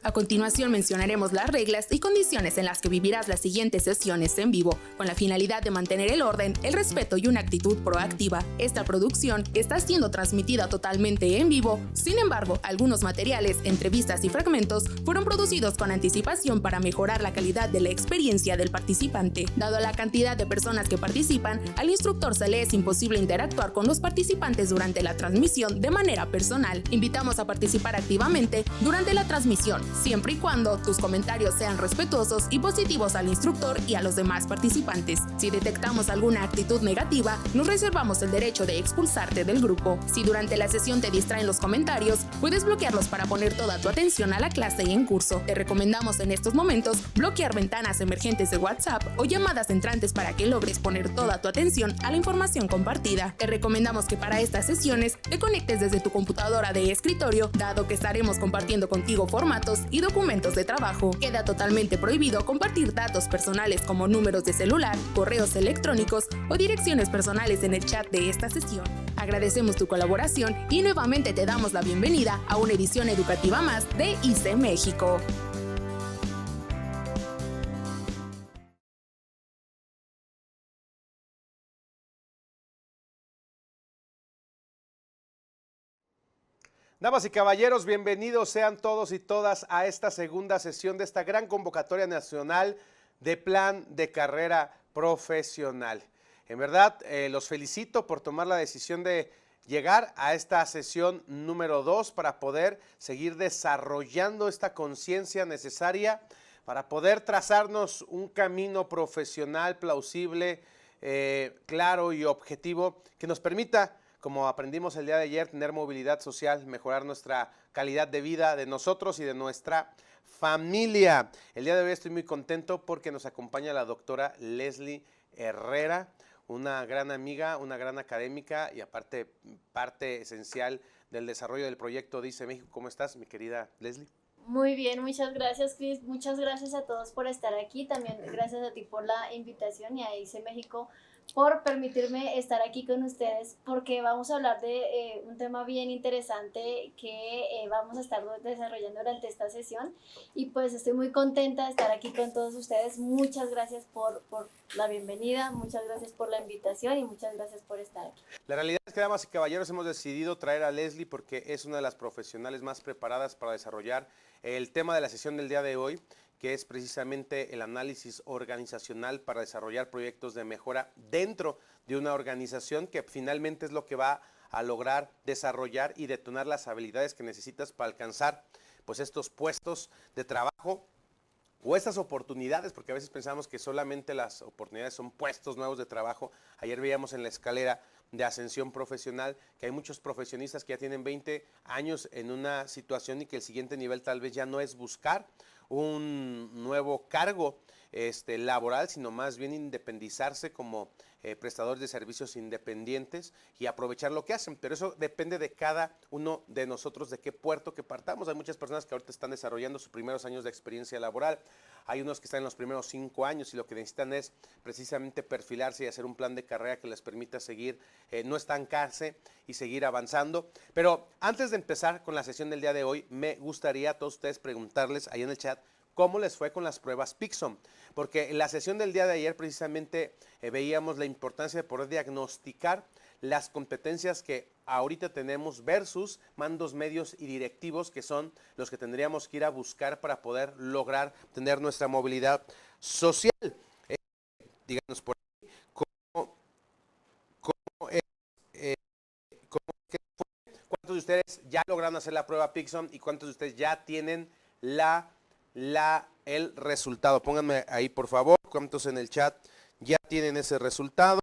A continuación mencionaremos las reglas y condiciones en las que vivirás las siguientes sesiones en vivo, con la finalidad de mantener el orden, el respeto y una actitud proactiva. Esta producción está siendo transmitida totalmente en vivo, sin embargo, algunos materiales, entrevistas y fragmentos fueron producidos con anticipación para mejorar la calidad de la experiencia del participante. Dado la cantidad de personas que participan, al instructor se le es imposible interactuar con los participantes durante la transmisión de manera personal. Invitamos a participar activamente durante la transmisión, siempre y cuando tus comentarios sean respetuosos y positivos al instructor y a los demás participantes. Si detectamos alguna actitud negativa, nos reservamos el derecho de expulsarte del grupo. Si durante la sesión te distraen los comentarios, puedes bloquearlos para poner toda tu atención a la clase y en curso. Te recomendamos en estos momentos bloquear ventanas emergentes de WhatsApp o llamadas entrantes para que logres poner toda tu atención a la información compartida. Te recomendamos que para estas sesiones te conectes desde tu computadora de escritorio, dado que estaremos compartiendo contigo formatos y documentos de trabajo. Queda totalmente prohibido compartir datos personales como números de celular, correos electrónicos o direcciones personales en el chat de esta sesión. Agradecemos tu colaboración y nuevamente te damos la bienvenida a una edición educativa más de ICE México. Damas y caballeros, bienvenidos sean todos y todas a esta segunda sesión de esta gran convocatoria nacional de plan de carrera profesional. En verdad, los felicito por tomar la decisión de llegar a esta sesión número 2 para poder seguir desarrollando esta conciencia necesaria para poder trazarnos un camino profesional plausible, claro y objetivo que nos permita, como aprendimos el día de ayer, tener movilidad social, mejorar nuestra calidad de vida de nosotros y de nuestra familia. El día de hoy estoy muy contento porque nos acompaña la doctora Leslie Herrera, una gran amiga, una gran académica y aparte parte esencial del desarrollo del proyecto Dice México. ¿Cómo estás, mi querida Leslie? Muy bien, muchas gracias, Cris. Muchas gracias a todos por estar aquí. También gracias a ti por la invitación y a ICE México por permitirme estar aquí con ustedes, porque vamos a hablar de un tema bien interesante que vamos a estar desarrollando durante esta sesión. Y pues estoy muy contenta de estar aquí con todos ustedes. Muchas gracias por la bienvenida, muchas gracias por la invitación y muchas gracias por estar aquí. La realidad es que, damas y caballeros, hemos decidido traer a Leslie porque es una de las profesionales más preparadas para desarrollar el tema de la sesión del día de hoy, que es precisamente el análisis organizacional para desarrollar proyectos de mejora dentro de una organización, que finalmente es lo que va a lograr desarrollar y detonar las habilidades que necesitas para alcanzar pues estos puestos de trabajo o estas oportunidades, porque a veces pensamos que solamente las oportunidades son puestos nuevos de trabajo. Ayer veíamos en la escalera de ascensión profesional que hay muchos profesionistas que ya tienen 20 años en una situación y que el siguiente nivel tal vez ya no es buscar un nuevo cargo laboral, sino más bien independizarse como prestadores de servicios independientes y aprovechar lo que hacen. Pero eso depende de cada uno de nosotros, de qué puerto que partamos. Hay muchas personas que ahorita están desarrollando sus primeros años de experiencia laboral. Hay unos que están en los primeros 5 años y lo que necesitan es precisamente perfilarse y hacer un plan de carrera que les permita seguir, no estancarse y seguir avanzando. Pero antes de empezar con la sesión del día de hoy, me gustaría a todos ustedes preguntarles ahí en el chat cómo les fue con las pruebas Peakson, porque en la sesión del día de ayer precisamente veíamos la importancia de poder diagnosticar las competencias que ahorita tenemos versus mandos medios y directivos, que son los que tendríamos que ir a buscar para poder lograr tener nuestra movilidad social. Díganos por ahí cómo es, qué fue, cuántos de ustedes ya lograron hacer la prueba Peakson y cuántos de ustedes ya tienen el resultado. Pónganme ahí, por favor, cuántos en el chat ya tienen ese resultado.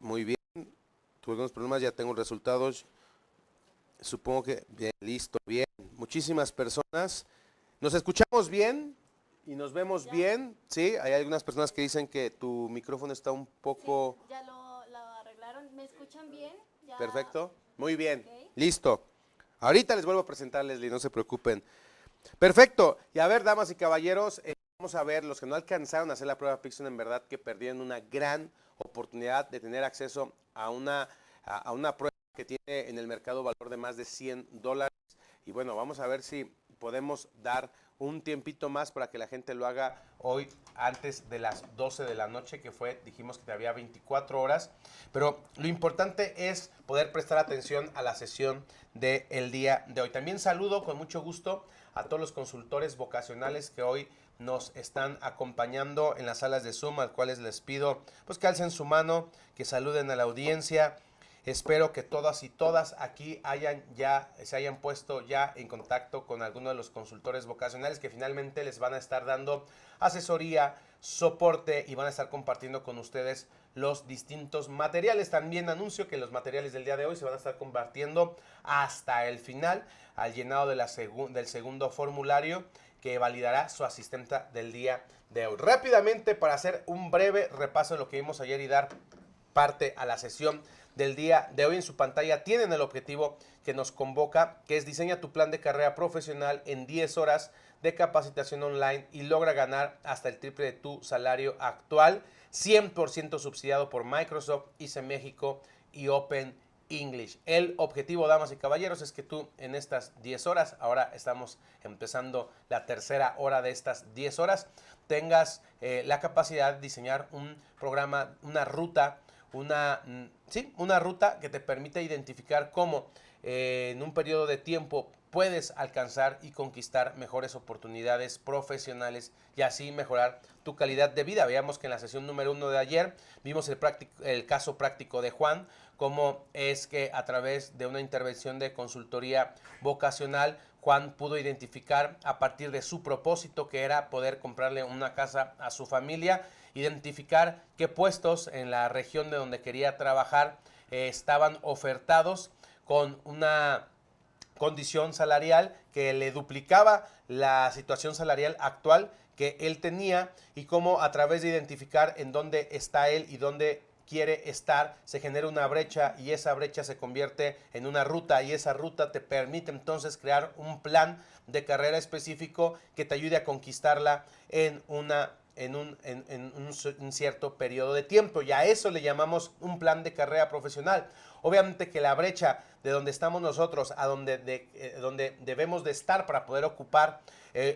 Muy bien, tuve algunos problemas, ya tengo resultados. Supongo que bien, listo, bien. Muchísimas personas. ¿Nos escuchamos bien y nos vemos bien? Sí, hay algunas personas que dicen que tu micrófono está un poco... Sí, ya lo arreglaron. ¿Me escuchan bien? Ya... Perfecto, muy bien, Okay. listo. Ahorita les vuelvo a presentar, Leslie, no se preocupen. Perfecto. Y a ver, damas y caballeros, vamos a ver, los que no alcanzaron a hacer la prueba Peakson, en verdad que perdieron una gran oportunidad de tener acceso a una prueba que tiene en el mercado valor de más de $100 y bueno, vamos a ver si podemos dar un tiempito más para que la gente lo haga hoy antes de las 12 de la noche, que fue, dijimos que había 24 horas, pero lo importante es poder prestar atención a la sesión del día de hoy. También saludo con mucho gusto a todos los consultores vocacionales que hoy nos están acompañando en las salas de Zoom, al cuales les pido pues que alcen su mano, que saluden a la audiencia. Espero que todas y todas aquí se hayan puesto ya en contacto con alguno de los consultores vocacionales que finalmente les van a estar dando asesoría, soporte y van a estar compartiendo con ustedes los distintos materiales. También anuncio que los materiales del día de hoy se van a estar compartiendo hasta el final al llenado de del segundo formulario que validará su asistenta del día de hoy. Rápidamente, para hacer un breve repaso de lo que vimos ayer y dar parte a la sesión del día de hoy, en su pantalla tienen el objetivo que nos convoca, que es diseña tu plan de carrera profesional en 10 horas de capacitación online y logra ganar hasta el triple de tu salario actual, 100% subsidiado por Microsoft, ICE México y Open English. El objetivo, damas y caballeros, es que tú en estas 10 horas, ahora estamos empezando la tercera hora de estas 10 horas, tengas la capacidad de diseñar un programa, una ruta, una ruta que te permite identificar cómo en un periodo de tiempo puedes alcanzar y conquistar mejores oportunidades profesionales y así mejorar tu calidad de vida. Veamos que en la sesión número 1 de ayer vimos el caso práctico de Juan, cómo es que a través de una intervención de consultoría vocacional, Juan pudo identificar a partir de su propósito, que era poder comprarle una casa a su familia, identificar qué puestos en la región de donde quería trabajar estaban ofertados con una condición salarial que le duplicaba la situación salarial actual que él tenía, y cómo a través de identificar en dónde está él y dónde quiere estar, se genera una brecha y esa brecha se convierte en una ruta y esa ruta te permite entonces crear un plan de carrera específico que te ayude a conquistarla en un cierto periodo de tiempo, y a eso le llamamos un plan de carrera profesional. Obviamente que la brecha de donde estamos nosotros a donde debemos de estar para poder ocupar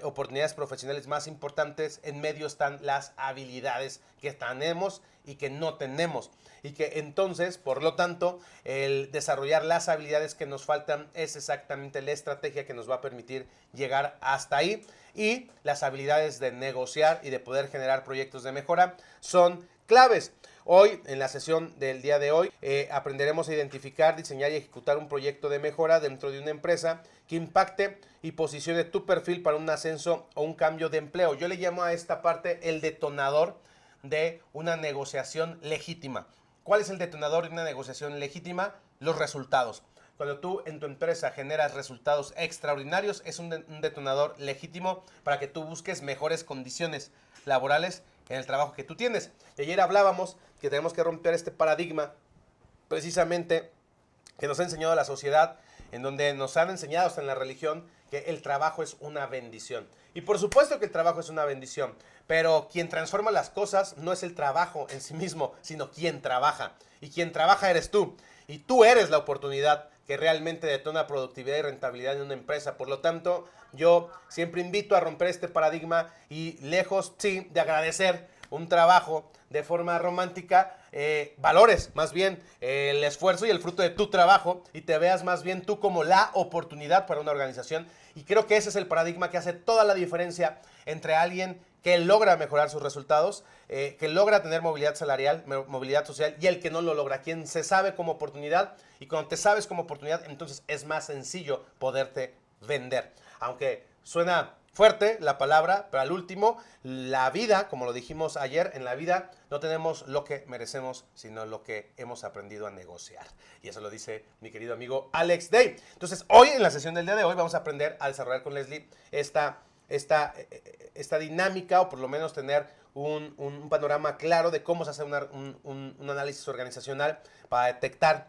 oportunidades profesionales más importantes, en medio están las habilidades que tenemos y que no tenemos, y que entonces, por lo tanto, el desarrollar las habilidades que nos faltan es exactamente la estrategia que nos va a permitir llegar hasta ahí, y las habilidades de negociar y de poder generar proyectos de mejora son claves. Hoy, en la sesión del día de hoy, aprenderemos a identificar, diseñar y ejecutar un proyecto de mejora dentro de una empresa que impacte y posicione tu perfil para un ascenso o un cambio de empleo. Yo le llamo a esta parte el detonador de una negociación legítima. ¿Cuál es el detonador de una negociación legítima? Los resultados. Cuando tú en tu empresa generas resultados extraordinarios, es un detonador legítimo para que tú busques mejores condiciones laborales en el trabajo que tú tienes. Y ayer hablábamos que tenemos que romper este paradigma precisamente que nos ha enseñado la sociedad, en donde nos han enseñado hasta en la religión que el trabajo es una bendición. Y por supuesto que el trabajo es una bendición, pero quien transforma las cosas no es el trabajo en sí mismo, sino quien trabaja. Y quien trabaja eres tú. Y tú eres la oportunidad que realmente detona productividad y rentabilidad en una empresa. Por lo tanto, yo siempre invito a romper este paradigma y, lejos, sí, de agradecer un trabajo de forma romántica, valores más bien el esfuerzo y el fruto de tu trabajo y te veas más bien tú como la oportunidad para una organización. Y creo que ese es el paradigma que hace toda la diferencia entre alguien que logra mejorar sus resultados, que logra tener movilidad salarial, movilidad social, y el que no lo logra, quien se sabe como oportunidad. Y cuando te sabes como oportunidad, entonces es más sencillo poderte vender. Aunque suena fuerte la palabra, pero al último, la vida, como lo dijimos ayer, en la vida no tenemos lo que merecemos, sino lo que hemos aprendido a negociar. Y eso lo dice mi querido amigo Alex Day. Entonces, hoy, en la sesión del día de hoy, vamos a aprender a desarrollar con Leslie esta dinámica, o por lo menos tener un panorama claro de cómo se hace un análisis organizacional para detectar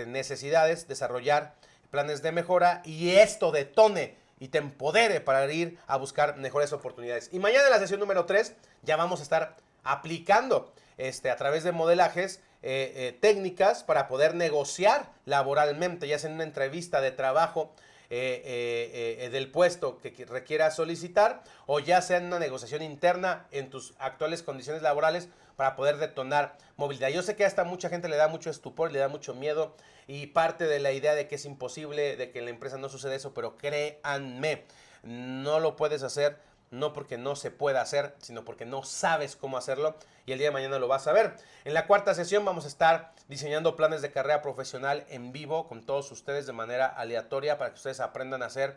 necesidades, desarrollar planes de mejora, y esto detone y te empodere para ir a buscar mejores oportunidades. Y mañana en la sesión número 3 ya vamos a estar aplicando a través de modelajes técnicas para poder negociar laboralmente, ya sea en una entrevista de trabajo del puesto que requieras solicitar, o ya sea en una negociación interna en tus actuales condiciones laborales para poder detonar movilidad. Yo sé que hasta mucha gente le da mucho estupor, le da mucho miedo, y parte de la idea de que es imposible, de que en la empresa no sucede eso, pero créanme, no lo puedes hacer, no porque no se pueda hacer, sino porque no sabes cómo hacerlo, y el día de mañana lo vas a ver. En la cuarta sesión vamos a estar diseñando planes de carrera profesional en vivo con todos ustedes de manera aleatoria para que ustedes aprendan a hacer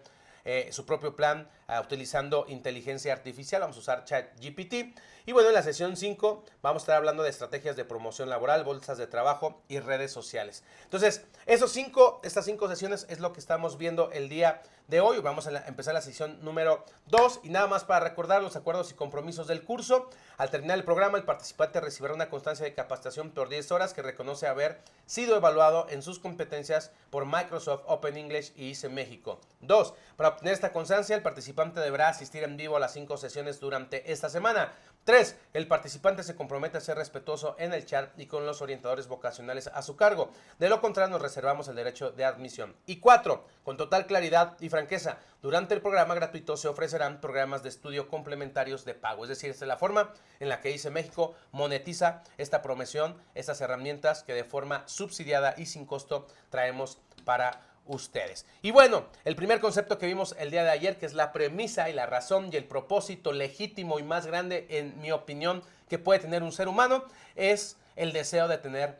su propio plan utilizando inteligencia artificial. Vamos a usar ChatGPT. Y bueno, en la sesión 5 vamos a estar hablando de estrategias de promoción laboral, bolsas de trabajo y redes sociales. Entonces, estas 5 sesiones es lo que estamos viendo el día de hoy. Vamos a empezar la sesión número 2, y nada más para recordar los acuerdos y compromisos del curso. Al terminar el programa, el participante recibirá una constancia de capacitación por 10 horas que reconoce haber sido evaluado en sus competencias por Microsoft Open English y ICE México. 2. Para obtener esta constancia, el participante deberá asistir en vivo a las 5 sesiones durante esta semana. 3. El participante se compromete a ser respetuoso en el chat y con los orientadores vocacionales a su cargo. De lo contrario, nos reservamos el derecho de admisión. Y 4. Con total claridad y franqueza, durante el programa gratuito se ofrecerán programas de estudio complementarios de pago. Es decir, esta es la forma en la que ICE México monetiza esta promoción, estas herramientas que de forma subsidiada y sin costo traemos para ustedes. Y bueno, el primer concepto que vimos el día de ayer, que es la premisa y la razón y el propósito legítimo y más grande, en mi opinión, que puede tener un ser humano, es el deseo de tener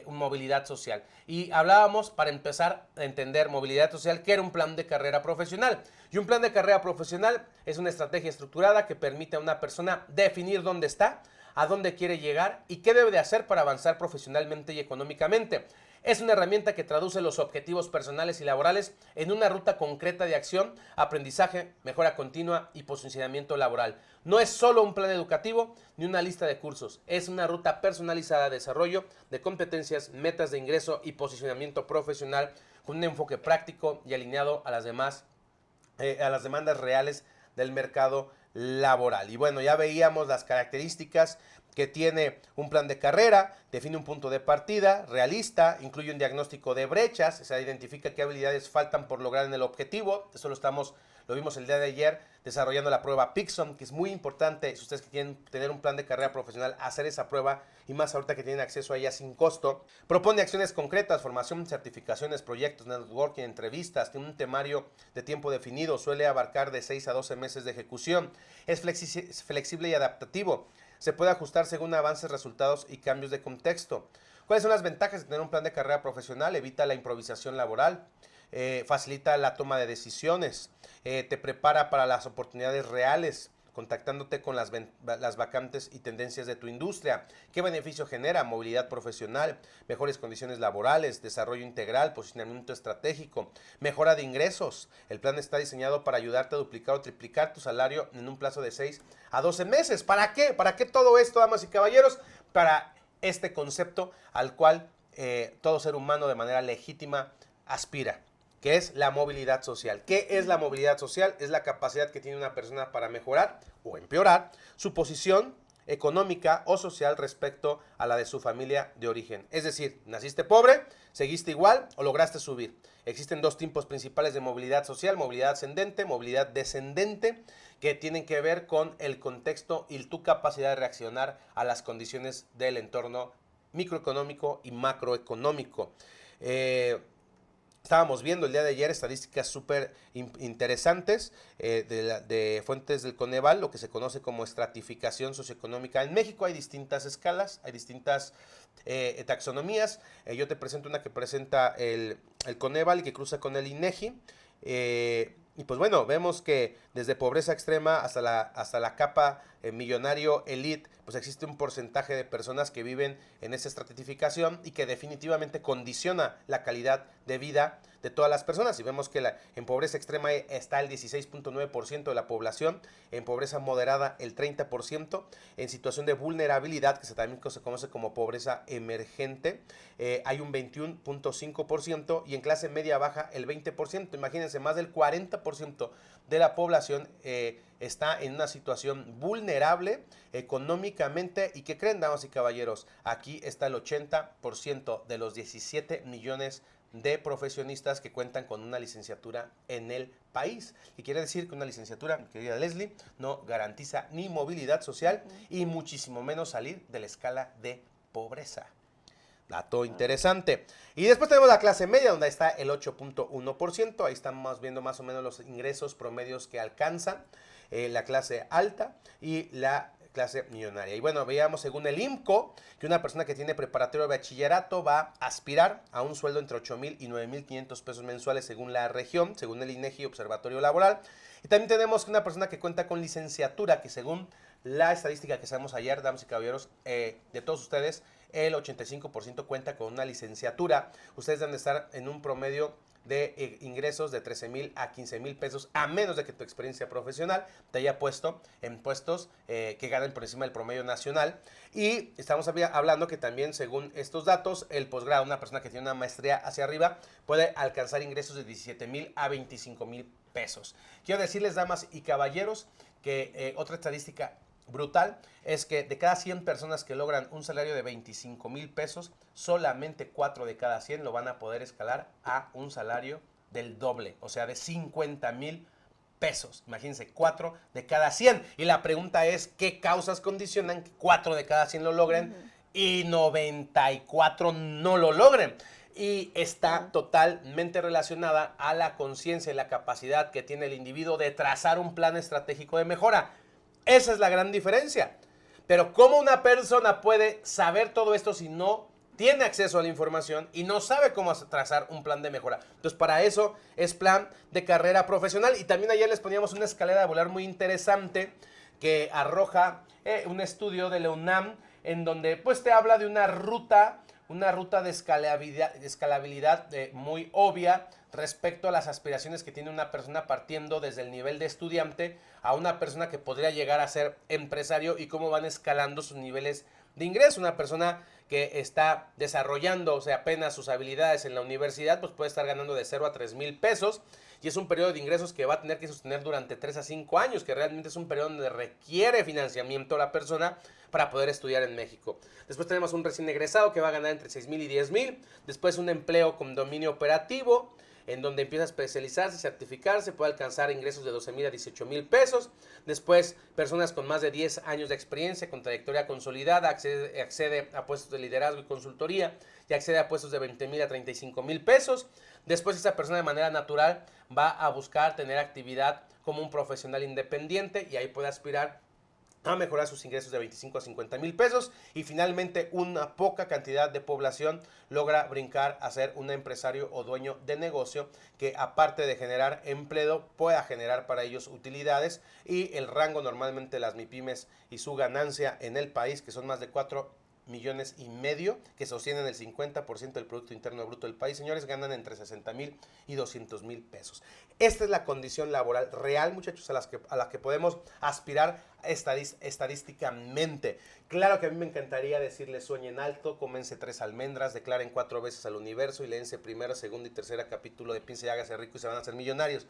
movilidad social. Y hablábamos, para empezar a entender movilidad social, que era un plan de carrera profesional. Y un plan de carrera profesional es una estrategia estructurada que permite a una persona definir dónde está, a dónde quiere llegar y qué debe de hacer para avanzar profesionalmente y económicamente. Es una herramienta que traduce los objetivos personales y laborales en una ruta concreta de acción, aprendizaje, mejora continua y posicionamiento laboral. No es solo un plan educativo ni una lista de cursos, es una ruta personalizada de desarrollo de competencias, metas de ingreso y posicionamiento profesional con un enfoque práctico y alineado a las demandas reales del mercado laboral. Y bueno, ya veíamos las características que tiene un plan de carrera. Define un punto de partida realista, incluye un diagnóstico de brechas, o sea, identifica qué habilidades faltan por lograr en el objetivo. Eso lo vimos el día de ayer desarrollando la prueba Pearson, que es muy importante si ustedes quieren tener un plan de carrera profesional, hacer esa prueba, y más ahorita que tienen acceso a ella sin costo. Propone acciones concretas, formación, certificaciones, proyectos, networking, entrevistas, tiene un temario de tiempo definido, suele abarcar de 6 a 12 meses de ejecución, es flexible y adaptativo. Se puede ajustar según avances, resultados y cambios de contexto. ¿Cuáles son las ventajas de tener un plan de carrera profesional? Evita la improvisación laboral, facilita la toma de decisiones, te prepara para las oportunidades reales, contactándote con las vacantes y tendencias de tu industria. ¿Qué beneficio genera? Movilidad profesional, mejores condiciones laborales, desarrollo integral, posicionamiento estratégico, mejora de ingresos. El plan está diseñado para ayudarte a duplicar o triplicar tu salario en un plazo de 6 a 12 meses. ¿Para qué? ¿Para qué todo esto, damas y caballeros? Para este concepto al cual todo ser humano de manera legítima aspira, que es la movilidad social. ¿Qué es la movilidad social? Es la capacidad que tiene una persona para mejorar o empeorar su posición económica o social respecto a la de su familia de origen. Es decir, naciste pobre, seguiste igual o lograste subir. Existen dos tipos principales de movilidad social: movilidad ascendente, movilidad descendente, que tienen que ver con el contexto y tu capacidad de reaccionar a las condiciones del entorno microeconómico y macroeconómico. Estábamos viendo el día de ayer estadísticas súper interesantes de fuentes del Coneval, lo que se conoce como estratificación socioeconómica. En México hay distintas escalas, hay distintas taxonomías. Yo te presento una que presenta el Coneval y que cruza con el INEGI. Y pues bueno, vemos que desde pobreza extrema hasta la capa millonario elite, pues existe un porcentaje de personas que viven en esa estratificación y que definitivamente condiciona la calidad de vida de todas las personas. Y vemos que en pobreza extrema está el 16.9% de la población, en pobreza moderada el 30%, en situación de vulnerabilidad, que también se conoce como pobreza emergente, hay un 21.5%, y en clase media baja el 20%. Imagínense, más del 40% de la población está en una situación vulnerable económicamente. ¿Y qué creen, damas y caballeros? Aquí está el 80% de los 17 millones de profesionistas que cuentan con una licenciatura en el país. Y quiere decir que una licenciatura, mi querida Leslie, no garantiza ni movilidad social y muchísimo menos salir de la escala de pobreza. Dato interesante. Y después tenemos la clase media, donde está el 8.1%. Ahí estamos viendo más o menos los ingresos promedios que alcanzan la clase alta y la clase millonaria. Y bueno, veíamos según el IMCO que una persona que tiene preparatorio de bachillerato va a aspirar a un sueldo entre 8,000 y 9,500 pesos mensuales según la región, según el INEGI Observatorio Laboral. Y también tenemos que una persona que cuenta con licenciatura, que según la estadística que sabemos ayer, damas y caballeros, de todos ustedes, el 85% cuenta con una licenciatura. Ustedes deben estar en un promedio de ingresos de 13,000 a 15,000 pesos, a menos de que tu experiencia profesional te haya puesto en puestos que ganen por encima del promedio nacional. Y estamos hablando que también, según estos datos, el posgrado, una persona que tiene una maestría hacia arriba, puede alcanzar ingresos de 17,000 a 25,000 pesos. Quiero decirles, damas y caballeros, que otra estadística brutal es que de cada 100 personas que logran un salario de 25,000 pesos, solamente 4 de cada 100 lo van a poder escalar a un salario del doble, o sea, de 50,000 pesos. Imagínense, 4 de cada 100. Y la pregunta es, ¿qué causas condicionan que 4 de cada 100 lo logren y 94 no lo logren? Y está totalmente relacionada a la conciencia y la capacidad que tiene el individuo de trazar un plan estratégico de mejora. Esa es la gran diferencia. Pero ¿cómo una persona puede saber todo esto si no tiene acceso a la información y no sabe cómo trazar un plan de mejora? Entonces, para eso es plan de carrera profesional. Y también ayer les poníamos una escalera de volar muy interesante que arroja un estudio de la UNAM en donde pues te habla de una ruta de escalabilidad muy obvia respecto a las aspiraciones que tiene una persona partiendo desde el nivel de estudiante a una persona que podría llegar a ser empresario y cómo van escalando sus niveles de ingreso. Una persona que está desarrollando, o sea, apenas sus habilidades en la universidad, pues puede estar ganando de 0 a 3,000 pesos y es un periodo de ingresos que va a tener que sostener durante 3 a 5 años, que realmente es un periodo donde requiere financiamiento la persona para poder estudiar en México. Después tenemos un recién egresado que va a ganar entre 6,000 y 10,000, después un empleo con dominio operativo, en donde empieza a especializarse, certificarse, puede alcanzar ingresos de 12,000 a 18,000 pesos. Después, personas con más de 10 años de experiencia, con trayectoria consolidada, accede a puestos de liderazgo y consultoría y accede a puestos de 20,000 a 35,000 pesos. Después, esa persona de manera natural va a buscar tener actividad como un profesional independiente y ahí puede aspirar a mejorar sus ingresos de 25 a 50,000 pesos. Y finalmente, una poca cantidad de población logra brincar a ser un empresario o dueño de negocio que, aparte de generar empleo, pueda generar para ellos utilidades. Y el rango normalmente de las MIPYMES y su ganancia en el país, que son más de 4,5 millones, que sostienen el 50% del Producto Interno Bruto del país, señores, ganan entre 60,000 y 200,000 pesos. Esta es la condición laboral real, muchachos, a la que podemos aspirar estadísticamente. Claro que a mí me encantaría decirles: sueñen alto, cómense 3 almendras, declaren 4 veces al universo y léense primero, segundo y tercera capítulo de Piense y hágase rico y se van a hacer millonarios.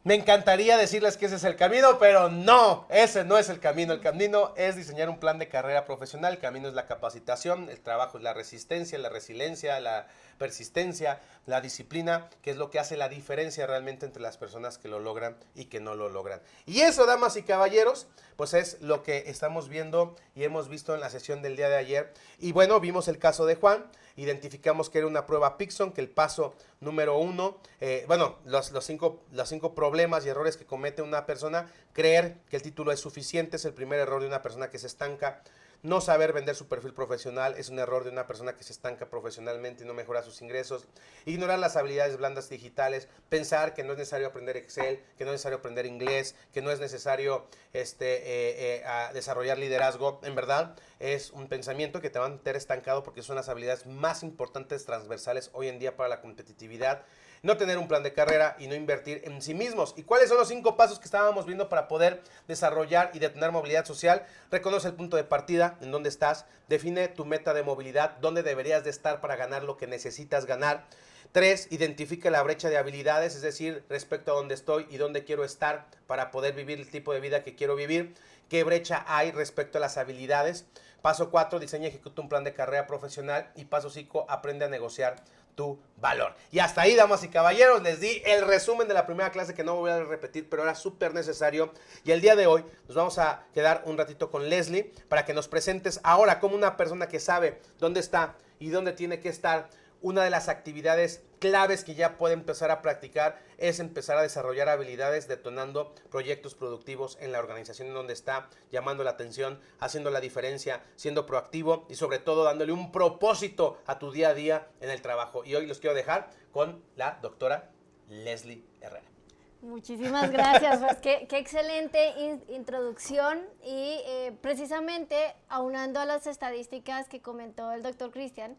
Me encantaría decirles que ese es el camino, pero no, ese no es el camino. El camino es diseñar un plan de carrera profesional, el camino es la capacitación, el trabajo es la resistencia, la resiliencia, la persistencia, la disciplina, que es lo que hace la diferencia realmente entre las personas que lo logran y que no lo logran. Y eso, damas y caballeros, pues es lo que estamos viendo y hemos visto en la sesión del día de ayer. Y bueno, vimos el caso de Juan. Identificamos que era una prueba Pearson, que el paso número 1, los cinco problemas y errores que comete una persona: creer que el título es suficiente, es el primer error de una persona que se estanca. No saber vender su perfil profesional es un error de una persona que se estanca profesionalmente y no mejora sus ingresos. Ignorar las habilidades blandas digitales, pensar que no es necesario aprender Excel, que no es necesario aprender inglés, que no es necesario desarrollar liderazgo. En verdad, es un pensamiento que te va a mantener estancado, porque son las habilidades más importantes transversales hoy en día para la competitividad. No tener un plan de carrera y no invertir en sí mismos. ¿Y cuáles son los 5 pasos que estábamos viendo para poder desarrollar y tener movilidad social? Reconoce el punto de partida, en dónde estás. Define tu meta de movilidad, dónde deberías de estar para ganar lo que necesitas ganar. 3, identifica la brecha de habilidades, es decir, respecto a dónde estoy y dónde quiero estar para poder vivir el tipo de vida que quiero vivir. ¿Qué brecha hay respecto a las habilidades? Paso 4, diseña y ejecuta un plan de carrera profesional. Y paso 5, aprende a negociar tu valor. Y hasta ahí, damas y caballeros, les di el resumen de la primera clase que no voy a repetir, pero era súper necesario. Y el día de hoy nos vamos a quedar un ratito con Leslie para que nos presentes ahora como una persona que sabe dónde está y dónde tiene que estar. Una de las actividades claves que ya puede empezar a practicar es empezar a desarrollar habilidades detonando proyectos productivos en la organización en donde está, llamando la atención, haciendo la diferencia, siendo proactivo y sobre todo dándole un propósito a tu día a día en el trabajo. Y hoy los quiero dejar con la doctora Leslie Herrera. Muchísimas gracias, pues qué excelente introducción y precisamente aunando a las estadísticas que comentó el doctor Cristian,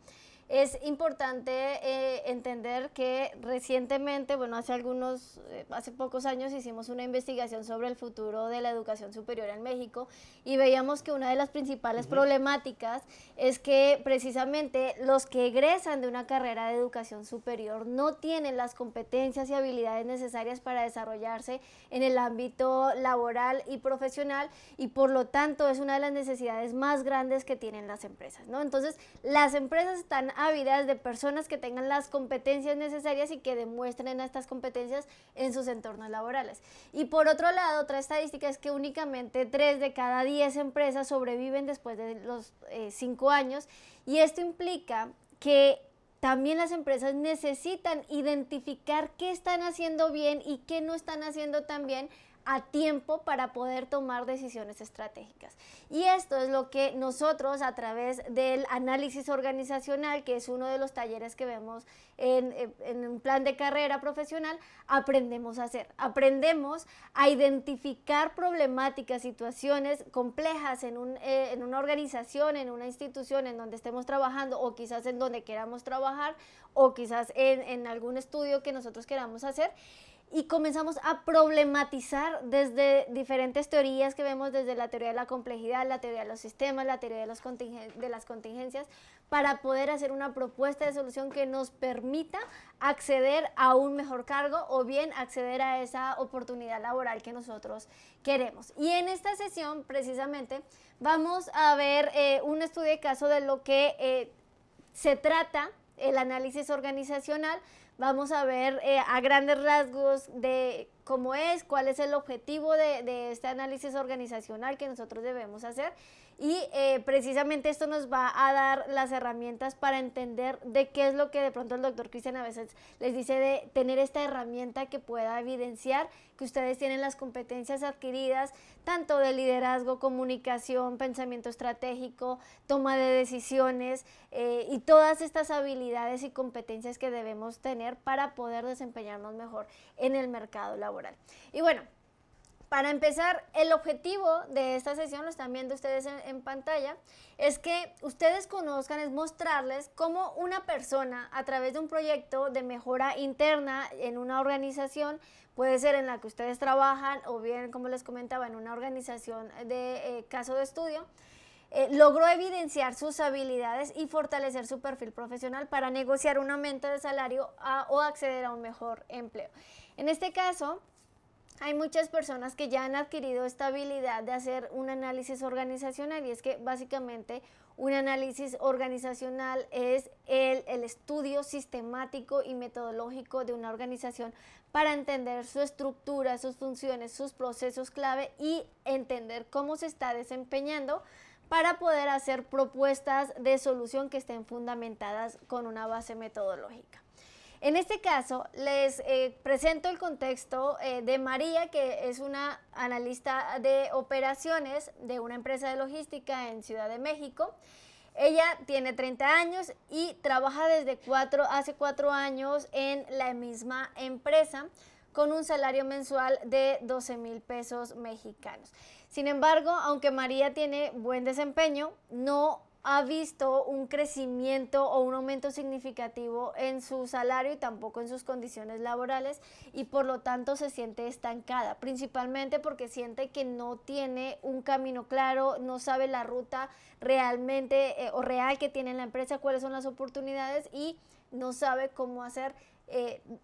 es importante entender que recientemente, bueno, hace pocos años hicimos una investigación sobre el futuro de la educación superior en México y veíamos que una de las principales problemáticas es que precisamente los que egresan de una carrera de educación superior no tienen las competencias y habilidades necesarias para desarrollarse en el ámbito laboral y profesional y por lo tanto es una de las necesidades más grandes que tienen las empresas, ¿no? Entonces, las empresas están ávidas de personas que tengan las competencias necesarias y que demuestren estas competencias en sus entornos laborales. Y por otro lado, otra estadística es que únicamente 3 de cada 10 empresas sobreviven después de los 5 años y esto implica que también las empresas necesitan identificar qué están haciendo bien y qué no están haciendo tan bien a tiempo para poder tomar decisiones estratégicas. Y esto es lo que nosotros a través del análisis organizacional, que es uno de los talleres que vemos en un plan de carrera profesional, aprendemos a hacer. Aprendemos a identificar problemáticas, situaciones complejas en una organización, en una institución en donde estemos trabajando o quizás en donde queramos trabajar o quizás en algún estudio que nosotros queramos hacer. Y comenzamos a problematizar desde diferentes teorías que vemos, desde la teoría de la complejidad, la teoría de los sistemas, la teoría de las contingencias, para poder hacer una propuesta de solución que nos permita acceder a un mejor cargo o bien acceder a esa oportunidad laboral que nosotros queremos. Y en esta sesión, precisamente, vamos a ver un estudio de caso de lo que se trata el análisis organizacional. Vamos a ver a grandes rasgos de cómo es, cuál es el objetivo de este análisis organizacional que nosotros debemos hacer y precisamente esto nos va a dar las herramientas para entender de qué es lo que de pronto el doctor Cristian a veces les dice de tener esta herramienta que pueda evidenciar que ustedes tienen las competencias adquiridas tanto de liderazgo, comunicación, pensamiento estratégico, toma de decisiones y todas estas habilidades y competencias que debemos tener para poder desempeñarnos mejor en el mercado laboral. Y bueno, para empezar, el objetivo de esta sesión, lo están viendo ustedes en pantalla, es que ustedes conozcan, es mostrarles cómo una persona a través de un proyecto de mejora interna en una organización, puede ser en la que ustedes trabajan o bien, como les comentaba, en una organización de caso de estudio, logró evidenciar sus habilidades y fortalecer su perfil profesional para negociar un aumento de salario o acceder a un mejor empleo. En este caso, hay muchas personas que ya han adquirido esta habilidad de hacer un análisis organizacional y es que básicamente un análisis organizacional es el estudio sistemático y metodológico de una organización para entender su estructura, sus funciones, sus procesos clave y entender cómo se está desempeñando para poder hacer propuestas de solución que estén fundamentadas con una base metodológica. En este caso, les presento el contexto de María, que es una analista de operaciones de una empresa de logística en Ciudad de México. Ella tiene 30 años y trabaja desde hace 4 años en la misma empresa con un salario mensual de 12,000 pesos mexicanos. Sin embargo, aunque María tiene buen desempeño, no ha visto un crecimiento o un aumento significativo en su salario y tampoco en sus condiciones laborales y por lo tanto se siente estancada, principalmente porque siente que no tiene un camino claro, no sabe la ruta realmente o real que tiene la empresa, cuáles son las oportunidades y no sabe cómo hacer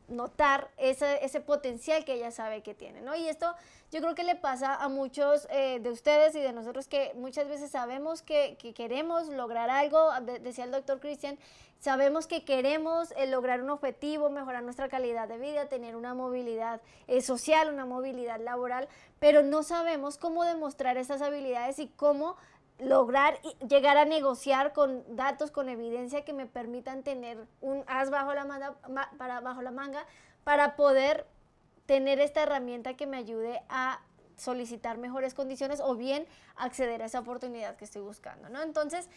notar ese potencial que ella sabe que tiene, ¿no? Y esto yo creo que le pasa a muchos de ustedes y de nosotros, que muchas veces sabemos que queremos lograr algo, decía el doctor Cristian, sabemos que queremos lograr un objetivo, mejorar nuestra calidad de vida, tener una movilidad social, una movilidad laboral, pero no sabemos cómo demostrar esas habilidades y cómo lograr llegar a negociar con datos, con evidencia que me permitan tener un as bajo la manga para poder tener esta herramienta que me ayude a solicitar mejores condiciones o bien acceder a esa oportunidad que estoy buscando, ¿no? Entonces,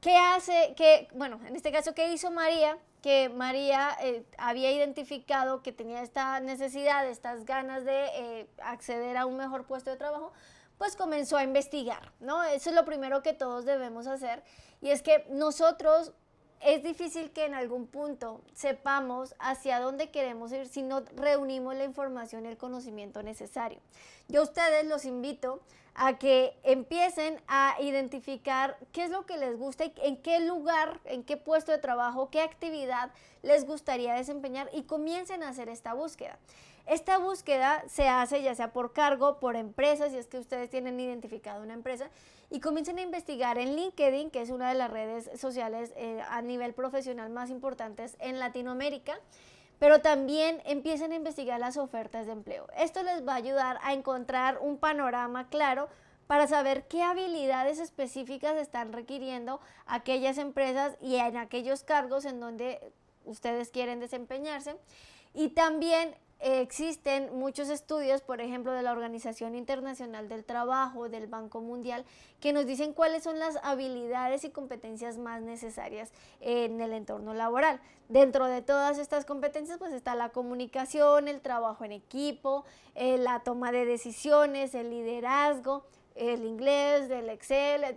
¿qué hace? Bueno, en este caso, ¿qué hizo María? Que María había identificado que tenía esta necesidad, estas ganas de acceder a un mejor puesto de trabajo, pues comenzó a investigar, ¿no? Eso es lo primero que todos debemos hacer, y es que nosotros, es difícil que en algún punto sepamos hacia dónde queremos ir si no reunimos la información y el conocimiento necesario. Yo a ustedes los invito a que empiecen a identificar qué es lo que les gusta y en qué lugar, en qué puesto de trabajo, qué actividad les gustaría desempeñar, y comiencen a hacer esta búsqueda. Esta búsqueda se hace ya sea por cargo, por empresa, si es que ustedes tienen identificado una empresa, y comiencen a investigar en LinkedIn, que es una de las redes sociales a nivel profesional más importantes en Latinoamérica, pero también empiecen a investigar las ofertas de empleo. Esto les va a ayudar a encontrar un panorama claro para saber qué habilidades específicas están requiriendo aquellas empresas y en aquellos cargos en donde ustedes quieren desempeñarse. Y también existen muchos estudios, por ejemplo, de la Organización Internacional del Trabajo, del Banco Mundial, que nos dicen cuáles son las habilidades y competencias más necesarias en el entorno laboral. Dentro de todas estas competencias, pues está la comunicación, el trabajo en equipo, la toma de decisiones, el liderazgo, el inglés, el Excel,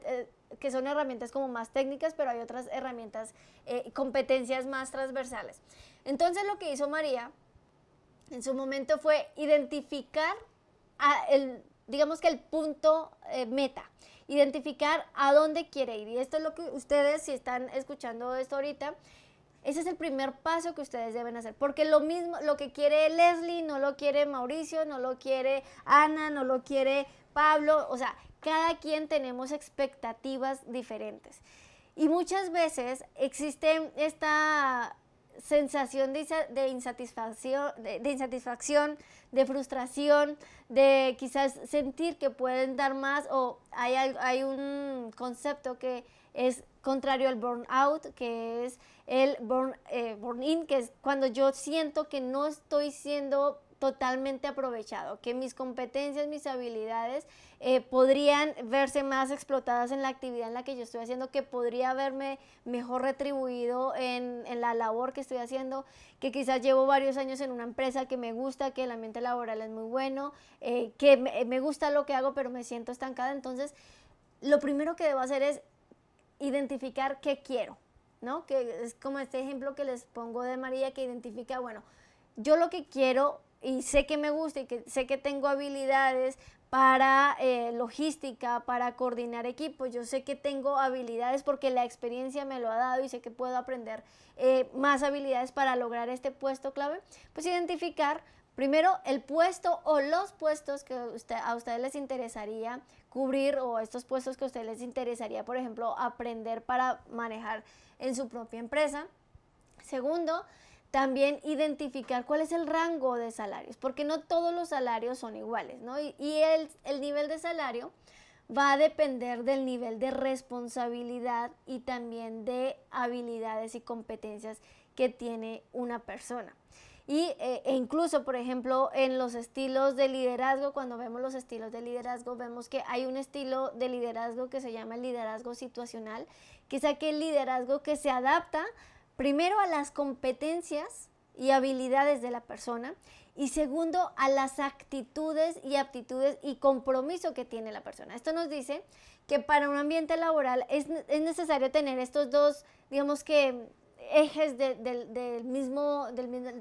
que son herramientas como más técnicas, pero hay otras herramientas, competencias más transversales. Entonces, lo que hizo María en su momento fue identificar digamos que el punto meta, identificar a dónde quiere ir. Y esto es lo que ustedes, si están escuchando esto ahorita, ese es el primer paso que ustedes deben hacer, porque lo mismo, lo que quiere Leslie no lo quiere Mauricio, no lo quiere Ana, no lo quiere Pablo, o sea, cada quien tenemos expectativas diferentes. Y muchas veces existe esta sensación de insatisfacción, de frustración, de quizás sentir que pueden dar más, o hay un concepto que es contrario al burnout, que es el burn-in, que es cuando yo siento que no estoy siendo totalmente aprovechado, que mis competencias, mis habilidades podrían verse más explotadas en la actividad en la que yo estoy haciendo, que podría verme mejor retribuido en la labor que estoy haciendo, que quizás llevo varios años en una empresa que me gusta, que el ambiente laboral es muy bueno, que me gusta lo que hago, pero me siento estancada. Entonces, lo primero que debo hacer es identificar qué quiero, ¿no? Que es como este ejemplo que les pongo de María, que identifica, bueno, yo lo que quiero y sé que me gusta y que sé que tengo habilidades para logística, para coordinar equipos, yo sé que tengo habilidades porque la experiencia me lo ha dado y sé que puedo aprender más habilidades para lograr este puesto clave. Pues identificar primero el puesto o los puestos que a ustedes les interesaría cubrir, o estos puestos que a ustedes les interesaría, por ejemplo, aprender para manejar en su propia empresa. Segundo, también identificar cuál es el rango de salarios, porque no todos los salarios son iguales, ¿no? Y el nivel de salario va a depender del nivel de responsabilidad y también de habilidades y competencias que tiene una persona. E incluso, por ejemplo, en los estilos de liderazgo, cuando vemos los estilos de liderazgo, vemos que hay un estilo de liderazgo que se llama el liderazgo situacional, que es aquel liderazgo que se adapta primero a las competencias y habilidades de la persona, y segundo, a las actitudes y aptitudes y compromiso que tiene la persona. Esto nos dice que para un ambiente laboral es necesario tener estos dos, digamos que, ejes de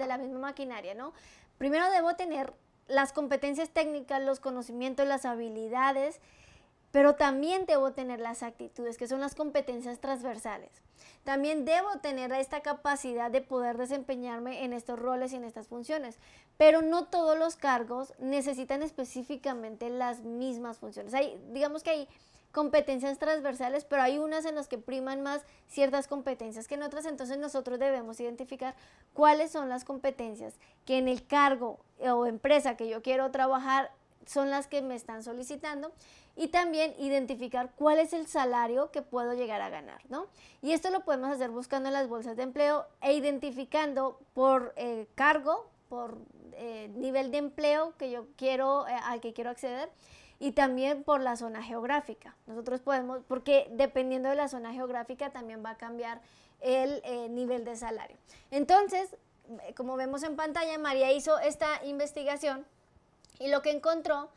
la misma maquinaria, ¿no? Primero debo tener las competencias técnicas, los conocimientos, las habilidades, pero también debo tener las actitudes, que son las competencias transversales. También debo tener esta capacidad de poder desempeñarme en estos roles y en estas funciones, pero no todos los cargos necesitan específicamente las mismas funciones. Digamos que hay competencias transversales, pero hay unas en las que priman más ciertas competencias que en otras, entonces nosotros debemos identificar cuáles son las competencias que en el cargo o empresa que yo quiero trabajar son las que me están solicitando, y también identificar cuál es el salario que puedo llegar a ganar, ¿no? Y esto lo podemos hacer buscando en las bolsas de empleo e identificando por cargo, por nivel de empleo que yo quiero, al que quiero acceder, y también por la zona geográfica. Nosotros podemos, porque dependiendo de la zona geográfica también va a cambiar el nivel de salario. Entonces, como vemos en pantalla, María hizo esta investigación y lo que encontró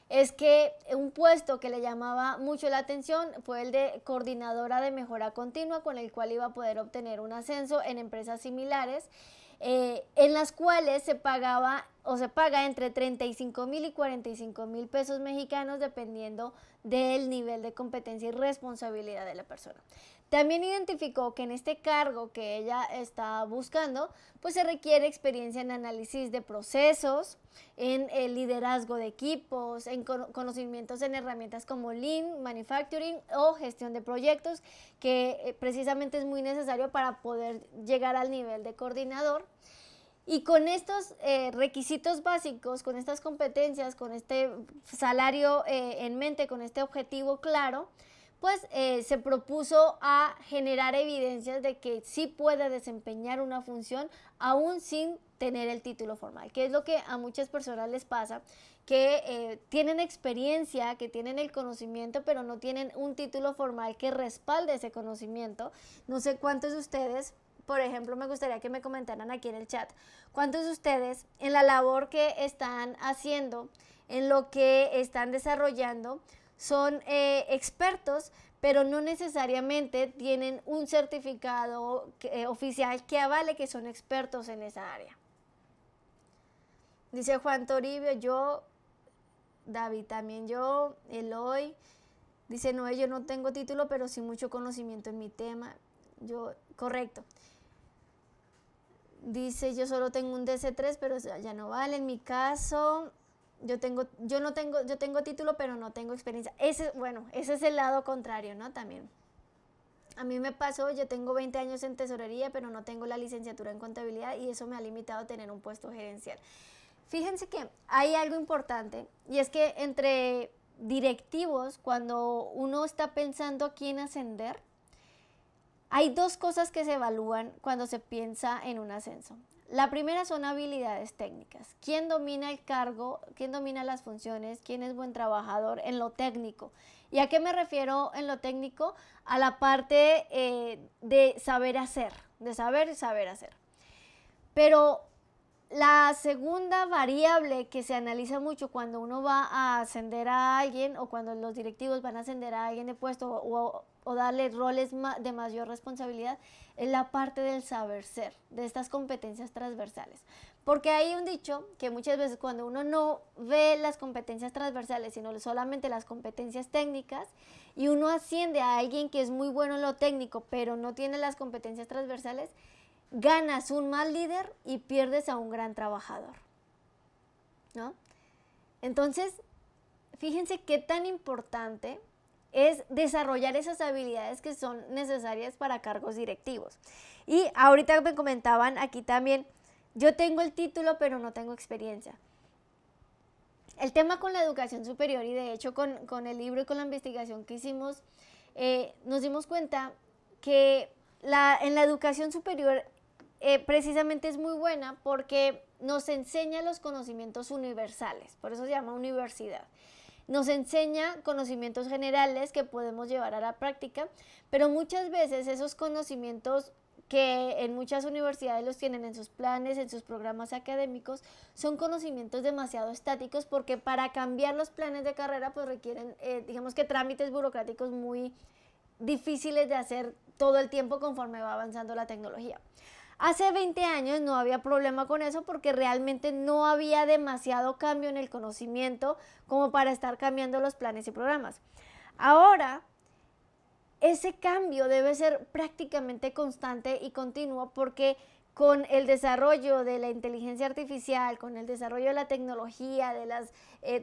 es que un puesto que le llamaba mucho la atención fue el de coordinadora de mejora continua, con el cual iba a poder obtener un ascenso en empresas similares, en las cuales se pagaba o se paga entre 35,000 y 45,000 pesos mexicanos dependiendo del nivel de competencia y responsabilidad de la persona. También identificó que en este cargo que ella está buscando, pues se requiere experiencia en análisis de procesos, en el liderazgo de equipos, en conocimientos en herramientas como Lean, Manufacturing o gestión de proyectos, que precisamente es muy necesario para poder llegar al nivel de coordinador. Y con estos requisitos básicos, con estas competencias, con este salario en mente, con este objetivo claro, pues se propuso a generar evidencias de que sí puede desempeñar una función aún sin tener el título formal, que es lo que a muchas personas les pasa, que tienen experiencia, que tienen el conocimiento, pero no tienen un título formal que respalde ese conocimiento. No sé cuántos de ustedes, por ejemplo, me gustaría que me comentaran aquí en el chat, cuántos de ustedes en la labor que están haciendo, en lo que están desarrollando, son expertos, pero no necesariamente tienen un certificado oficial que avale que son expertos en esa área. Dice Juan Toribio, yo, David también yo, Eloy, dice Noé, yo no tengo título, pero sí mucho conocimiento en mi tema. Yo, correcto. Dice, yo solo tengo un DC3, pero ya no vale. En mi caso, yo tengo título, pero no tengo experiencia. Ese es el lado contrario, ¿no? También. A mí me pasó, yo tengo 20 años en tesorería, pero no tengo la licenciatura en contabilidad y eso me ha limitado a tener un puesto gerencial. Fíjense que hay algo importante y es que entre directivos, cuando uno está pensando a quién ascender, hay dos cosas que se evalúan cuando se piensa en un ascenso. La primera son habilidades técnicas. ¿Quién domina el cargo? ¿Quién domina las funciones? ¿Quién es buen trabajador en lo técnico? ¿Y a qué me refiero en lo técnico? A la parte de saber hacer, de saber y saber hacer. Pero la segunda variable que se analiza mucho cuando uno va a ascender a alguien o cuando los directivos van a ascender a alguien de puesto o darle roles de mayor responsabilidad es la parte del saber ser, de estas competencias transversales. Porque hay un dicho que muchas veces cuando uno no ve las competencias transversales, sino solamente las competencias técnicas, y uno asciende a alguien que es muy bueno en lo técnico, pero no tiene las competencias transversales, ganas un mal líder y pierdes a un gran trabajador, ¿no? Entonces, fíjense qué tan importante es desarrollar esas habilidades que son necesarias para cargos directivos. Y ahorita me comentaban aquí también, yo tengo el título pero no tengo experiencia. El tema con la educación superior y de hecho con el libro y con la investigación que hicimos, nos dimos cuenta que en la educación superior precisamente es muy buena porque nos enseña los conocimientos universales, por eso se llama universidad. Nos enseña conocimientos generales que podemos llevar a la práctica, pero muchas veces esos conocimientos que en muchas universidades los tienen en sus planes, en sus programas académicos, son conocimientos demasiado estáticos porque para cambiar los planes de carrera pues requieren, digamos que trámites burocráticos muy difíciles de hacer todo el tiempo conforme va avanzando la tecnología. Hace 20 años no había problema con eso porque realmente no había demasiado cambio en el conocimiento como para estar cambiando los planes y programas. Ahora, ese cambio debe ser prácticamente constante y continuo porque con el desarrollo de la inteligencia artificial, con el desarrollo de la tecnología, de las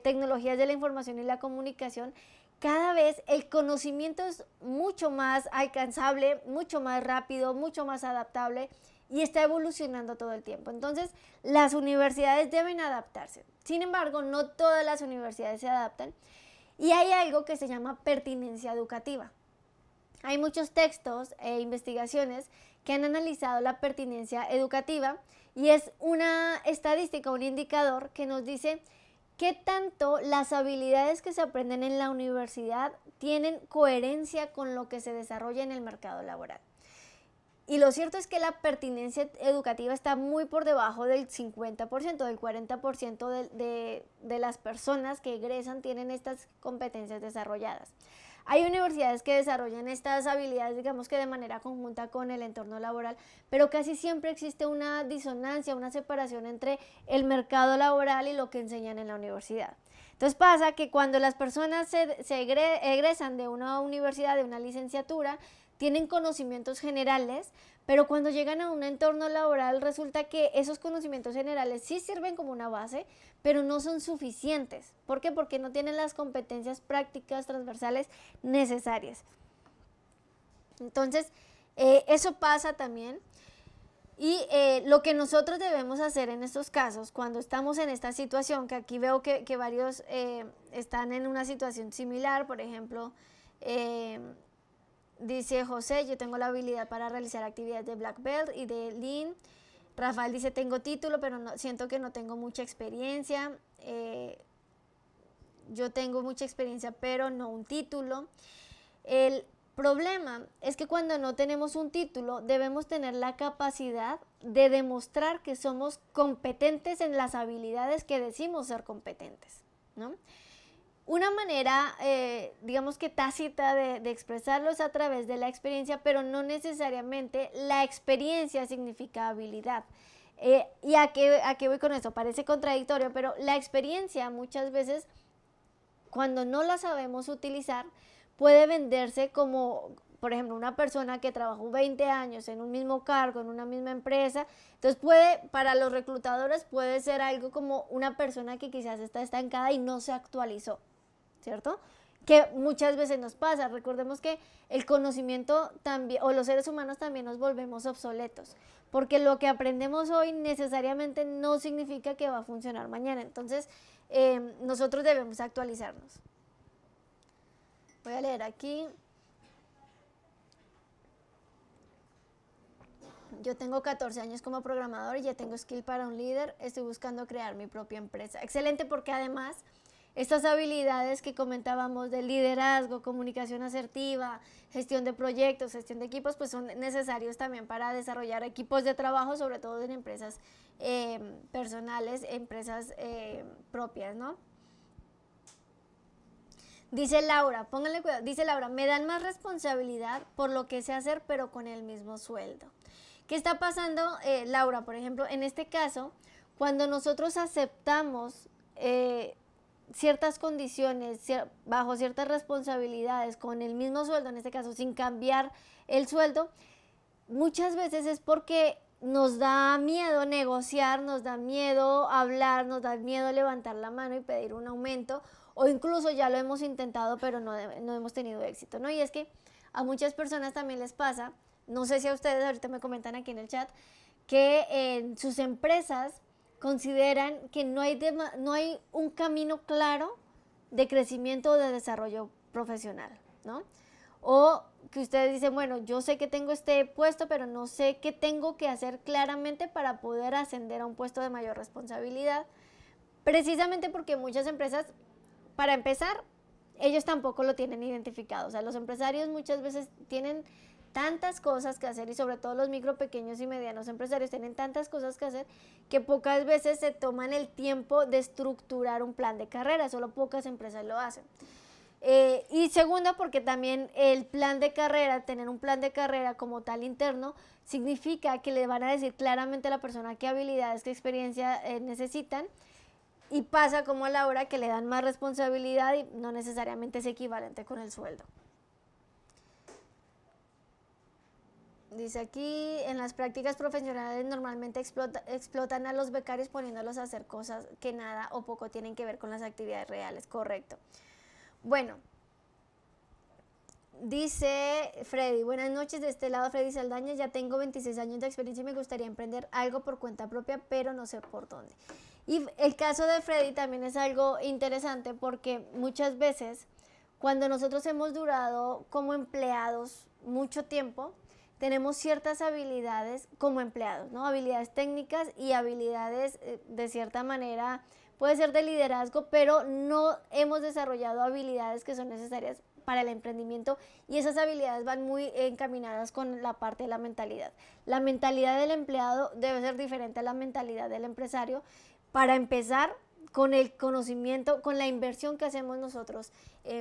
tecnologías de la información y la comunicación, cada vez el conocimiento es mucho más alcanzable, mucho más rápido, mucho más adaptable y está evolucionando todo el tiempo. Entonces, las universidades deben adaptarse. Sin embargo, no todas las universidades se adaptan y hay algo que se llama pertinencia educativa. Hay muchos textos e investigaciones que han analizado la pertinencia educativa y es una estadística, un indicador que nos dice qué tanto las habilidades que se aprenden en la universidad tienen coherencia con lo que se desarrolla en el mercado laboral. Y lo cierto es que la pertinencia educativa está muy por debajo del 50%, del 40% de las personas que egresan tienen estas competencias desarrolladas. Hay universidades que desarrollan estas habilidades, digamos que de manera conjunta con el entorno laboral, pero casi siempre existe una disonancia, una separación entre el mercado laboral y lo que enseñan en la universidad. Entonces pasa que cuando las personas egresan de una universidad, de una licenciatura, tienen conocimientos generales, pero cuando llegan a un entorno laboral resulta que esos conocimientos generales sí sirven como una base, pero no son suficientes. ¿Por qué? Porque no tienen las competencias prácticas transversales necesarias. Entonces, eso pasa también. Y lo que nosotros debemos hacer en estos casos, cuando estamos en esta situación, que aquí veo que varios están en una situación similar, por ejemplo, dice José, yo tengo la habilidad para realizar actividades de Black Belt y de Lean. Rafael dice, tengo título, pero siento que no tengo mucha experiencia. Yo tengo mucha experiencia, pero no un título. El problema es que cuando no tenemos un título, debemos tener la capacidad de demostrar que somos competentes en las habilidades que decimos ser competentes, ¿no? Una manera, digamos que tácita de expresarlo es a través de la experiencia, pero no necesariamente la experiencia significa habilidad. ¿Y a qué voy con eso? Parece contradictorio, pero la experiencia muchas veces, cuando no la sabemos utilizar, puede venderse como, por ejemplo, una persona que trabajó 20 años en un mismo cargo, en una misma empresa. Entonces para los reclutadores puede ser algo como una persona que quizás está estancada y no se actualizó, ¿cierto? Que muchas veces nos pasa. Recordemos que el conocimiento también, o los seres humanos también nos volvemos obsoletos, porque lo que aprendemos hoy necesariamente no significa que va a funcionar mañana. Entonces, nosotros debemos actualizarnos. Voy a leer aquí. Yo tengo 14 años como programador y ya tengo skill para un líder. Estoy buscando crear mi propia empresa. Excelente, porque además estas habilidades que comentábamos de liderazgo, comunicación asertiva, gestión de proyectos, gestión de equipos, pues son necesarios también para desarrollar equipos de trabajo, sobre todo en empresas personales, empresas propias, ¿no? Dice Laura, pónganle cuidado, dice Laura, me dan más responsabilidad por lo que sé hacer, pero con el mismo sueldo. ¿Qué está pasando, Laura? Por ejemplo, en este caso, cuando nosotros aceptamos ciertas condiciones, bajo ciertas responsabilidades, con el mismo sueldo, en este caso sin cambiar el sueldo, muchas veces es porque nos da miedo negociar, nos da miedo hablar, nos da miedo levantar la mano y pedir un aumento, o incluso ya lo hemos intentado pero no hemos tenido éxito, ¿no? Y es que a muchas personas también les pasa, no sé si a ustedes ahorita me comentan aquí en el chat, que en sus empresas consideran que no hay un camino claro de crecimiento o de desarrollo profesional, ¿no? O que ustedes dicen, bueno, yo sé que tengo este puesto, pero no sé qué tengo que hacer claramente para poder ascender a un puesto de mayor responsabilidad, precisamente porque muchas empresas, para empezar, ellos tampoco lo tienen identificado. O sea, los empresarios muchas veces tienen tantas cosas que hacer, y sobre todo los micro, pequeños y medianos empresarios tienen tantas cosas que hacer que pocas veces se toman el tiempo de estructurar un plan de carrera. Solo pocas empresas lo hacen. Y segundo, porque también el plan de carrera, tener un plan de carrera como tal interno, significa que le van a decir claramente a la persona qué habilidades, qué experiencia necesitan, y pasa como a Laura, que le dan más responsabilidad y no necesariamente es equivalente con el sueldo. Dice aquí, en las prácticas profesionales normalmente explotan a los becarios poniéndolos a hacer cosas que nada o poco tienen que ver con las actividades reales, correcto. Bueno, dice Freddy, buenas noches, de este lado Freddy Saldaña, ya tengo 26 años de experiencia y me gustaría emprender algo por cuenta propia, pero no sé por dónde. Y el caso de Freddy también es algo interesante porque muchas veces cuando nosotros hemos durado como empleados mucho tiempo, tenemos ciertas habilidades como empleados, ¿no? Habilidades técnicas y habilidades de cierta manera, puede ser de liderazgo, pero no hemos desarrollado habilidades que son necesarias para el emprendimiento y esas habilidades van muy encaminadas con la parte de la mentalidad. La mentalidad del empleado debe ser diferente a la mentalidad del empresario para empezar con el conocimiento, con la inversión que hacemos nosotros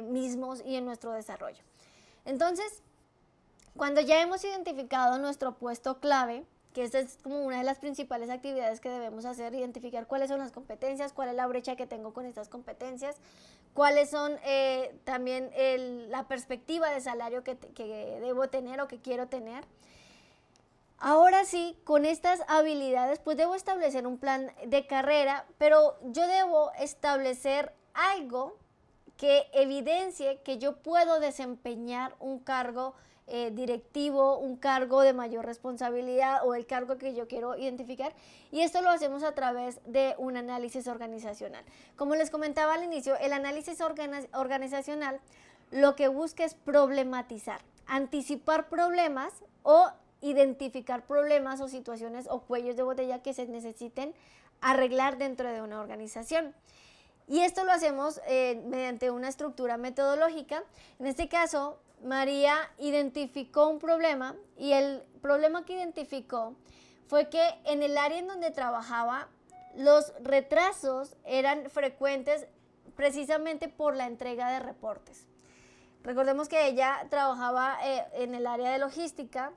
mismos y en nuestro desarrollo. Entonces, cuando ya hemos identificado nuestro puesto clave, que esta es como una de las principales actividades que debemos hacer, identificar cuáles son las competencias, cuál es la brecha que tengo con estas competencias, cuáles son también la perspectiva de salario que debo tener o que quiero tener. Ahora sí, con estas habilidades, pues debo establecer un plan de carrera, pero yo debo establecer algo que evidencie que yo puedo desempeñar un cargo directivo, un cargo de mayor responsabilidad o el cargo que yo quiero identificar, y esto lo hacemos a través de un análisis organizacional. Como les comentaba al inicio, el análisis organizacional lo que busca es problematizar, anticipar problemas o identificar problemas o situaciones o cuellos de botella que se necesiten arreglar dentro de una organización. Y esto lo hacemos mediante una estructura metodológica. En este caso, María identificó un problema y el problema que identificó fue que en el área en donde trabajaba los retrasos eran frecuentes precisamente por la entrega de reportes. Recordemos que ella trabajaba en el área de logística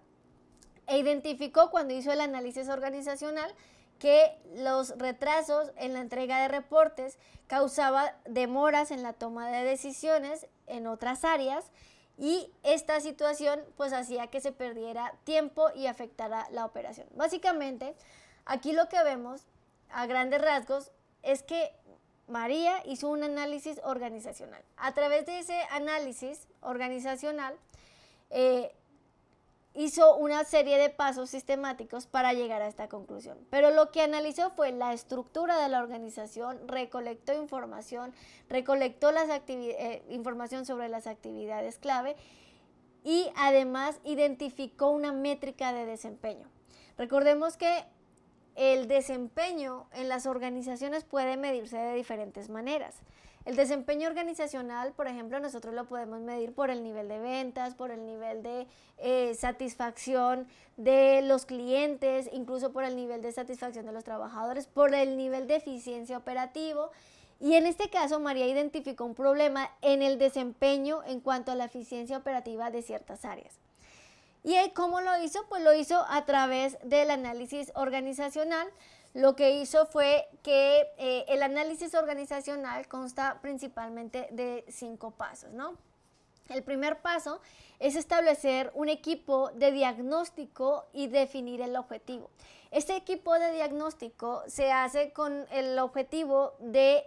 e identificó cuando hizo el análisis organizacional que los retrasos en la entrega de reportes causaban demoras en la toma de decisiones en otras áreas y esta situación pues hacía que se perdiera tiempo y afectara la operación. Básicamente, aquí lo que vemos a grandes rasgos es que María hizo un análisis organizacional. A través de ese análisis organizacional, hizo una serie de pasos sistemáticos para llegar a esta conclusión. Pero lo que analizó fue la estructura de la organización, recolectó información, recolectó información sobre las actividades clave y además identificó una métrica de desempeño. Recordemos que el desempeño en las organizaciones puede medirse de diferentes maneras. El desempeño organizacional, por ejemplo, nosotros lo podemos medir por el nivel de ventas, por el nivel de satisfacción de los clientes, incluso por el nivel de satisfacción de los trabajadores, por el nivel de eficiencia operativo. Y en este caso, María identificó un problema en el desempeño en cuanto a la eficiencia operativa de ciertas áreas. ¿Y cómo lo hizo? Pues lo hizo a través del análisis organizacional. Lo que hizo fue que el análisis organizacional consta principalmente de 5 pasos, ¿no? El primer paso es establecer un equipo de diagnóstico y definir el objetivo. Este equipo de diagnóstico se hace con el objetivo de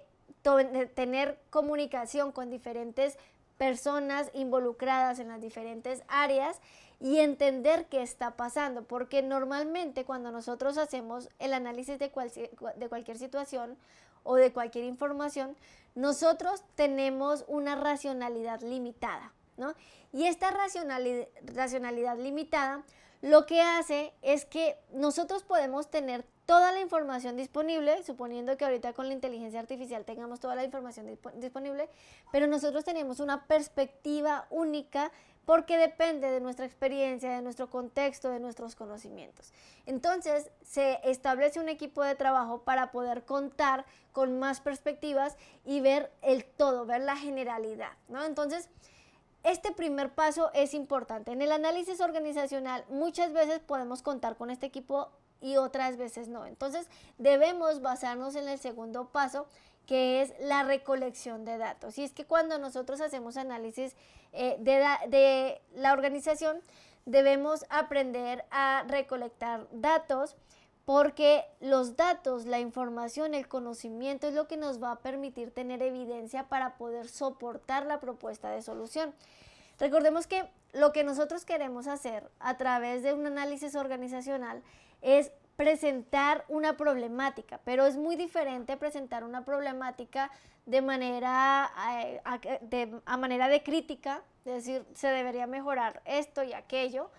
tener comunicación con diferentes personas involucradas en las diferentes áreas y entender qué está pasando, porque normalmente cuando nosotros hacemos el análisis de cualquier situación o de cualquier información, nosotros tenemos una racionalidad limitada, ¿no? Y esta racionalidad limitada lo que hace es que nosotros podemos tener toda la información disponible, suponiendo que ahorita con la inteligencia artificial tengamos toda la información disponible, pero nosotros tenemos una perspectiva única porque depende de nuestra experiencia, de nuestro contexto, de nuestros conocimientos. Entonces, se establece un equipo de trabajo para poder contar con más perspectivas y ver el todo, ver la generalidad, ¿no? Entonces, este primer paso es importante. En el análisis organizacional muchas veces podemos contar con este equipo y otras veces no. Entonces, debemos basarnos en el segundo paso, que es la recolección de datos. Y es que cuando nosotros hacemos análisis de la organización, debemos aprender a recolectar datos, porque los datos, la información, el conocimiento es lo que nos va a permitir tener evidencia para poder soportar la propuesta de solución. Recordemos que lo que nosotros queremos hacer a través de un análisis organizacional es presentar una problemática, pero es muy diferente presentar una problemática de manera a manera de crítica, es decir, se debería mejorar esto y aquello,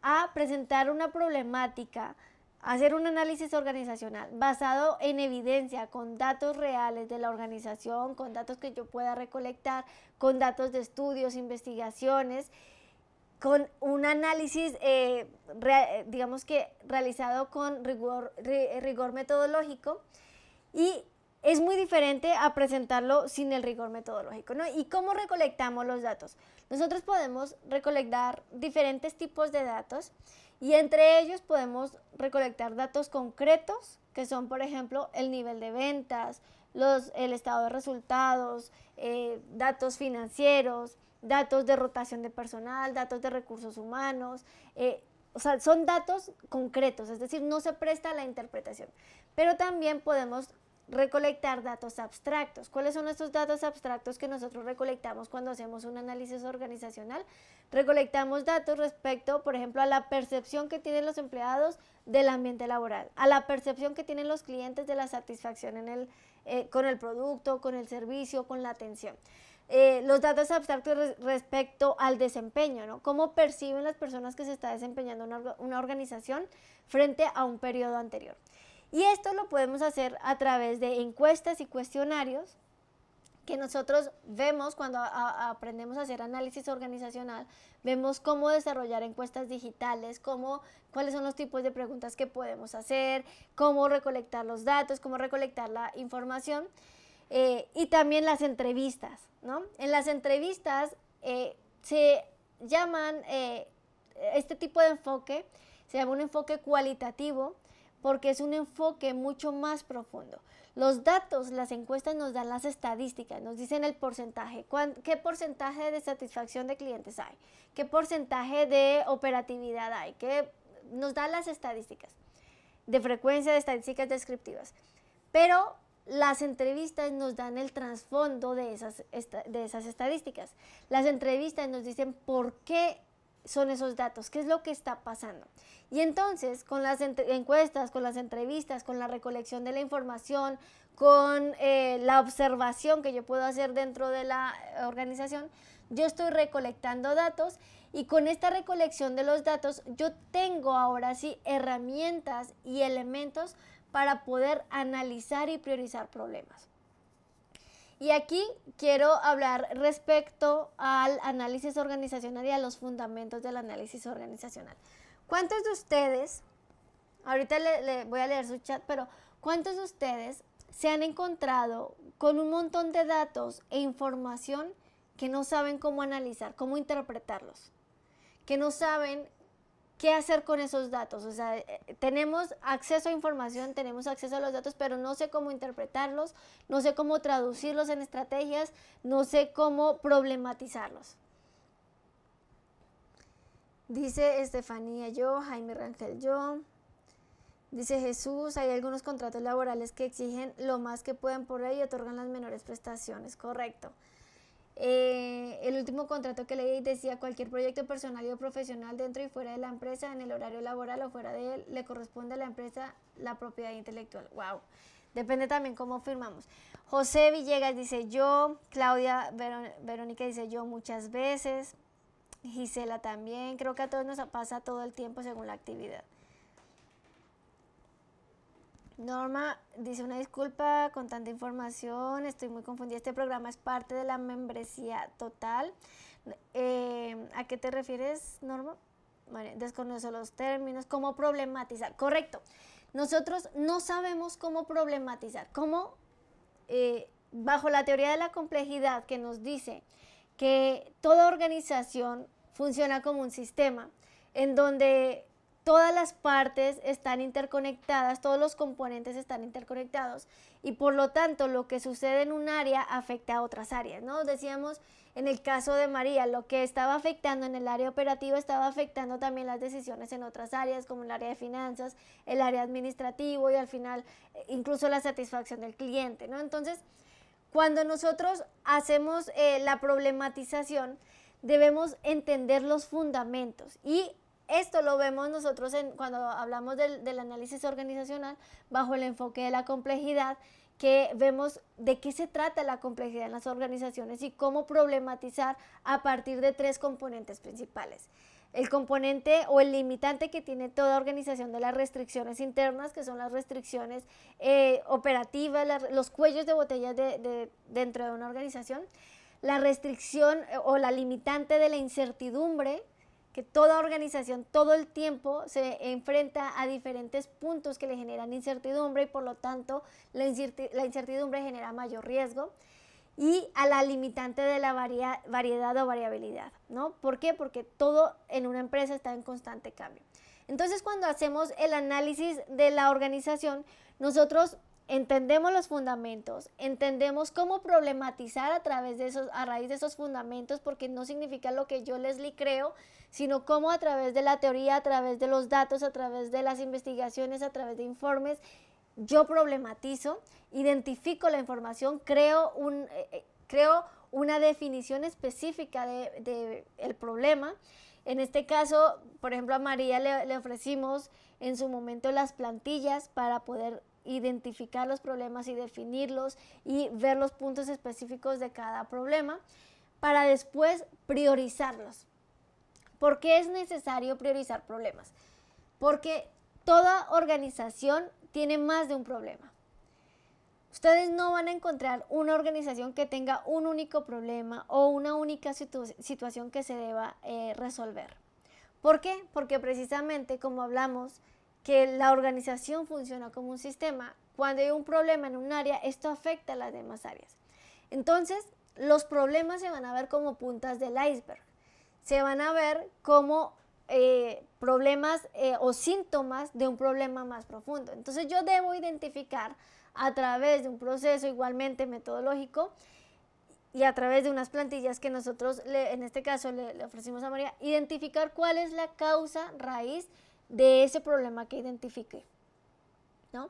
a presentar una problemática, hacer un análisis organizacional basado en evidencia, con datos reales de la organización, con datos que yo pueda recolectar, con datos de estudios, investigaciones, con un análisis, digamos que realizado con rigor metodológico, y es muy diferente a presentarlo sin el rigor metodológico, ¿no? ¿Y cómo recolectamos los datos? Nosotros podemos recolectar diferentes tipos de datos, y entre ellos podemos recolectar datos concretos, que son, por ejemplo, el nivel de ventas, el estado de resultados, datos financieros, datos de rotación de personal, datos de recursos humanos, o sea, son datos concretos, es decir, no se presta a la interpretación. Pero también podemos recolectar datos abstractos. ¿Cuáles son estos datos abstractos que nosotros recolectamos cuando hacemos un análisis organizacional? Recolectamos datos respecto, por ejemplo, a la percepción que tienen los empleados del ambiente laboral, a la percepción que tienen los clientes de la satisfacción con el producto, con el servicio, con la atención. Los datos abstractos respecto al desempeño, ¿no? Cómo perciben las personas que se está desempeñando una organización frente a un periodo anterior. Y esto lo podemos hacer a través de encuestas y cuestionarios que nosotros vemos cuando aprendemos a hacer análisis organizacional. Vemos cómo desarrollar encuestas digitales, cuáles son los tipos de preguntas que podemos hacer, cómo recolectar los datos, cómo recolectar la información, y también las entrevistas, ¿no? En las entrevistas se llaman, este tipo de enfoque se llama un enfoque cualitativo, porque es un enfoque mucho más profundo. Los datos, las encuestas nos dan las estadísticas, nos dicen el porcentaje, qué porcentaje de satisfacción de clientes hay, qué porcentaje de operatividad hay, nos dan las estadísticas de frecuencia, de estadísticas descriptivas. Pero las entrevistas nos dan el trasfondo de esas estadísticas. Las entrevistas nos dicen por qué son esos datos, qué es lo que está pasando. Y entonces, con las encuestas, con las entrevistas, con la recolección de la información, con la observación que yo puedo hacer dentro de la organización, yo estoy recolectando datos, y con esta recolección de los datos yo tengo ahora sí herramientas y elementos para poder analizar y priorizar problemas. Y aquí quiero hablar respecto al análisis organizacional y a los fundamentos del análisis organizacional. ¿Cuántos de ustedes, ahorita le voy a leer su chat, pero cuántos de ustedes se han encontrado con un montón de datos e información que no saben cómo analizar, cómo interpretarlos, que no saben qué hacer con esos datos? O sea, tenemos acceso a información, tenemos acceso a los datos, pero no sé cómo interpretarlos, no sé cómo traducirlos en estrategias, no sé cómo problematizarlos. Dice Estefanía, yo. Jaime Rangel, yo. Dice Jesús, hay algunos contratos laborales que exigen lo más que pueden por ley y otorgan las menores prestaciones. Correcto. El último contrato que leí decía: cualquier proyecto personal o profesional dentro y fuera de la empresa, en el horario laboral o fuera de él, le corresponde a la empresa la propiedad intelectual. Wow. Depende también cómo firmamos. José Villegas dice yo. Claudia Verónica dice yo muchas veces. Gisela también. Creo que a todos nos pasa todo el tiempo según la actividad. Norma dice: una disculpa con tanta información, estoy muy confundida. Este programa es parte de la membresía total. ¿A qué te refieres, Norma? Bueno, desconozco los términos. ¿Cómo problematizar? Correcto. Nosotros no sabemos cómo problematizar. ¿Cómo? Bajo la teoría de la complejidad, que nos dice que toda organización funciona como un sistema en donde todas las partes están interconectadas, todos los componentes están interconectados y por lo tanto lo que sucede en un área afecta a otras áreas, ¿no? Decíamos en el caso de María, lo que estaba afectando en el área operativa estaba afectando también las decisiones en otras áreas como el área de finanzas, el área administrativo y al final incluso la satisfacción del cliente, ¿no? Entonces, cuando nosotros hacemos la problematización, debemos entender los fundamentos y esto lo vemos nosotros cuando hablamos del análisis organizacional bajo el enfoque de la complejidad, que vemos de qué se trata la complejidad en las organizaciones y cómo problematizar a partir de 3 componentes principales. El componente o el limitante que tiene toda organización de las restricciones internas, que son las restricciones operativas, los cuellos de botella dentro de una organización, la restricción o la limitante de la incertidumbre, que toda organización todo el tiempo se enfrenta a diferentes puntos que le generan incertidumbre y por lo tanto la incertidumbre genera mayor riesgo, y a la limitante de la variedad o variabilidad, ¿no? ¿Por qué? Porque todo en una empresa está en constante cambio. Entonces, cuando hacemos el análisis de la organización, nosotros entendemos los fundamentos, entendemos cómo problematizar a raíz de esos fundamentos, porque no significa lo que yo, Leslie, creo, sino cómo a través de la teoría, a través de los datos, a través de las investigaciones, a través de informes, yo problematizo, identifico la información, creo una definición específica del problema. En este caso, por ejemplo, a María le ofrecimos en su momento las plantillas para poder identificar los problemas y definirlos y ver los puntos específicos de cada problema para después priorizarlos. ¿Por qué es necesario priorizar problemas? Porque toda organización tiene más de un problema. Ustedes no van a encontrar una organización que tenga un único problema o una única situación que se deba resolver. ¿Por qué? Porque precisamente, como hablamos, que la organización funciona como un sistema. Cuando hay un problema en un área, esto afecta a las demás áreas. Entonces, los problemas se van a ver como puntas del iceberg. Se van a ver como problemas o síntomas de un problema más profundo. Entonces, yo debo identificar a través de un proceso igualmente metodológico y a través de unas plantillas que nosotros, en este caso, le ofrecimos a María, identificar cuál es la causa raíz de ese problema que identifique, ¿no?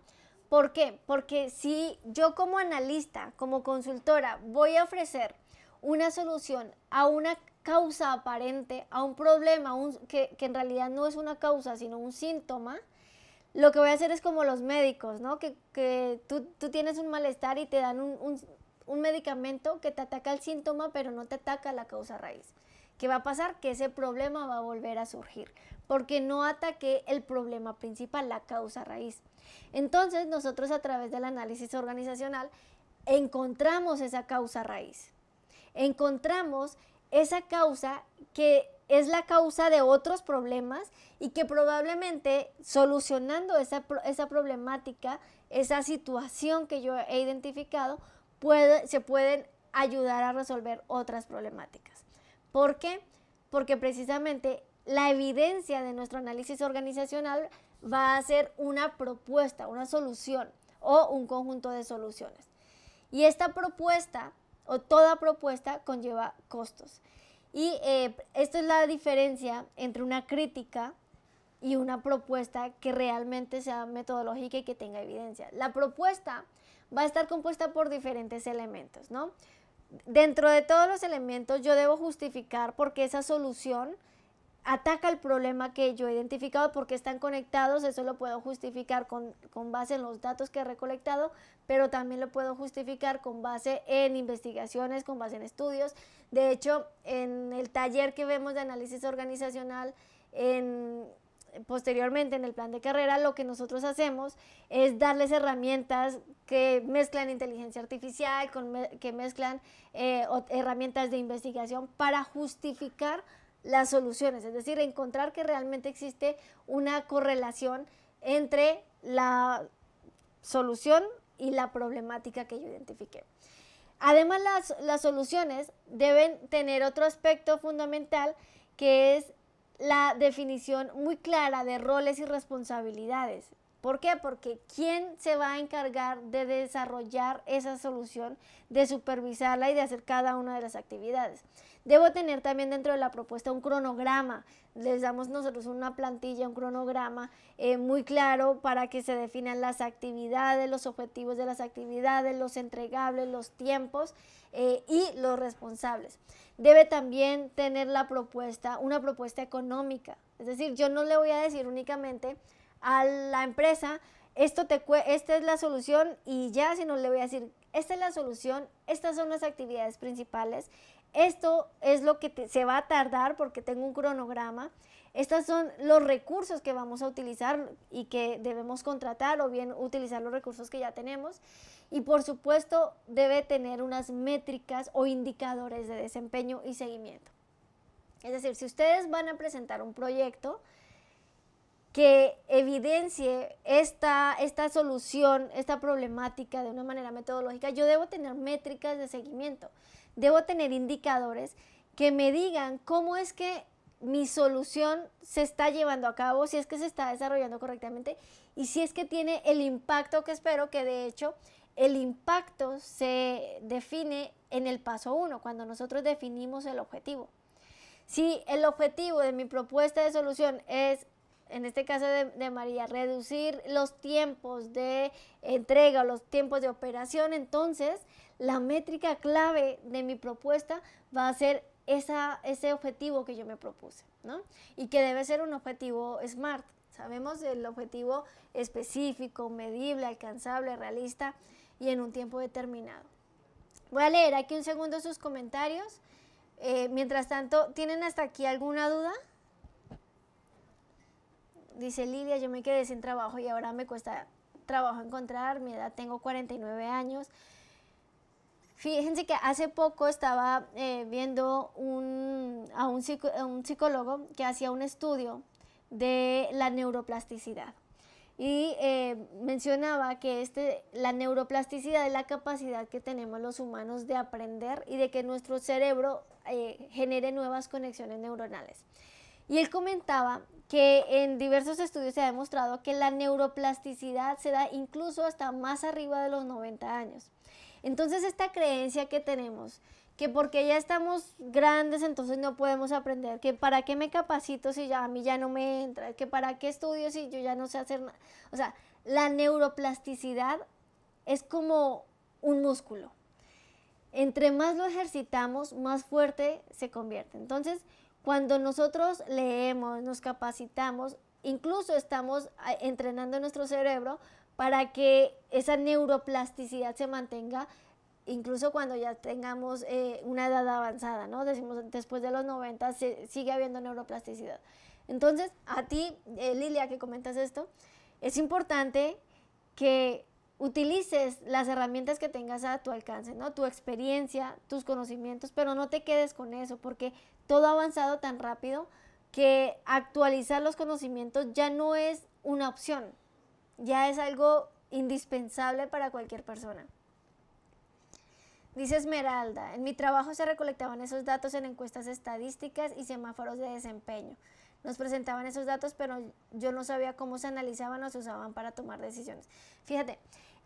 ¿Por qué? Porque si yo como analista, como consultora, voy a ofrecer una solución a una causa aparente, a un problema que en realidad no es una causa, sino un síntoma, lo que voy a hacer es como los médicos, ¿no? Que tú tienes un malestar y te dan un medicamento que te ataca el síntoma, pero no te ataca la causa raíz. ¿Qué va a pasar? Que ese problema va a volver a surgir, porque no ataqué el problema principal, la causa raíz. Entonces, nosotros a través del análisis organizacional encontramos esa causa raíz. Encontramos esa causa que es la causa de otros problemas y que probablemente solucionando esa problemática, esa situación que yo he identificado, se pueden ayudar a resolver otras problemáticas. ¿Por qué? Porque precisamente la evidencia de nuestro análisis organizacional va a ser una propuesta, una solución o un conjunto de soluciones. Y esta propuesta o toda propuesta conlleva costos. Y esto es la diferencia entre una crítica y una propuesta que realmente sea metodológica y que tenga evidencia. La propuesta va a estar compuesta por diferentes elementos, ¿no? Dentro de todos los elementos yo debo justificar por qué esa solución ataca el problema que yo he identificado, porque están conectados. Eso lo puedo justificar con base en los datos que he recolectado, pero también lo puedo justificar con base en investigaciones, con base en estudios. De hecho, en el taller que vemos de análisis organizacional, posteriormente en el plan de carrera, lo que nosotros hacemos es darles herramientas que mezclan inteligencia artificial, que mezclan herramientas de investigación para justificar las soluciones, es decir, encontrar que realmente existe una correlación entre la solución y la problemática que yo identifiqué. Además, las soluciones deben tener otro aspecto fundamental, que es la definición muy clara de roles y responsabilidades. ¿Por qué? Porque ¿quién se va a encargar de desarrollar esa solución, de supervisarla y de hacer cada una de las actividades? Debo tener también dentro de la propuesta un cronograma. Les damos nosotros una plantilla, un cronograma muy claro para que se definan las actividades, los objetivos de las actividades, los entregables, los tiempos y los responsables. Debe también tener la propuesta, una propuesta económica. Es decir, yo no le voy a decir únicamente a la empresa, esta es la solución y ya, sino le voy a decir, esta es la solución, estas son las actividades principales, esto es lo que se va a tardar porque tengo un cronograma, estos son los recursos que vamos a utilizar y que debemos contratar o bien utilizar los recursos que ya tenemos y por supuesto debe tener unas métricas o indicadores de desempeño y seguimiento. Es decir, si ustedes van a presentar un proyecto que evidencie esta solución, esta problemática de una manera metodológica, yo debo tener métricas de seguimiento, debo tener indicadores que me digan cómo es que mi solución se está llevando a cabo, si es que se está desarrollando correctamente y si es que tiene el impacto que espero, que de hecho el impacto se define en el paso 1, cuando nosotros definimos el objetivo. Si el objetivo de mi propuesta de solución es, en este caso de María, reducir los tiempos de entrega o los tiempos de operación, entonces la métrica clave de mi propuesta va a ser ese objetivo que yo me propuse, ¿no? Y que debe ser un objetivo SMART. Sabemos el objetivo específico, medible, alcanzable, realista y en un tiempo determinado. Voy a leer aquí un segundo sus comentarios. Mientras tanto, ¿tienen hasta aquí alguna duda? Dice Lilia, yo me quedé sin trabajo y ahora me cuesta trabajo encontrar, mi edad tengo 49 años. Fíjense que hace poco estaba viendo a un psicólogo que hacía un estudio de la neuroplasticidad y mencionaba que la neuroplasticidad es la capacidad que tenemos los humanos de aprender y de que nuestro cerebro genere nuevas conexiones neuronales. Y él comentaba que en diversos estudios se ha demostrado que la neuroplasticidad se da incluso hasta más arriba de los 90 años. Entonces esta creencia que tenemos, que porque ya estamos grandes entonces no podemos aprender, que para qué me capacito si ya a mí ya no me entra, que para qué estudio si yo ya no sé hacer nada. O sea, la neuroplasticidad es como un músculo. Entre más lo ejercitamos, más fuerte se convierte. Entonces, cuando nosotros leemos, nos capacitamos, incluso estamos entrenando nuestro cerebro para que esa neuroplasticidad se mantenga, incluso cuando ya tengamos una edad avanzada, ¿no? Decimos, después de los 90 sigue habiendo neuroplasticidad. Entonces, a ti, Lilia, que comentas esto, es importante que utilices las herramientas que tengas a tu alcance, ¿no? Tu experiencia, tus conocimientos, pero no te quedes con eso, porque todo ha avanzado tan rápido que actualizar los conocimientos ya no es una opción, ya es algo indispensable para cualquier persona. Dice Esmeralda, en mi trabajo se recolectaban esos datos en encuestas estadísticas y semáforos de desempeño. Nos presentaban esos datos, pero yo no sabía cómo se analizaban o se usaban para tomar decisiones. Fíjate,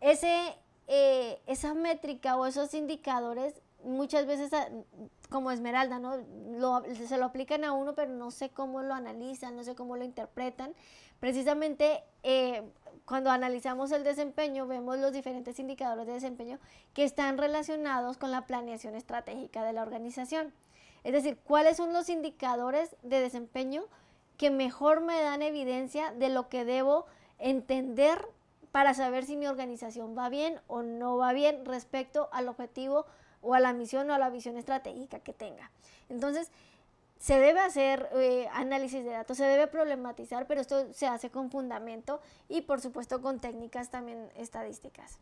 esa métrica o esos indicadores muchas veces, como Esmeralda, ¿no? Se lo aplican a uno, pero no sé cómo lo analizan, no sé cómo lo interpretan. Precisamente cuando analizamos el desempeño, vemos los diferentes indicadores de desempeño que están relacionados con la planeación estratégica de la organización. Es decir, ¿cuáles son los indicadores de desempeño que mejor me dan evidencia de lo que debo entender para saber si mi organización va bien o no va bien respecto al objetivo o a la misión o a la visión estratégica que tenga? Entonces, se debe hacer análisis de datos, se debe problematizar, pero esto se hace con fundamento y por supuesto con técnicas también estadísticas.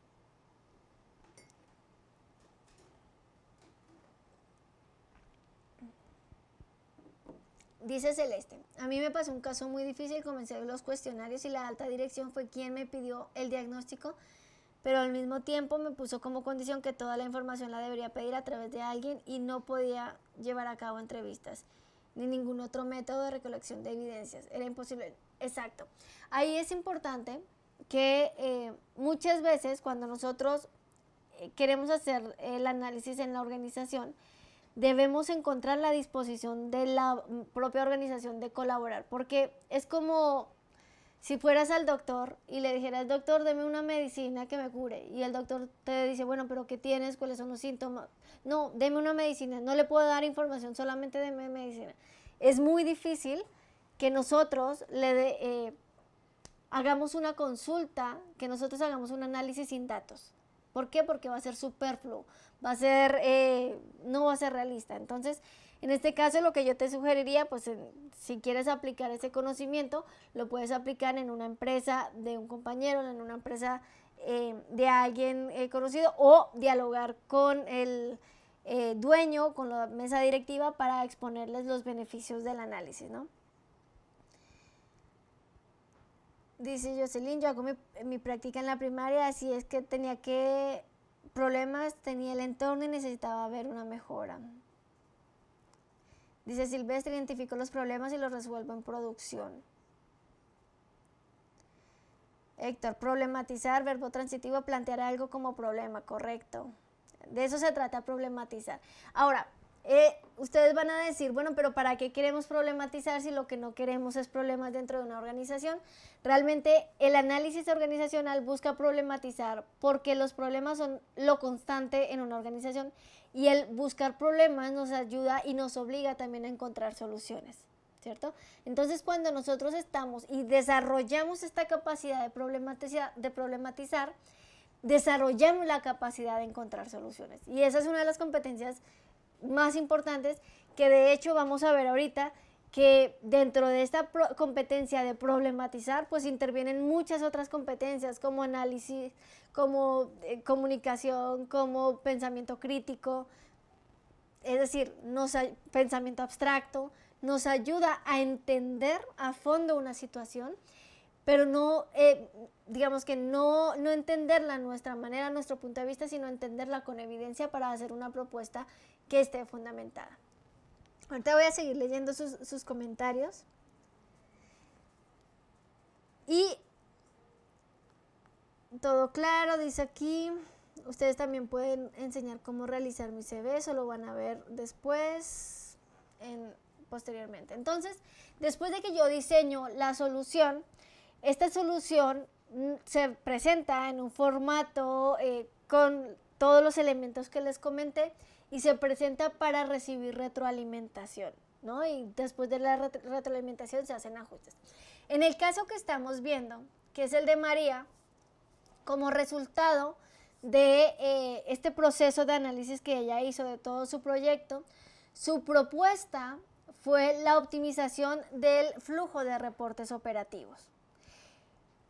Dice Celeste, a mí me pasó un caso muy difícil, comencé a ver los cuestionarios y la alta dirección fue quien me pidió el diagnóstico, pero al mismo tiempo me puso como condición que toda la información la debería pedir a través de alguien y no podía llevar a cabo entrevistas. ni ningún otro método de recolección de evidencias. Era imposible. Exacto. Ahí es importante que muchas veces cuando nosotros queremos hacer el análisis en la organización, debemos encontrar la disposición de la propia organización de colaborar, porque es como si fueras al doctor y le dijeras, doctor, deme una medicina que me cure, y el doctor te dice, bueno, pero ¿qué tienes? ¿Cuáles son los síntomas? No, deme una medicina, no le puedo dar información, solamente deme medicina. Es muy difícil que nosotros hagamos una consulta, que nosotros hagamos un análisis sin datos. ¿Por qué? Porque va a ser superfluo, no va a ser realista. Entonces, en este caso lo que yo te sugeriría, pues si quieres aplicar ese conocimiento, lo puedes aplicar en una empresa de un compañero, en una empresa de alguien conocido, o dialogar con el dueño, con la mesa directiva, para exponerles los beneficios del análisis, ¿no? Dice Jocelyn, yo hago mi práctica en la primaria, así es que tenía problemas, tenía el entorno y necesitaba ver una mejora. Dice Silvestre, identifico los problemas y los resuelvo en producción. Héctor, problematizar, verbo transitivo, plantear algo como problema, correcto. De eso se trata, problematizar. Ahora, ustedes van a decir, bueno, pero ¿para qué queremos problematizar si lo que no queremos es problemas dentro de una organización? Realmente el análisis organizacional busca problematizar porque los problemas son lo constante en una organización, y el buscar problemas nos ayuda y nos obliga también a encontrar soluciones, ¿cierto? Entonces, cuando nosotros estamos y desarrollamos esta capacidad de problematizar, desarrollamos la capacidad de encontrar soluciones, y esa es una de las competencias más importantes, que de hecho vamos a ver ahorita que dentro de esta competencia de problematizar, pues intervienen muchas otras competencias como análisis, como comunicación, como pensamiento crítico, es decir, pensamiento abstracto, nos ayuda a entender a fondo una situación, pero no, digamos que no entenderla a nuestra manera, a nuestro punto de vista, sino entenderla con evidencia para hacer una propuesta que esté fundamentada. Ahorita voy a seguir leyendo sus comentarios. Y todo claro, dice aquí. Ustedes también pueden enseñar cómo realizar mi CV, eso lo van a ver después, posteriormente. Entonces, después de que yo diseño la solución, esta solución se presenta en un formato con todos los elementos que les comenté, y se presenta para recibir retroalimentación, ¿no? Y después de la retroalimentación se hacen ajustes. En el caso que estamos viendo, que es el de María, como resultado de este proceso de análisis que ella hizo de todo su proyecto, su propuesta fue la optimización del flujo de reportes operativos.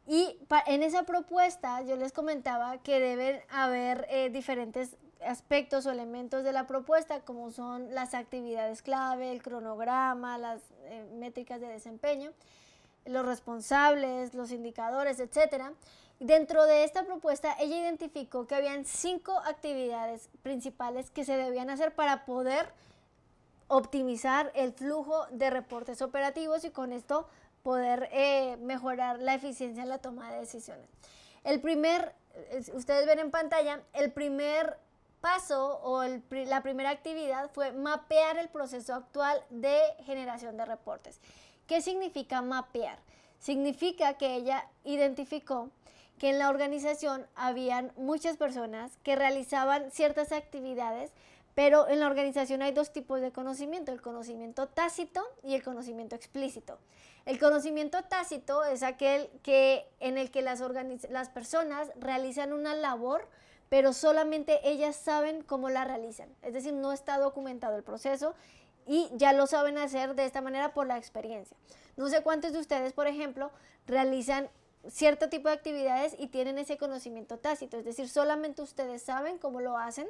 Y en esa propuesta yo les comentaba que deben haber diferentes aspectos o elementos de la propuesta, como son las actividades clave, el cronograma, las métricas de desempeño, los responsables, los indicadores, etc. Dentro de esta propuesta, ella identificó que habían 5 actividades principales que se debían hacer para poder optimizar el flujo de reportes operativos y con esto poder mejorar la eficiencia en la toma de decisiones. Ustedes ven en pantalla, el primer paso o la primera actividad fue mapear el proceso actual de generación de reportes. ¿Qué significa mapear? Significa que ella identificó que en la organización habían muchas personas que realizaban ciertas actividades, pero en la organización hay 2 tipos de conocimiento, el conocimiento tácito y el conocimiento explícito. El conocimiento tácito es aquel en el que las personas realizan una labor, pero solamente ellas saben cómo la realizan. Es decir, no está documentado el proceso y ya lo saben hacer de esta manera por la experiencia. No sé cuántos de ustedes, por ejemplo, realizan cierto tipo de actividades y tienen ese conocimiento tácito, es decir, solamente ustedes saben cómo lo hacen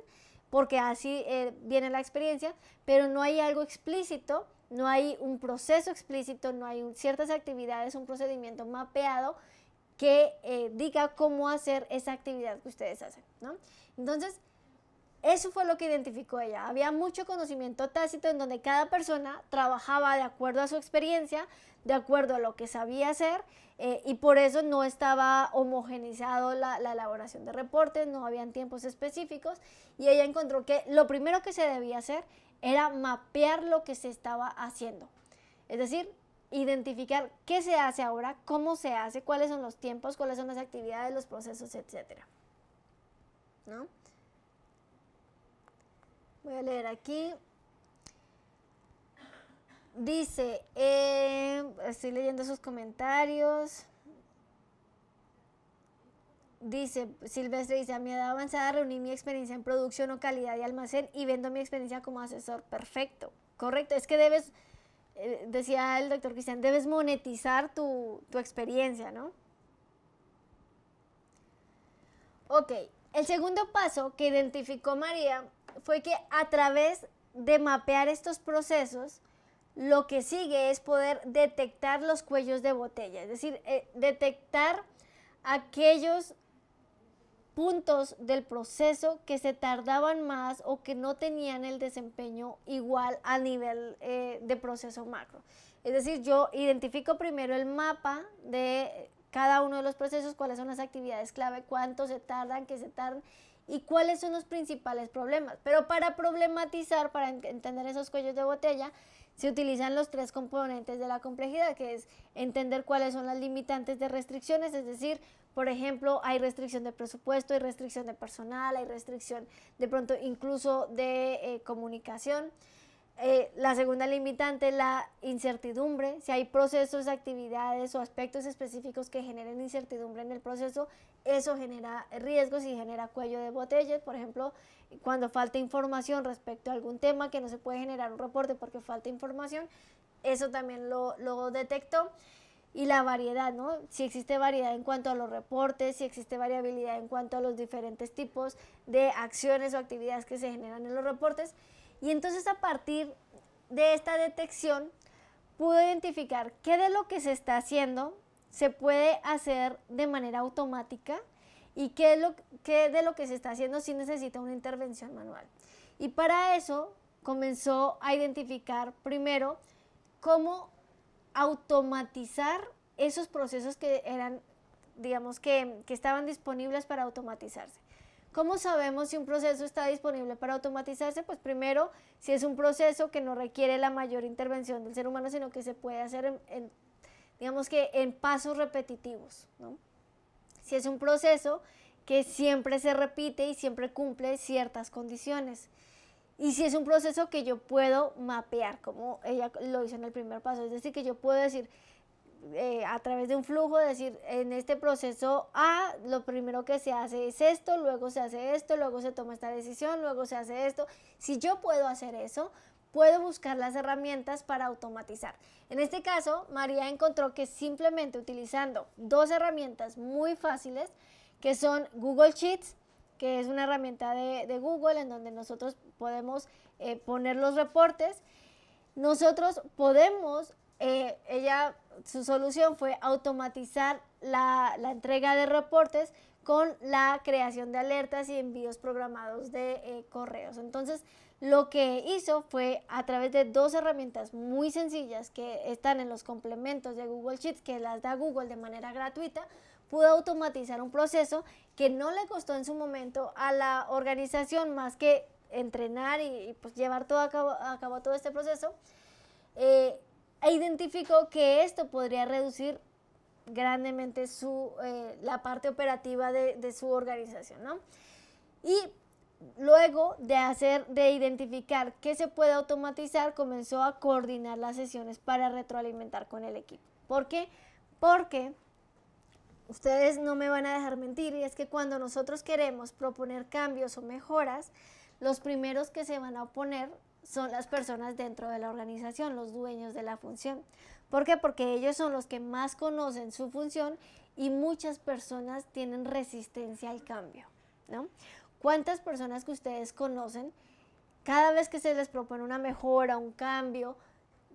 porque así viene la experiencia, pero no hay algo explícito, no hay un proceso explícito, no hay ciertas actividades, un procedimiento mapeado que diga cómo hacer esa actividad que ustedes hacen, ¿no? Entonces, Eso fue lo que identificó ella. Había mucho conocimiento tácito en donde cada persona trabajaba de acuerdo a su experiencia, de acuerdo a lo que sabía hacer, y por eso no estaba homogenizado la elaboración de reportes, no habían tiempos específicos, y ella encontró que lo primero que se debía hacer era mapear lo que se estaba haciendo. Es decir, identificar qué se hace ahora, cómo se hace, cuáles son los tiempos, cuáles son las actividades, los procesos, etcétera, ¿no? Voy a leer aquí. Dice, estoy leyendo sus comentarios. Dice, Silvestre dice, a mi edad avanzada reuní mi experiencia en producción o calidad y almacén y vendo mi experiencia como asesor. Perfecto, correcto. Es que debes, decía el doctor Cristian, debes monetizar tu experiencia, ¿no? Ok, el segundo paso que identificó María fue que a través de mapear estos procesos, lo que sigue es poder detectar los cuellos de botella, es decir, detectar aquellos puntos del proceso que se tardaban más o que no tenían el desempeño igual a nivel de proceso macro. Es decir, yo identifico primero el mapa de cada uno de los procesos, cuáles son las actividades clave, cuánto se tardan, qué se tardan y cuáles son los principales problemas. Pero para problematizar, para entender esos cuellos de botella, se utilizan los 3 componentes de la complejidad, que es entender cuáles son las limitantes de restricciones, es decir, por ejemplo, hay restricción de presupuesto, hay restricción de personal, hay restricción de pronto incluso de comunicación. La segunda limitante, la incertidumbre. Si hay procesos, actividades o aspectos específicos que generen incertidumbre en el proceso, eso genera riesgos y genera cuello de botella. Por ejemplo, cuando falta información respecto a algún tema que no se puede generar un reporte porque falta información, eso también lo detectó. Y la variedad, ¿no? Si existe variedad en cuanto a los reportes, si existe variabilidad en cuanto a los diferentes tipos de acciones o actividades que se generan en los reportes. Y entonces a partir de esta detección pudo identificar qué de lo que se está haciendo se puede hacer de manera automática y qué de lo que se está haciendo sí necesita una intervención manual. Y para eso comenzó a identificar primero cómo automatizar esos procesos que eran, digamos, que estaban disponibles para automatizarse. ¿Cómo sabemos si un proceso está disponible para automatizarse? Pues primero, si es un proceso que no requiere la mayor intervención del ser humano, sino que se puede hacer digamos que en pasos repetitivos, ¿no? Si es un proceso que siempre se repite y siempre cumple ciertas condiciones. Y si es un proceso que yo puedo mapear, como ella lo hizo en el primer paso, es decir, que yo puedo decir, a través de un flujo, decir, en este proceso A, lo primero que se hace es esto, luego se hace esto, luego se toma esta decisión, luego se hace esto. Si yo puedo hacer eso, puedo buscar las herramientas para automatizar. En este caso, María encontró que simplemente utilizando 2 herramientas muy fáciles, que son Google Sheets, que es una herramienta de Google en donde nosotros podemos poner los reportes. Nosotros podemos, su solución fue automatizar la entrega de reportes con la creación de alertas y envíos programados de correos. Entonces, lo que hizo fue, a través de 2 herramientas muy sencillas que están en los complementos de Google Sheets, que las da Google de manera gratuita, pudo automatizar un proceso que no le costó en su momento a la organización más que entrenar y pues llevar a cabo todo este proceso, e identificó que esto podría reducir grandemente la parte operativa de su organización, ¿no? Y luego de identificar qué se puede automatizar, comenzó a coordinar las sesiones para retroalimentar con el equipo. ¿Por qué? Porque ustedes no me van a dejar mentir, y es que cuando nosotros queremos proponer cambios o mejoras, los primeros que se van a oponer son las personas dentro de la organización, los dueños de la función. ¿Por qué? Porque ellos son los que más conocen su función y muchas personas tienen resistencia al cambio, ¿no? ¿Cuántas personas que ustedes conocen, cada vez que se les propone una mejora, un cambio,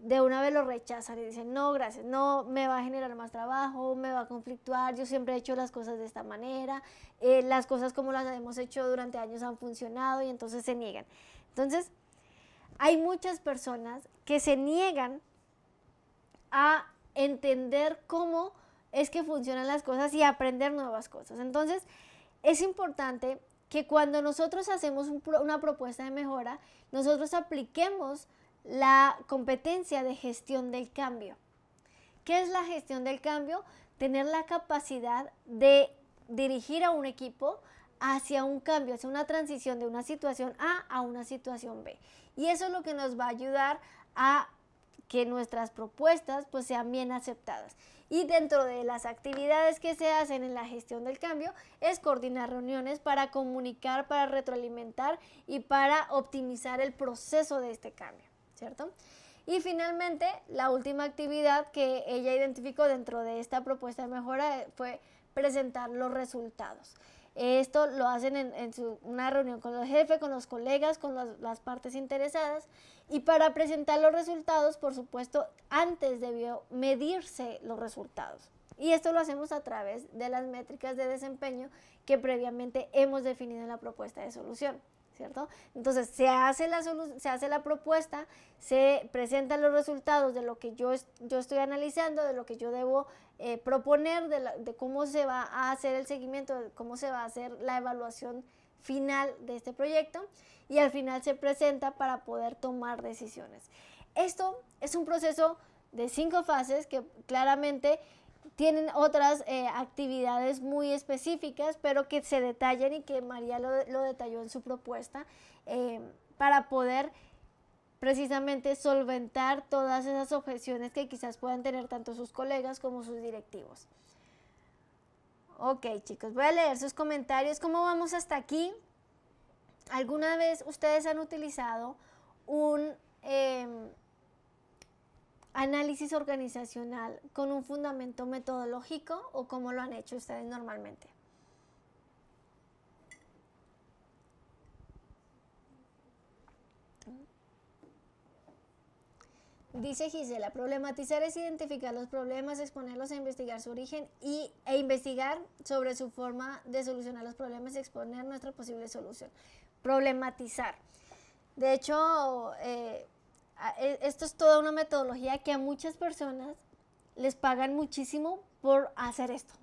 de una vez lo rechazan y dicen, no, gracias, no, me va a generar más trabajo, me va a conflictuar, yo siempre he hecho las cosas de esta manera, las cosas como las hemos hecho durante años han funcionado y entonces se niegan. Entonces, hay muchas personas que se niegan a entender cómo es que funcionan las cosas y aprender nuevas cosas. Entonces, es importante que cuando nosotros hacemos una propuesta de mejora, nosotros apliquemos la competencia de gestión del cambio. ¿Qué es la gestión del cambio? Tener la capacidad de dirigir a un equipo hacia un cambio, hacia una transición de una situación A una situación B. Y eso es lo que nos va a ayudar a que nuestras propuestas pues sean bien aceptadas. Y dentro de las actividades que se hacen en la gestión del cambio es coordinar reuniones para comunicar, para retroalimentar y para optimizar el proceso de este cambio, ¿cierto? Y finalmente, la última actividad que ella identificó dentro de esta propuesta de mejora fue presentar los resultados. Esto lo hacen en una reunión con el jefe, con los colegas, con las partes interesadas. Y para presentar los resultados, por supuesto, antes debió medirse los resultados. Y esto lo hacemos a través de las métricas de desempeño que previamente hemos definido en la propuesta de solución, ¿cierto? Entonces, se hace la propuesta, se presentan los resultados de lo que yo estoy analizando, de lo que yo debo proponer, de cómo se va a hacer el seguimiento, de cómo se va a hacer la evaluación final de este proyecto y al final se presenta para poder tomar decisiones. Esto es un proceso de 5 fases que claramente tienen otras actividades muy específicas, pero que se detallan y que María lo detalló en su propuesta para poder precisamente solventar todas esas objeciones que quizás puedan tener tanto sus colegas como sus directivos. Ok, chicos, voy a leer sus comentarios. ¿Cómo vamos hasta aquí? ¿Alguna vez ustedes han utilizado un análisis organizacional con un fundamento metodológico o cómo lo han hecho ustedes normalmente? Dice Gisela, problematizar es identificar los problemas, exponerlos a investigar su origen e investigar sobre su forma de solucionar los problemas y exponer nuestra posible solución. Problematizar. De hecho, esto es toda una metodología que a muchas personas les pagan muchísimo por hacer esto,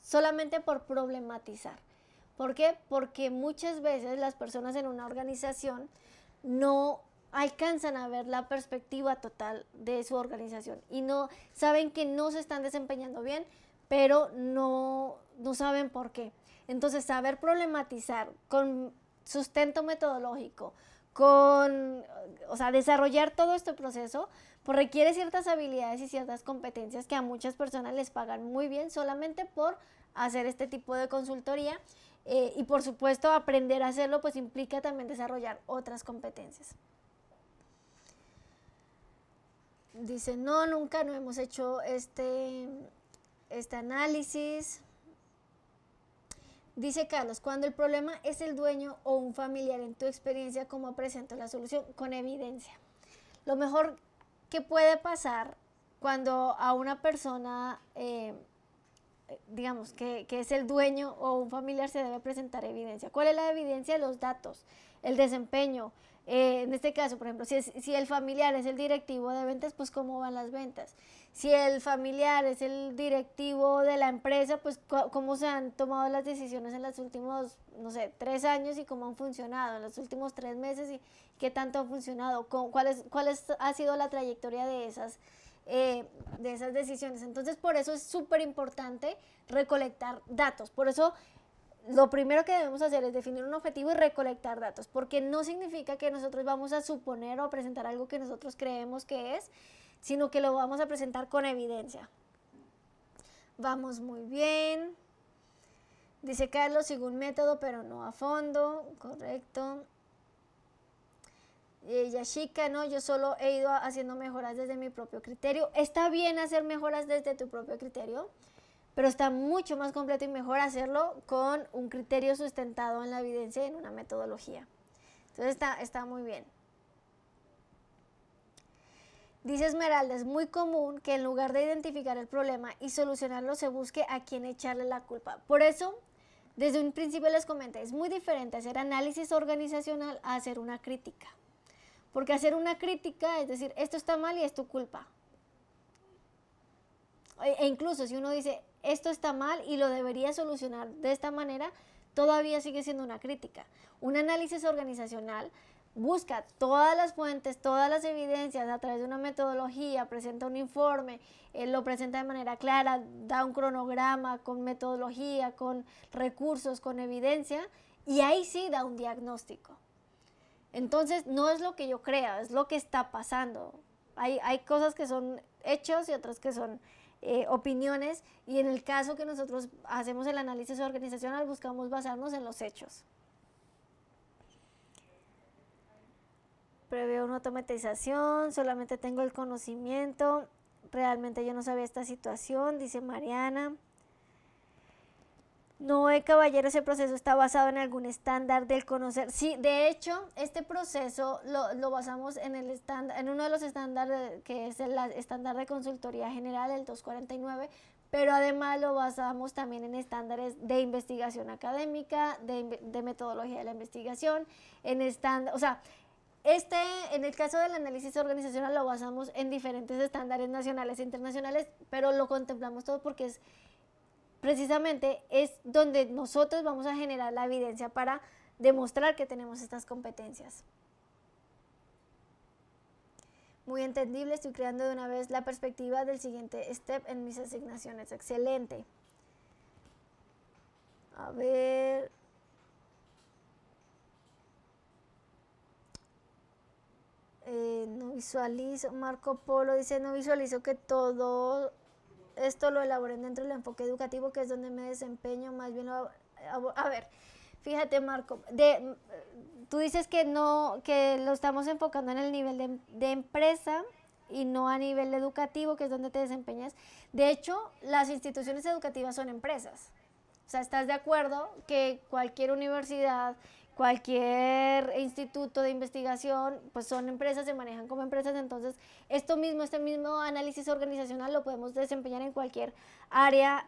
solamente por problematizar. ¿Por qué? Porque muchas veces las personas en una organización no alcanzan a ver la perspectiva total de su organización y no saben que no se están desempeñando bien, pero no saben por qué. Entonces, saber problematizar con sustento metodológico, desarrollar todo este proceso, pues requiere ciertas habilidades y ciertas competencias que a muchas personas les pagan muy bien solamente por hacer este tipo de consultoría y por supuesto aprender a hacerlo pues implica también desarrollar otras competencias. Dice, no, nunca no hemos hecho este análisis. Dice Carlos, cuando el problema es el dueño o un familiar, en tu experiencia, ¿cómo presento la solución? Con evidencia. Lo mejor que puede pasar cuando a una persona, digamos, que es el dueño o un familiar, se debe presentar evidencia. ¿Cuál es la evidencia? Los datos, el desempeño. En este caso, por ejemplo, si el familiar es el directivo de ventas, pues cómo van las ventas. Si el familiar es el directivo de la empresa, pues cómo se han tomado las decisiones en los últimos, 3 años y cómo han funcionado, en los últimos 3 meses y qué tanto han funcionado, cuál ha sido la trayectoria de esas decisiones. Entonces, por eso es súper importante recolectar datos. Por eso, lo primero que debemos hacer es definir un objetivo y recolectar datos, porque no significa que nosotros vamos a suponer o presentar algo que nosotros creemos que es, sino que lo vamos a presentar con evidencia. Vamos muy bien. Dice Carlos, sigo un método, pero no a fondo. Correcto. Yashika, no, yo solo he ido haciendo mejoras desde mi propio criterio. Está bien hacer mejoras desde tu propio criterio, pero está mucho más completo y mejor hacerlo con un criterio sustentado en la evidencia y en una metodología. Entonces está muy bien. Dice Esmeralda, es muy común que en lugar de identificar el problema y solucionarlo se busque a quién echarle la culpa. Por eso, desde un principio les comenté, es muy diferente hacer análisis organizacional a hacer una crítica. Porque hacer una crítica es decir, esto está mal y es tu culpa. E incluso si uno dice, esto está mal y lo debería solucionar de esta manera, todavía sigue siendo una crítica. Un análisis organizacional busca todas las fuentes, todas las evidencias a través de una metodología, presenta un informe, lo presenta de manera clara, da un cronograma con metodología, con recursos, con evidencia, y ahí sí da un diagnóstico. Entonces, no es lo que yo crea, es lo que está pasando. Hay cosas que son hechos y otras que son opiniones, y en el caso que nosotros hacemos el análisis organizacional, buscamos basarnos en los hechos. Preveo una automatización, solamente tengo el conocimiento, realmente yo no sabía esta situación, dice Mariana. No, caballero, ese proceso está basado en algún estándar del conocer. Sí, de hecho, este proceso lo basamos en el estándar, en uno de los estándares que es el estándar de consultoría general, el 249, pero además lo basamos también en estándares de investigación académica, de metodología de la investigación, en estándar, o sea, en el caso del análisis organizacional lo basamos en diferentes estándares nacionales e internacionales, pero lo contemplamos todo porque es precisamente es donde nosotros vamos a generar la evidencia para demostrar que tenemos estas competencias. Muy entendible, estoy creando de una vez la perspectiva del siguiente step en mis asignaciones. Excelente. A ver. No visualizo, Marco Polo dice, no visualizo que todo esto lo elaboren dentro del enfoque educativo, que es donde me desempeño, más bien a ver, fíjate Marco, tú dices que no, que lo estamos enfocando en el nivel de empresa y no a nivel educativo, que es donde te desempeñas. De hecho, las instituciones educativas son empresas. O sea, ¿estás de acuerdo que cualquier universidad, cualquier instituto de investigación, pues son empresas, se manejan como empresas? Entonces, este mismo análisis organizacional lo podemos desempeñar en cualquier área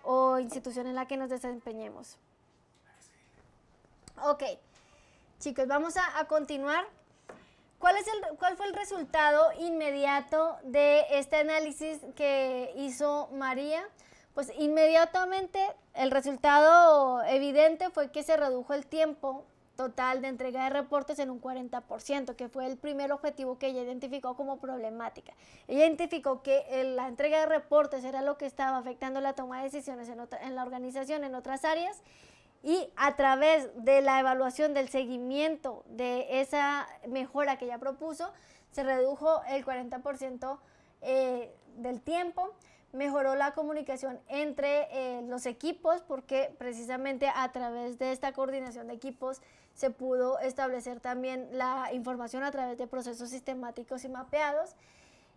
o institución en la que nos desempeñemos. Ok, chicos, vamos a continuar. ¿Cuál fue el resultado inmediato de este análisis que hizo María? Pues inmediatamente el resultado evidente fue que se redujo el tiempo total de entrega de reportes en un 40%, que fue el primer objetivo que ella identificó como problemática. Ella identificó que la entrega de reportes era lo que estaba afectando la toma de decisiones en la organización, en otras áreas, y a través de la evaluación del seguimiento de esa mejora que ella propuso, se redujo el 40% del tiempo. Mejoró la comunicación entre los equipos, porque precisamente a través de esta coordinación de equipos se pudo establecer también la información a través de procesos sistemáticos y mapeados.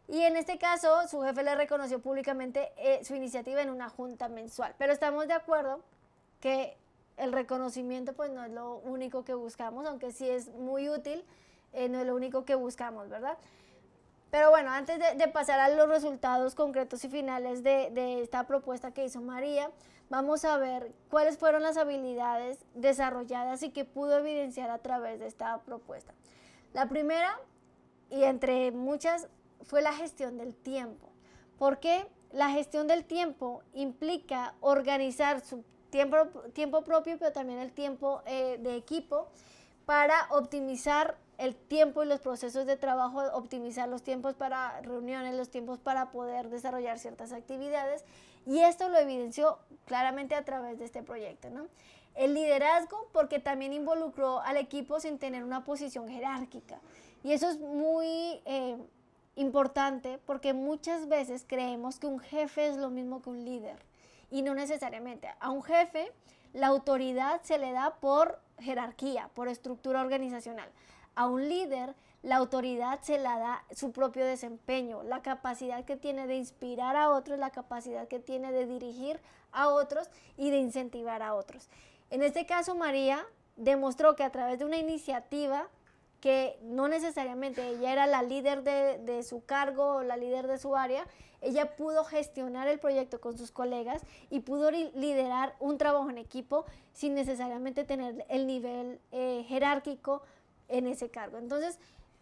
Y en este caso, su jefe le reconoció públicamente su iniciativa en una junta mensual. Pero estamos de acuerdo que el reconocimiento pues no es lo único que buscamos, aunque sí es muy útil, no es lo único que buscamos, ¿verdad? Pero bueno, antes de pasar a los resultados concretos y finales de esta propuesta que hizo María, vamos a ver cuáles fueron las habilidades desarrolladas y que pudo evidenciar a través de esta propuesta. La primera, y entre muchas, fue la gestión del tiempo. ¿Por qué? La gestión del tiempo implica organizar su tiempo propio, pero también el tiempo de equipo, para optimizar el tiempo y los procesos de trabajo, optimizar los tiempos para reuniones, los tiempos para poder desarrollar ciertas actividades, y esto lo evidenció claramente a través de este proyecto, ¿no? El liderazgo, porque también involucró al equipo sin tener una posición jerárquica, y eso es muy importante, porque muchas veces creemos que un jefe es lo mismo que un líder, y no necesariamente. A un jefe la autoridad se le da por jerarquía, por estructura organizacional. A un líder la autoridad se la da su propio desempeño, la capacidad que tiene de inspirar a otros, la capacidad que tiene de dirigir a otros y de incentivar a otros. En este caso, María demostró que a través de una iniciativa que no necesariamente ella era la líder de su cargo o la líder de su área, ella pudo gestionar el proyecto con sus colegas y pudo liderar un trabajo en equipo sin necesariamente tener el nivel jerárquico en ese cargo. Entonces,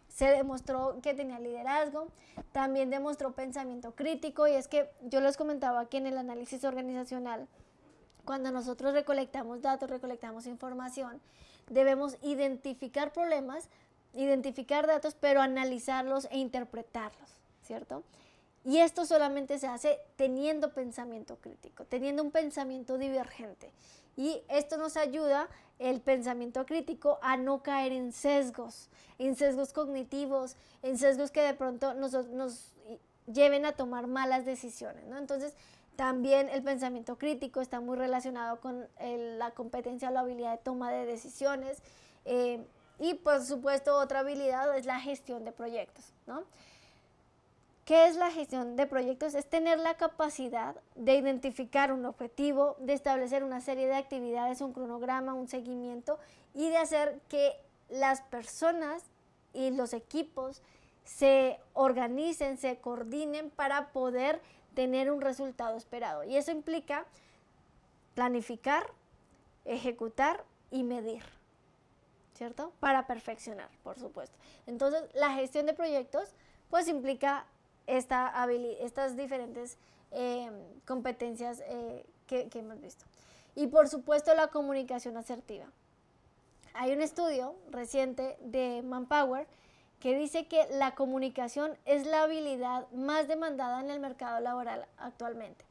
se demostró que tenía liderazgo, también demostró pensamiento crítico, y es que yo les comentaba que en el análisis organizacional, cuando nosotros recolectamos datos, recolectamos información, debemos identificar problemas, identificar datos, pero analizarlos e interpretarlos, ¿cierto? Y esto solamente se hace teniendo pensamiento crítico, teniendo un pensamiento divergente. Y esto nos ayuda, el pensamiento crítico, a no caer en sesgos cognitivos, en sesgos que de pronto nos lleven a tomar malas decisiones, ¿no? Entonces, también el pensamiento crítico está muy relacionado con la competencia o la habilidad de toma de decisiones. Y por supuesto, otra habilidad es la gestión de proyectos, ¿no? ¿Qué es la gestión de proyectos? Es tener la capacidad de identificar un objetivo, de establecer una serie de actividades, un cronograma, un seguimiento, y de hacer que las personas y los equipos se organicen, se coordinen para poder tener un resultado esperado. Y eso implica planificar, ejecutar y medir, ¿cierto? Para perfeccionar, por supuesto. Entonces, la gestión de proyectos pues implica estas diferentes competencias que hemos visto. Y por supuesto, la comunicación asertiva. Hay un estudio reciente de Manpower que dice que la comunicación es la habilidad más demandada en el mercado laboral actualmente.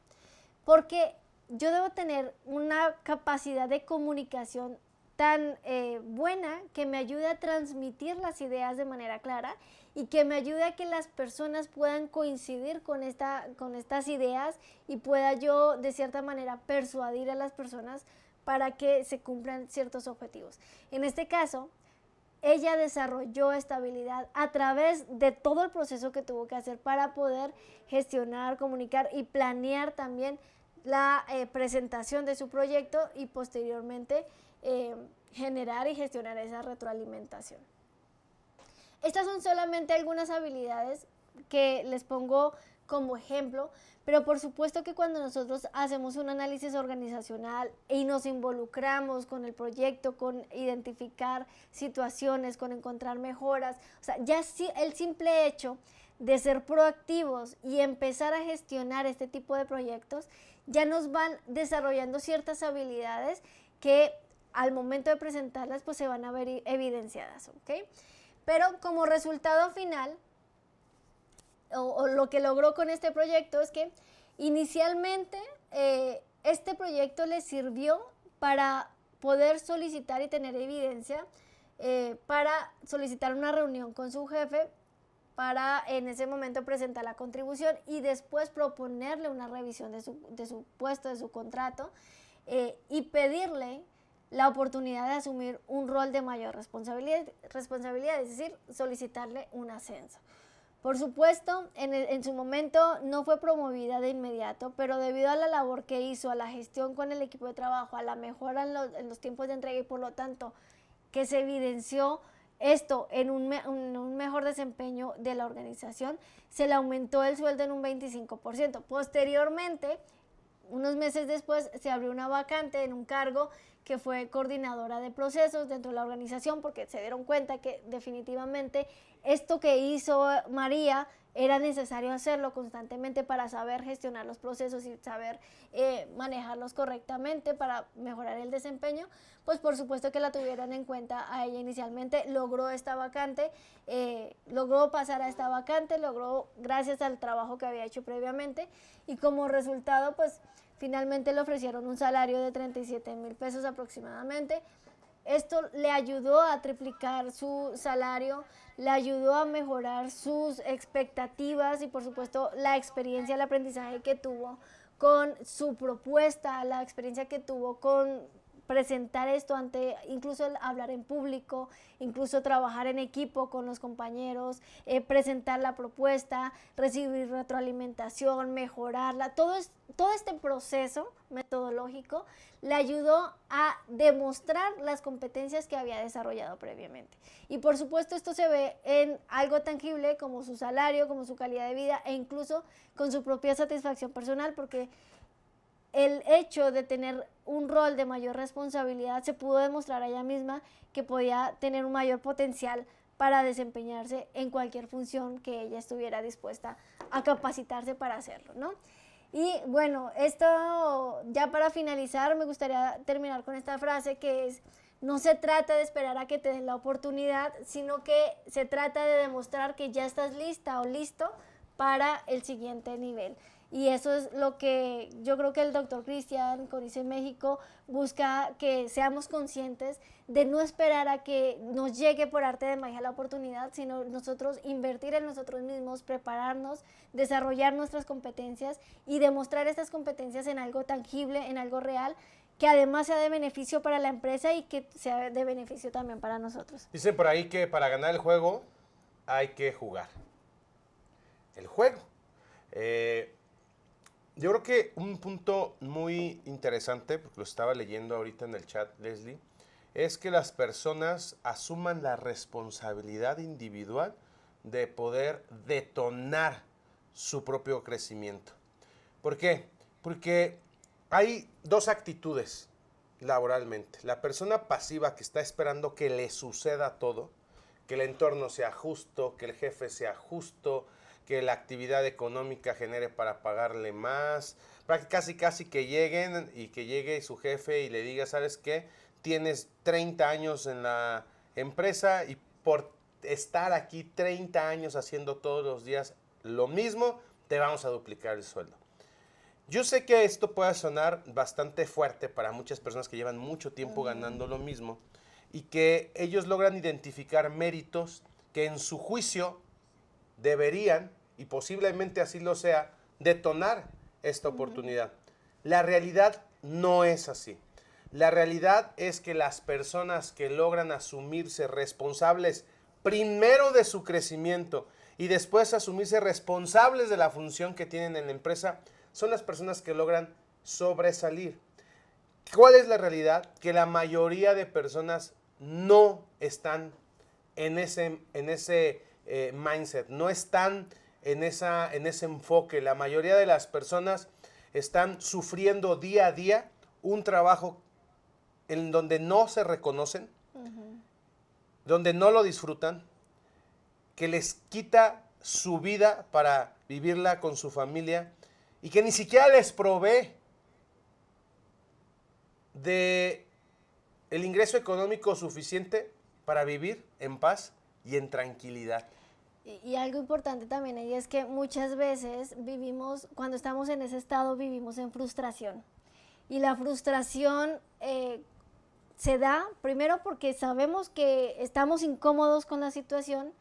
Porque yo debo tener una capacidad de comunicación tan buena que me ayude a transmitir las ideas de manera clara y que me ayude a que las personas puedan coincidir con estas ideas y pueda yo de cierta manera persuadir a las personas para que se cumplan ciertos objetivos. En este caso, ella desarrolló esta habilidad a través de todo el proceso que tuvo que hacer para poder gestionar, comunicar y planear también la presentación de su proyecto y posteriormente generar y gestionar esa retroalimentación. Estas son solamente algunas habilidades que les pongo como ejemplo, pero por supuesto que cuando nosotros hacemos un análisis organizacional y nos involucramos con el proyecto, con identificar situaciones, con encontrar mejoras, o sea, ya el simple hecho de ser proactivos y empezar a gestionar este tipo de proyectos, ya nos van desarrollando ciertas habilidades que al momento de presentarlas pues se van a ver evidenciadas, ¿ok? Pero como resultado final, o lo que logró con este proyecto es que inicialmente este proyecto le sirvió para poder solicitar y tener evidencia, para solicitar una reunión con su jefe, para en ese momento presentar la contribución y después proponerle una revisión de su puesto, de su contrato, y pedirle la oportunidad de asumir un rol de mayor responsabilidad, es decir, solicitarle un ascenso. Por supuesto, en su momento no fue promovida de inmediato, pero debido a la labor que hizo, a la gestión con el equipo de trabajo, a la mejora en los tiempos de entrega y por lo tanto que se evidenció esto en un mejor desempeño de la organización, se le aumentó el sueldo en un 25%. Posteriormente, unos meses después, se abrió una vacante en un cargo que fue coordinadora de procesos dentro de la organización porque se dieron cuenta que definitivamente esto que hizo María era necesario hacerlo constantemente para saber gestionar los procesos y saber manejarlos correctamente para mejorar el desempeño. Pues por supuesto que la tuvieron en cuenta a ella inicialmente, logró esta vacante, logró pasar a esta vacante, logró gracias al trabajo que había hecho previamente y como resultado pues finalmente le ofrecieron un salario de 37,000 pesos aproximadamente. Esto le ayudó a triplicar su salario, le ayudó a mejorar sus expectativas y por supuesto la experiencia, el aprendizaje que tuvo con su propuesta, la experiencia que tuvo con presentar esto ante, incluso el hablar en público, incluso trabajar en equipo con los compañeros, presentar la propuesta, recibir retroalimentación, mejorarla, todo este proceso metodológico le ayudó a demostrar las competencias que había desarrollado previamente. Y por supuesto esto se ve en algo tangible como su salario, como su calidad de vida e incluso con su propia satisfacción personal, porque el hecho de tener un rol de mayor responsabilidad se pudo demostrar a ella misma que podía tener un mayor potencial para desempeñarse en cualquier función que ella estuviera dispuesta a capacitarse para hacerlo, ¿no? Y bueno, esto ya para finalizar me gustaría terminar con esta frase que es: no se trata de esperar a que te den la oportunidad, sino que se trata de demostrar que ya estás lista o listo para el siguiente nivel. Y eso es lo que yo creo que el doctor Cristian con ICE México busca, que seamos conscientes de no esperar a que nos llegue por arte de magia la oportunidad, sino nosotros invertir en nosotros mismos, prepararnos, desarrollar nuestras competencias y demostrar estas competencias en algo tangible, en algo real, que además sea de beneficio para la empresa y que sea de beneficio también para nosotros. Dicen por ahí que para ganar el juego hay que jugar. El juego. Yo creo que un punto muy interesante, porque lo estaba leyendo ahorita en el chat, Leslie, es que las personas asuman la responsabilidad individual de poder detonar su propio crecimiento. ¿Por qué? Porque hay dos actitudes laboralmente. La persona pasiva que está esperando que le suceda todo, que el entorno sea justo, que el jefe sea justo, que la actividad económica genere para pagarle más, casi que lleguen y que llegue su jefe y le diga, ¿sabes qué? Tienes 30 años en la empresa y por estar aquí 30 años haciendo todos los días lo mismo, te vamos a duplicar el sueldo. Yo sé que esto puede sonar bastante fuerte para muchas personas que llevan mucho tiempo ganando lo mismo y que ellos logran identificar méritos que en su juicio deberían, y posiblemente así lo sea, detonar esta oportunidad. La realidad no es así. La realidad es que las personas que logran asumirse responsables primero de su crecimiento y después asumirse responsables de la función que tienen en la empresa son las personas que logran sobresalir. ¿Cuál es la realidad? Que la mayoría de personas no están en ese mindset, no están en ese enfoque. La mayoría de las personas están sufriendo día a día un trabajo en donde no se reconocen, donde no lo disfrutan, que les quita su vida para vivirla con su familia y que ni siquiera les provee de el ingreso económico suficiente para vivir en paz y en tranquilidad. Y algo importante también ahí es que muchas veces vivimos, cuando estamos en ese estado, vivimos en frustración. Y la frustración se da primero porque sabemos que estamos incómodos con la situación,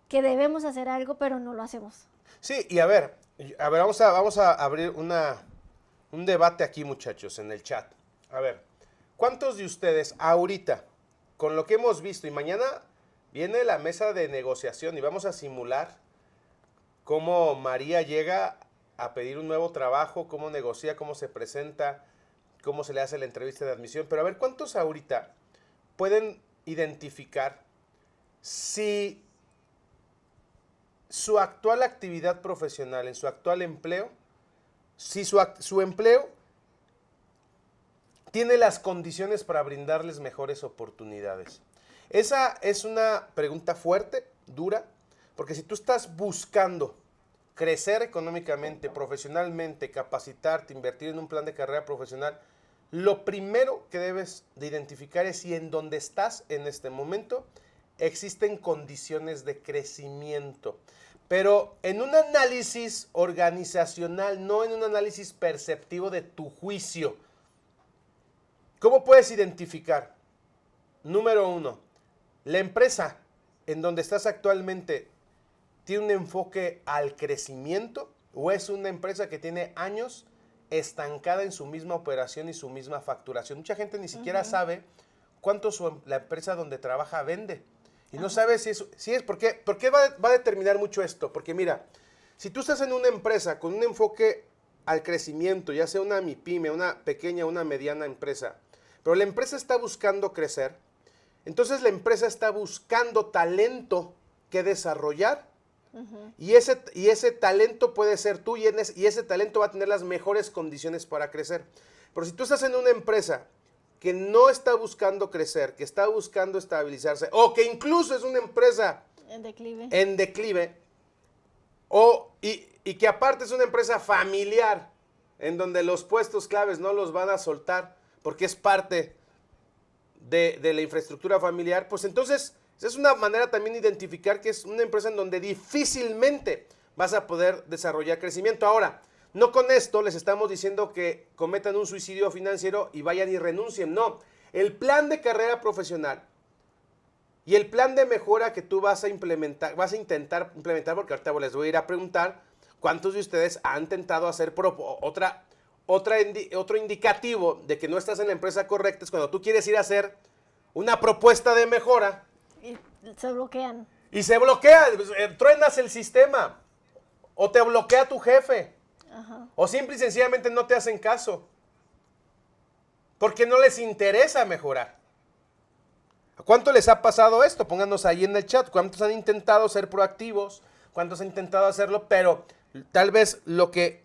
que debemos hacer algo, pero no lo hacemos. Sí, y a ver, vamos a abrir un debate aquí, muchachos, en el chat. A ver, ¿cuántos de ustedes ahorita, con lo que hemos visto, y mañana viene la mesa de negociación y vamos a simular cómo María llega a pedir un nuevo trabajo, cómo negocia, cómo se presenta, cómo se le hace la entrevista de admisión? Pero a ver, ¿cuántos ahorita pueden identificar si su actual actividad profesional, en su actual empleo, si su empleo tiene las condiciones para brindarles mejores oportunidades? Esa es una pregunta fuerte, dura, porque si tú estás buscando crecer económicamente, profesionalmente, capacitarte, invertir en un plan de carrera profesional, lo primero que debes de identificar es si en donde estás en este momento existen condiciones de crecimiento. Pero en un análisis organizacional, no en un análisis perceptivo de tu juicio. ¿Cómo puedes identificar? Número 1, la empresa en donde estás actualmente tiene un enfoque al crecimiento o es una empresa que tiene años estancada en su misma operación y su misma facturación. Mucha gente ni siquiera sabe cuánto la empresa donde trabaja vende. Y no sabe si es ¿por qué va a determinar mucho esto? Porque mira, si tú estás en una empresa con un enfoque al crecimiento, ya sea una MIPYME, una pequeña, una mediana empresa, pero la empresa está buscando crecer, entonces la empresa está buscando talento que desarrollar. Y ese talento puede ser tú y ese talento va a tener las mejores condiciones para crecer. Pero si tú estás en una empresa que no está buscando crecer, que está buscando estabilizarse, o que incluso es una empresa en declive, y que aparte es una empresa familiar, en donde los puestos claves no los van a soltar, porque es parte de la infraestructura familiar, pues entonces es una manera también de identificar que es una empresa en donde difícilmente vas a poder desarrollar crecimiento. Ahora, no con esto les estamos diciendo que cometan un suicidio financiero y vayan y renuncien. No, el plan de carrera profesional y el plan de mejora que tú vas a intentar implementar, porque ahorita les voy a ir a preguntar cuántos de ustedes han intentado hacer otro indicativo de que no estás en la empresa correcta, es cuando tú quieres ir a hacer una propuesta de mejora. Y se bloquean. Y se bloquea, truenas el sistema, o te bloquea tu jefe, o simple y sencillamente no te hacen caso, porque no les interesa mejorar. ¿A cuánto les ha pasado esto? Pónganos ahí en el chat, ¿cuántos han intentado ser proactivos? ¿Cuántos han intentado hacerlo? Pero tal vez lo que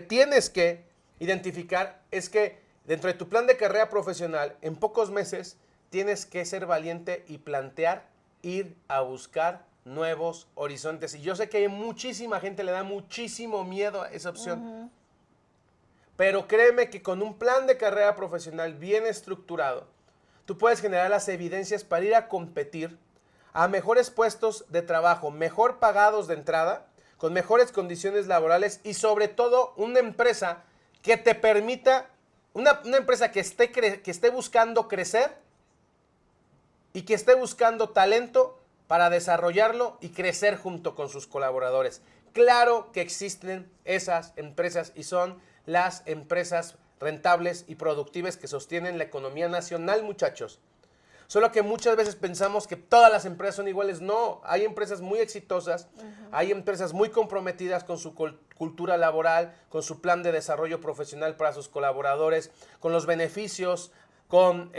tienes que identificar es que dentro de tu plan de carrera profesional, en pocos meses, tienes que ser valiente y plantear ir a buscar nuevos horizontes. Y yo sé que hay muchísima gente, le da muchísimo miedo a esa opción. Pero créeme que con un plan de carrera profesional bien estructurado, tú puedes generar las evidencias para ir a competir a mejores puestos de trabajo, mejor pagados de entrada, con mejores condiciones laborales y sobre todo una empresa que te permita, una empresa que esté buscando crecer y que esté buscando talento para desarrollarlo y crecer junto con sus colaboradores. Claro que existen esas empresas y son las empresas rentables y productivas que sostienen la economía nacional, muchachos. Solo que muchas veces pensamos que todas las empresas son iguales. No, hay empresas muy exitosas, hay empresas muy comprometidas con su cultura laboral, con su plan de desarrollo profesional para sus colaboradores, con los beneficios, con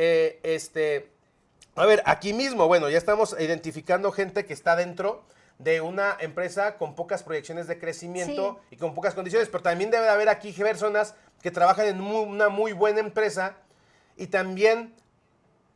A ver, aquí mismo, bueno, ya estamos identificando gente que está dentro de una empresa con pocas proyecciones de crecimiento y con pocas condiciones, pero también debe de haber aquí personas que trabajan en una muy buena empresa y también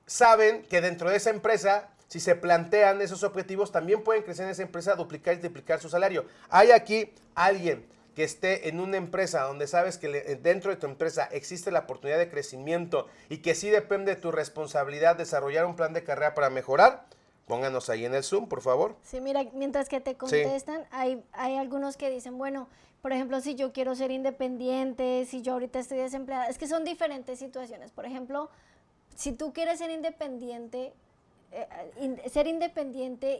saben que dentro de esa empresa, si se plantean esos objetivos, también pueden crecer en esa empresa, duplicar y triplicar su salario. Hay aquí alguien que esté en una empresa donde sabes que dentro de tu empresa existe la oportunidad de crecimiento y que sí depende de tu responsabilidad desarrollar un plan de carrera para mejorar, pónganos ahí en el Zoom, por favor. Sí, mira, mientras que te contestan, hay algunos que dicen, bueno, por ejemplo, si yo quiero ser independiente, si yo ahorita estoy desempleada, es que son diferentes situaciones. Por ejemplo, si tú quieres ser independiente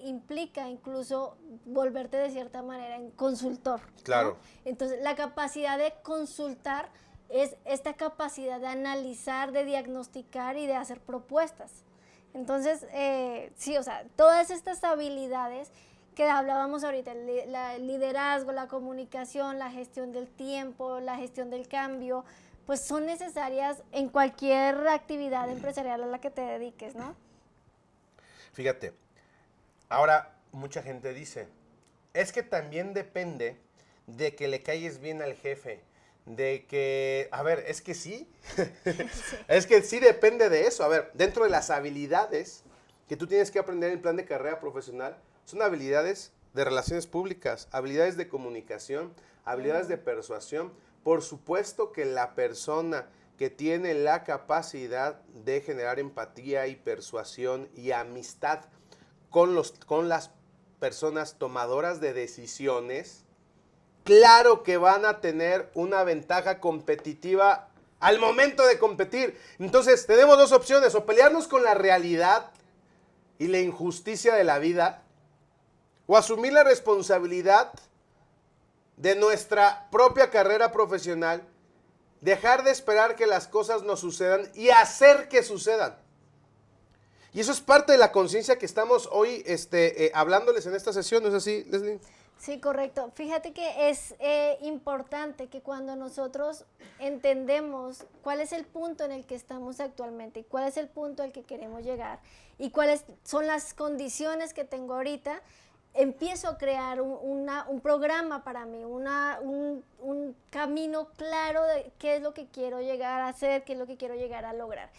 implica incluso volverte de cierta manera en consultor. Claro. ¿No? Entonces, la capacidad de consultar es esta capacidad de analizar, de diagnosticar y de hacer propuestas. Entonces, sí, o sea, todas estas habilidades que hablábamos ahorita, el liderazgo, la comunicación, la gestión del tiempo, la gestión del cambio, pues son necesarias en cualquier actividad empresarial a la que te dediques, ¿no? Fíjate, ahora mucha gente dice, es que también depende de que le caigas bien al jefe, de que, a ver, es que sí, es que sí depende de eso. A ver, dentro de las habilidades que tú tienes que aprender en el plan de carrera profesional, son habilidades de relaciones públicas, habilidades de comunicación, habilidades de persuasión. Por supuesto que la persona que tiene la capacidad de generar empatía y persuasión y amistad con las personas tomadoras de decisiones, claro que van a tener una ventaja competitiva al momento de competir. Entonces, tenemos dos opciones, o pelearnos con la realidad y la injusticia de la vida, o asumir la responsabilidad de nuestra propia carrera profesional Dejar de esperar que las cosas nos sucedan y hacer que sucedan. Y eso es parte de la conciencia que estamos hoy hablándoles en esta sesión, ¿no es así, Leslie? Sí, correcto. Fíjate que es importante que cuando nosotros entendemos cuál es el punto en el que estamos actualmente y cuál es el punto al que queremos llegar y cuáles son las condiciones que tengo ahorita, empiezo a crear un programa para mí, un camino claro de qué es lo que quiero llegar a hacer, qué es lo que quiero llegar a lograr.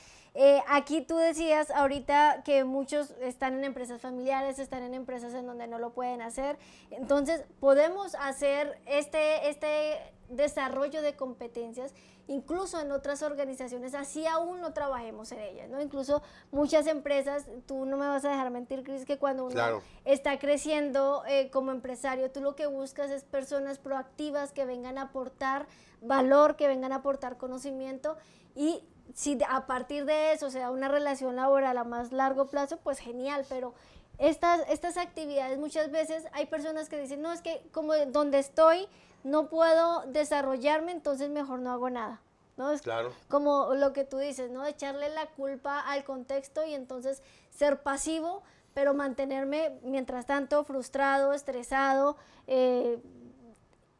Aquí tú decías ahorita que muchos están en empresas familiares, están en empresas en donde no lo pueden hacer. Entonces, podemos hacer este desarrollo de competencias incluso en otras organizaciones, así aún no trabajemos en ellas, ¿no? Incluso muchas empresas, tú no me vas a dejar mentir, Cris, que cuando uno está creciendo como empresario, tú lo que buscas es personas proactivas que vengan a aportar valor, que vengan a aportar conocimiento, y si a partir de eso se da una relación laboral a más largo plazo, pues genial, pero estas actividades muchas veces hay personas que dicen, no, es que como donde estoy no puedo desarrollarme, entonces mejor no hago nada, ¿no? Es como lo que tú dices, ¿no? Echarle la culpa al contexto y entonces ser pasivo, pero mantenerme mientras tanto frustrado, estresado,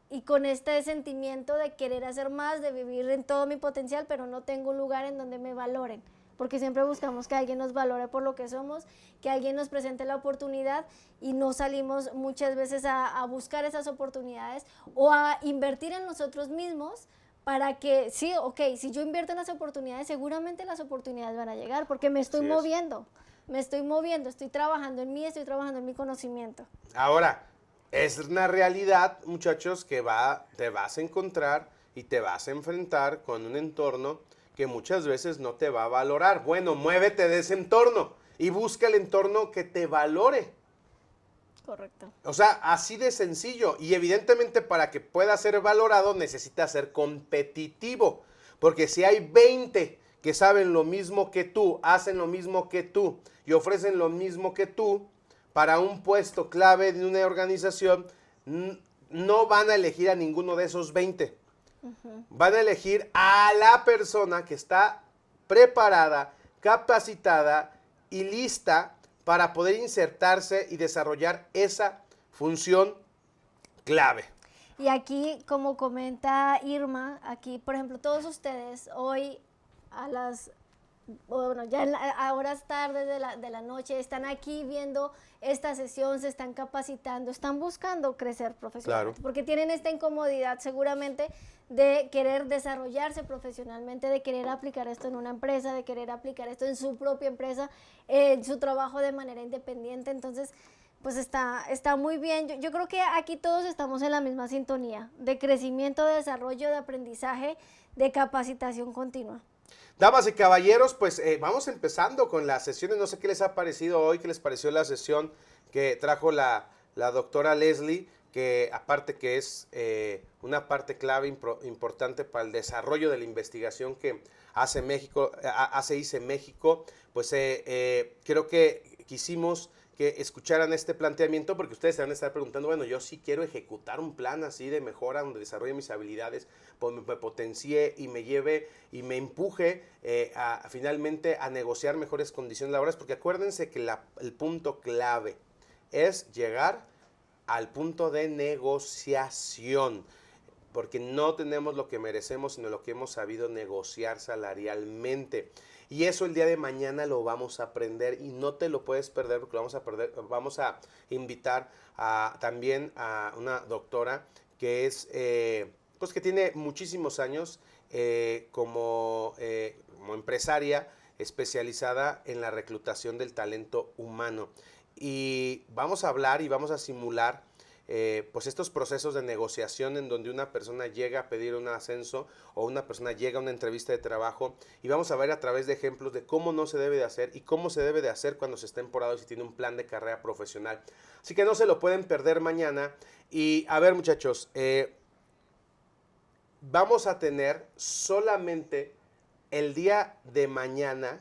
y con este sentimiento de querer hacer más, de vivir en todo mi potencial, pero no tengo un lugar en donde me valoren, porque siempre buscamos que alguien nos valore por lo que somos, que alguien nos presente la oportunidad y no salimos muchas veces a buscar esas oportunidades o a invertir en nosotros mismos para que, sí, ok, si yo invierto en las oportunidades, seguramente las oportunidades van a llegar, porque me estoy moviendo, estoy trabajando en mí, estoy trabajando en mi conocimiento. Ahora, es una realidad, muchachos, que te vas a encontrar y te vas a enfrentar con un entorno que muchas veces no te va a valorar. Bueno, muévete de ese entorno y busca el entorno que te valore. Correcto. O sea, así de sencillo. Y evidentemente para que pueda ser valorado necesita ser competitivo. Porque si hay 20 que saben lo mismo que tú, hacen lo mismo que tú y ofrecen lo mismo que tú, para un puesto clave de una organización, no van a elegir a ninguno de esos 20. Van a elegir a la persona que está preparada, capacitada y lista para poder insertarse y desarrollar esa función clave. Y aquí, como comenta Irma, aquí, por ejemplo, todos ustedes hoy a horas tardes de la noche están aquí viendo esta sesión, se están capacitando, están buscando crecer profesionalmente, porque tienen esta incomodidad seguramente de querer desarrollarse profesionalmente, de querer aplicar esto en una empresa, de querer aplicar esto en su propia empresa, en su trabajo de manera independiente. Entonces, pues está muy bien. Yo creo que aquí todos estamos en la misma sintonía de crecimiento, de desarrollo, de aprendizaje, de capacitación continua. Damas y caballeros, pues vamos empezando con las sesiones. No sé qué les ha parecido hoy, qué les pareció la sesión que trajo la doctora Leslie, que aparte que es una parte clave importante para el desarrollo de la investigación que hace ICE México, pues creo que quisimos que escucharan este planteamiento, porque ustedes se van a estar preguntando, bueno, yo sí quiero ejecutar un plan así de mejora donde desarrolle mis habilidades, me potencie y me lleve y me empuje finalmente a negociar mejores condiciones laborales, porque acuérdense que el punto clave es llegar al punto de negociación, porque no tenemos lo que merecemos, sino lo que hemos sabido negociar salarialmente. Y eso el día de mañana lo vamos a aprender y no te lo puedes perder, porque vamos a invitar también a una doctora que es, pues que tiene muchísimos años como empresaria especializada en la reclutación del talento humano. Y vamos a hablar y vamos a simular pues estos procesos de negociación en donde una persona llega a pedir un ascenso o una persona llega a una entrevista de trabajo, y vamos a ver a través de ejemplos de cómo no se debe de hacer y cómo se debe de hacer cuando se está temporada y se tiene un plan de carrera profesional. Así que no se lo pueden perder mañana. Y a ver, muchachos, vamos a tener solamente el día de mañana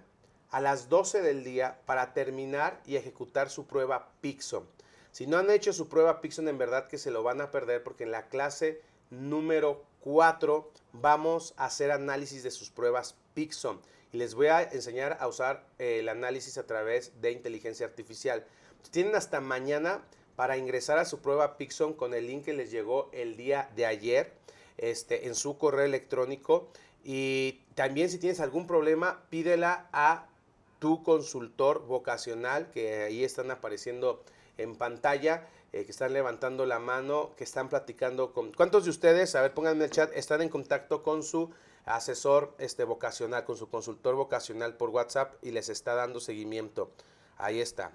a las 12 del día para terminar y ejecutar su prueba Peakson. Si no han hecho su prueba Peakson, en verdad que se lo van a perder, porque en la clase número 4 vamos a hacer análisis de sus pruebas Peakson y les voy a enseñar a usar el análisis a través de inteligencia artificial. Tienen hasta mañana para ingresar a su prueba Peakson con el link que les llegó el día de ayer en su correo electrónico. Y también si tienes algún problema, pídela a tu consultor vocacional, que ahí están apareciendo en pantalla, que están levantando la mano, que están platicando con... ¿Cuántos de ustedes, a ver, pónganme en el chat, están en contacto con su asesor vocacional, con su consultor vocacional por WhatsApp y les está dando seguimiento? Ahí están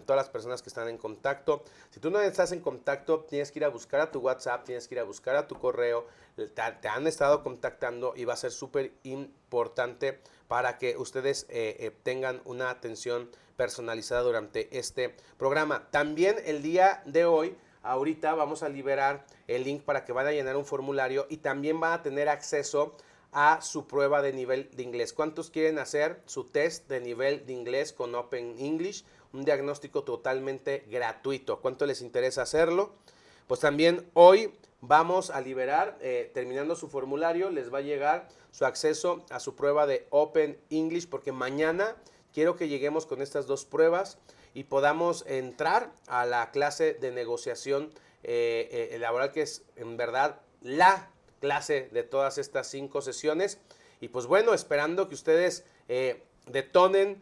todas las personas que están en contacto. Si tú no estás en contacto, tienes que ir a buscar a tu WhatsApp, tienes que ir a buscar a tu correo, te han estado contactando y va a ser súper importante para que ustedes tengan una atención personalizada durante este programa. También el día de hoy, ahorita vamos a liberar el link para que vayan a llenar un formulario y también van a tener acceso a su prueba de nivel de inglés. ¿Cuántos quieren hacer su test de nivel de inglés con Open English? Un diagnóstico totalmente gratuito. ¿Cuánto les interesa hacerlo? Pues también hoy vamos a liberar, terminando su formulario, les va a llegar su acceso a su prueba de Open English, porque mañana quiero que lleguemos con estas dos pruebas y podamos entrar a la clase de negociación laboral, que es en verdad la clase de todas estas 5 sesiones. Y pues bueno, esperando que ustedes detonen,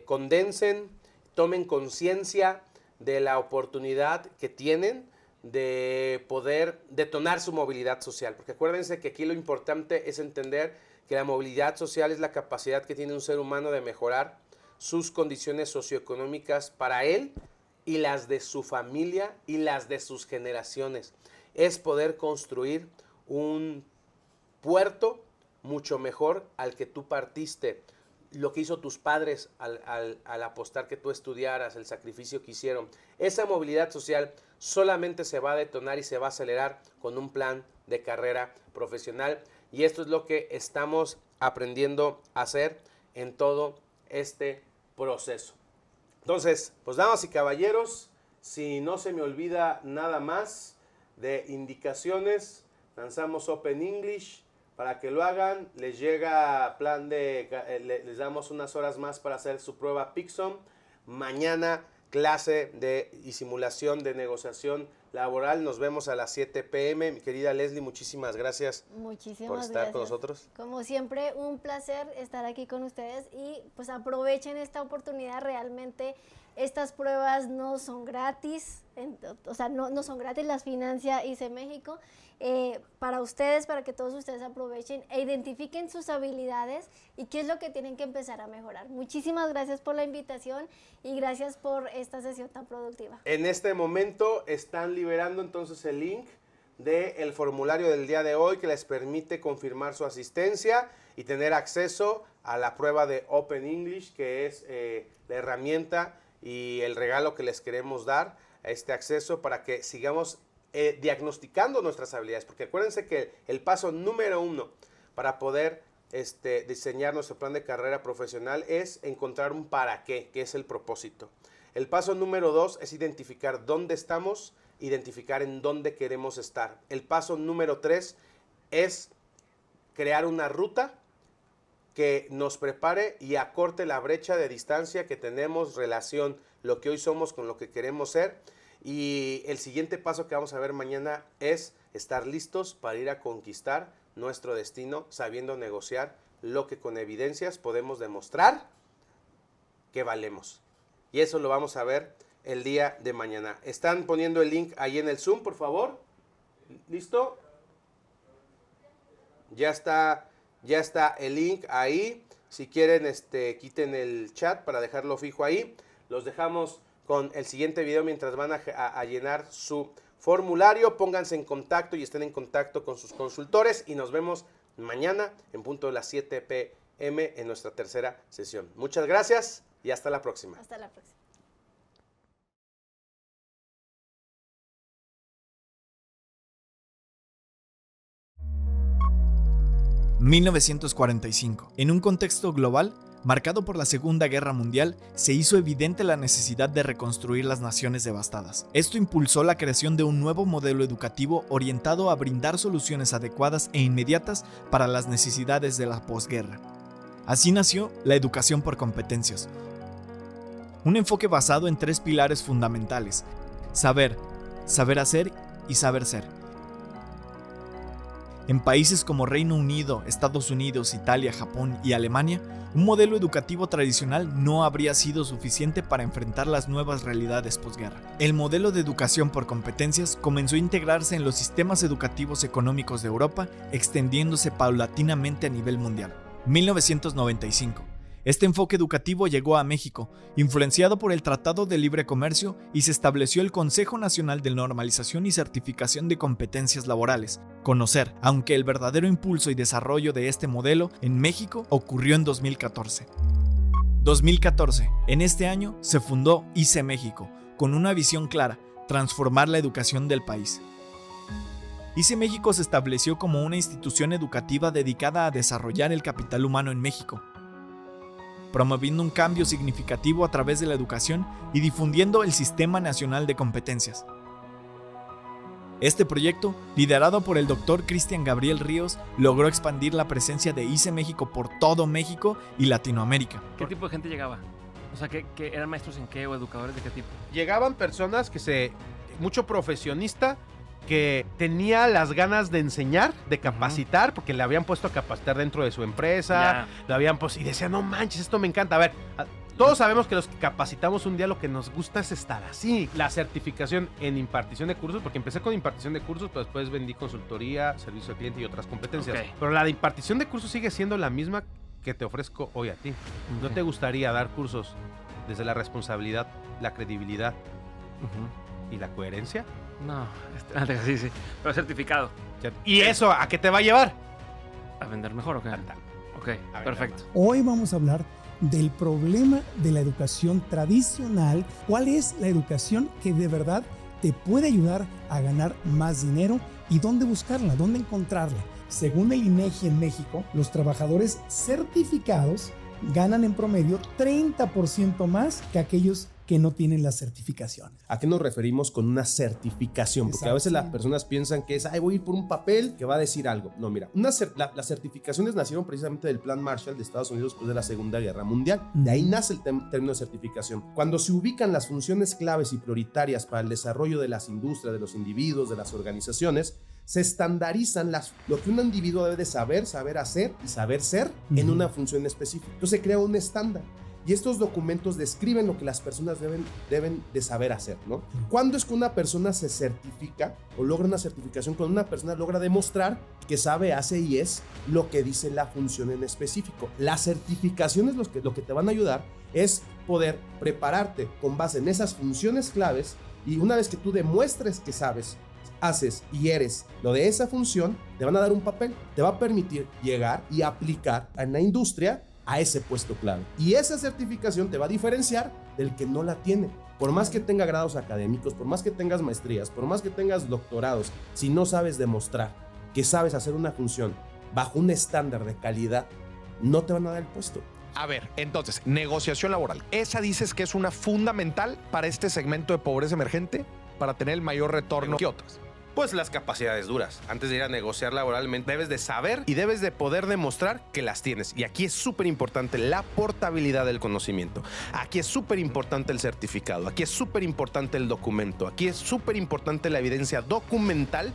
condensen, tomen conciencia de la oportunidad que tienen de poder detonar su movilidad social. Porque acuérdense que aquí lo importante es entender que la movilidad social es la capacidad que tiene un ser humano de mejorar sus condiciones socioeconómicas para él y las de su familia y las de sus generaciones. Es poder construir un puerto mucho mejor al que tú partiste, lo que hizo tus padres al apostar que tú estudiaras, el sacrificio que hicieron. Esa movilidad social solamente se va a detonar y se va a acelerar con un plan de carrera profesional, y esto es lo que estamos aprendiendo a hacer en todo este proceso. Entonces, pues damas y caballeros, si no se me olvida nada más de indicaciones, lanzamos Open English para que lo hagan. Les llega plan de, les damos unas horas más para hacer su prueba Peakson. Mañana clase y simulación de negociación laboral. Nos vemos a las 7 p.m. Mi querida Leslie, muchísimas gracias por estar con nosotros. Como siempre, un placer estar aquí con ustedes y pues aprovechen esta oportunidad. Realmente estas pruebas no son gratis, no son gratis, las financia ICE México. Para ustedes, para que todos ustedes aprovechen e identifiquen sus habilidades y qué es lo que tienen que empezar a mejorar. Muchísimas gracias por la invitación y gracias por esta sesión tan productiva. En este momento están liberando entonces el link del formulario del día de hoy que les permite confirmar su asistencia y tener acceso a la prueba de Open English, que es la herramienta y el regalo que les queremos dar, a este acceso para que sigamos diagnosticando nuestras habilidades, porque acuérdense que el paso número 1 para poder diseñar nuestro plan de carrera profesional es encontrar un para qué, que es el propósito. El paso número 2 es identificar dónde estamos, identificar en dónde queremos estar. El paso número 3 es crear una ruta que nos prepare y acorte la brecha de distancia que tenemos, relación lo que hoy somos con lo que queremos ser. Y el siguiente paso que vamos a ver mañana es estar listos para ir a conquistar nuestro destino, sabiendo negociar lo que con evidencias podemos demostrar que valemos. Y eso lo vamos a ver el día de mañana. Están poniendo el link ahí en el Zoom, por favor. ¿Listo? Ya está el link ahí. Si quieren, quiten el chat para dejarlo fijo ahí. Los dejamos con el siguiente video mientras van a llenar su formulario. Pónganse en contacto y estén en contacto con sus consultores y nos vemos mañana en punto de las 7 p.m. en nuestra tercera sesión. Muchas gracias y hasta la próxima. Hasta la próxima. ...1945. En un contexto global, marcado por la Segunda Guerra Mundial, se hizo evidente la necesidad de reconstruir las naciones devastadas. Esto impulsó la creación de un nuevo modelo educativo orientado a brindar soluciones adecuadas e inmediatas para las necesidades de la posguerra. Así nació la educación por competencias, un enfoque basado en 3 pilares fundamentales: saber, saber hacer y saber ser. En países como Reino Unido, Estados Unidos, Italia, Japón y Alemania, un modelo educativo tradicional no habría sido suficiente para enfrentar las nuevas realidades posguerra. El modelo de educación por competencias comenzó a integrarse en los sistemas educativos económicos de Europa, extendiéndose paulatinamente a nivel mundial. 1995. Este enfoque educativo llegó a México, influenciado por el Tratado de Libre Comercio, y se estableció el Consejo Nacional de Normalización y Certificación de Competencias Laborales, CONOCER, aunque el verdadero impulso y desarrollo de este modelo en México ocurrió en 2014. 2014. En este año se fundó ICE México, con una visión clara: transformar la educación del país. ICE México se estableció como una institución educativa dedicada a desarrollar el capital humano en México, promoviendo un cambio significativo a través de la educación y difundiendo el Sistema Nacional de Competencias. Este proyecto, liderado por el Dr. Cristian Gabriel Ríos, logró expandir la presencia de ICE México por todo México y Latinoamérica. ¿Qué tipo de gente llegaba? O sea, ¿que eran maestros en qué o educadores de qué tipo? Llegaban personas mucho profesionista, que tenía las ganas de enseñar, de capacitar, porque le habían puesto a capacitar dentro de su empresa, lo habían puesto y decía, no manches, esto me encanta. A ver, todos sabemos que los que capacitamos un día lo que nos gusta es estar así. La certificación en impartición de cursos, porque empecé con impartición de cursos, pero después vendí consultoría, servicio al cliente y otras competencias. Okay. Pero la de impartición de cursos sigue siendo la misma que te ofrezco hoy a ti. Okay. ¿No te gustaría dar cursos desde la responsabilidad, la credibilidad y la coherencia? No, sí, pero certificado. ¿Y eso a qué te va a llevar? ¿A vender mejor o qué? Ok, perfecto. Hoy vamos a hablar del problema de la educación tradicional. ¿Cuál es la educación que de verdad te puede ayudar a ganar más dinero y dónde buscarla, dónde encontrarla? Según el INEGI en México, los trabajadores certificados ganan en promedio 30% más que aquellos que no tienen la certificación. ¿A qué nos referimos con una certificación? Porque a veces las personas piensan que es, voy a ir por un papel que va a decir algo. No, mira, las certificaciones nacieron precisamente del Plan Marshall de Estados Unidos después de la Segunda Guerra Mundial. De ahí nace el término de certificación. Cuando se ubican las funciones claves y prioritarias para el desarrollo de las industrias, de los individuos, de las organizaciones, se estandarizan lo que un individuo debe de saber hacer y saber ser en una función específica. Entonces se crea un estándar. Y estos documentos describen lo que las personas deben de saber hacer, ¿no? ¿Cuándo es que una persona se certifica o logra una certificación? Cuando una persona logra demostrar que sabe, hace y es lo que dice la función en específico. Las certificaciones lo que te van a ayudar es poder prepararte con base en esas funciones claves, y una vez que tú demuestres que sabes, haces y eres lo de esa función, te van a dar un papel, te va a permitir llegar y aplicar en la industria a ese puesto clave. Y esa certificación te va a diferenciar del que no la tiene. Por más que tenga grados académicos, por más que tengas maestrías, por más que tengas doctorados, si no sabes demostrar que sabes hacer una función bajo un estándar de calidad, no te van a dar el puesto. A ver, entonces, negociación laboral. ¿Esa dices que es una fundamental para este segmento de pobreza emergente para tener el mayor retorno que otras? Pues las capacidades duras. Antes de ir a negociar laboralmente, debes de saber y debes de poder demostrar que las tienes. Y aquí es súper importante la portabilidad del conocimiento. Aquí es súper importante el certificado. Aquí es súper importante el documento. Aquí es súper importante la evidencia documental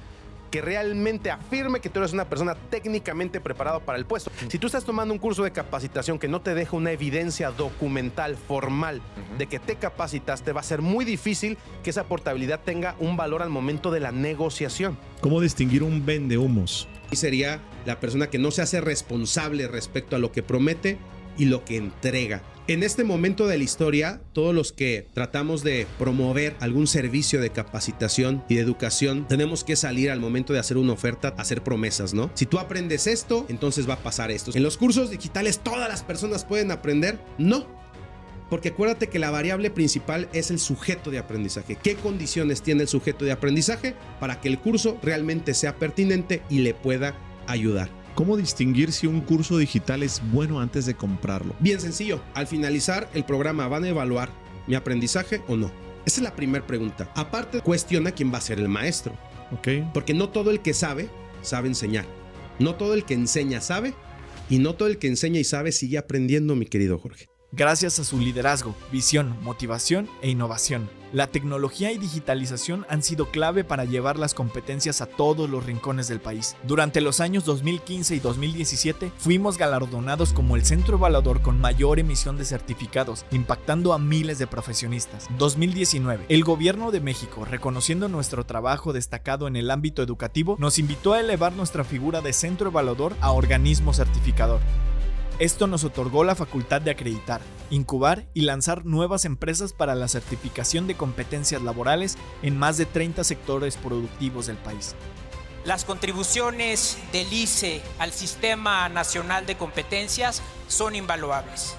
que realmente afirme que tú eres una persona técnicamente preparada para el puesto. Si tú estás tomando un curso de capacitación que no te deja una evidencia documental, formal, de que te capacitaste, va a ser muy difícil que esa portabilidad tenga un valor al momento de la negociación. ¿Cómo distinguir un vendehumos? Y sería la persona que no se hace responsable respecto a lo que promete y lo que entrega. En este momento de la historia, todos los que tratamos de promover algún servicio de capacitación y de educación, tenemos que salir al momento de hacer una oferta a hacer promesas, ¿no? Si tú aprendes esto, entonces va a pasar esto. En los cursos digitales, ¿todas las personas pueden aprender? No. Porque acuérdate que la variable principal es el sujeto de aprendizaje. ¿Qué condiciones tiene el sujeto de aprendizaje para que el curso realmente sea pertinente y le pueda ayudar? ¿Cómo distinguir si un curso digital es bueno antes de comprarlo? Bien sencillo, al finalizar el programa van a evaluar mi aprendizaje o no. Esa es la primera pregunta. Aparte, cuestiona quién va a ser el maestro. Ok. Porque no todo el que sabe enseñar. No todo el que enseña sabe, y no todo el que enseña y sabe sigue aprendiendo, mi querido Jorge. Gracias a su liderazgo, visión, motivación e innovación, la tecnología y digitalización han sido clave para llevar las competencias a todos los rincones del país. Durante los años 2015 y 2017 fuimos galardonados como el centro evaluador con mayor emisión de certificados, impactando a miles de profesionistas. 2019, el Gobierno de México, reconociendo nuestro trabajo destacado en el ámbito educativo, nos invitó a elevar nuestra figura de centro evaluador a organismo certificador. Esto nos otorgó la facultad de acreditar, incubar y lanzar nuevas empresas para la certificación de competencias laborales en más de 30 sectores productivos del país. Las contribuciones del ICE al Sistema Nacional de Competencias son invaluables,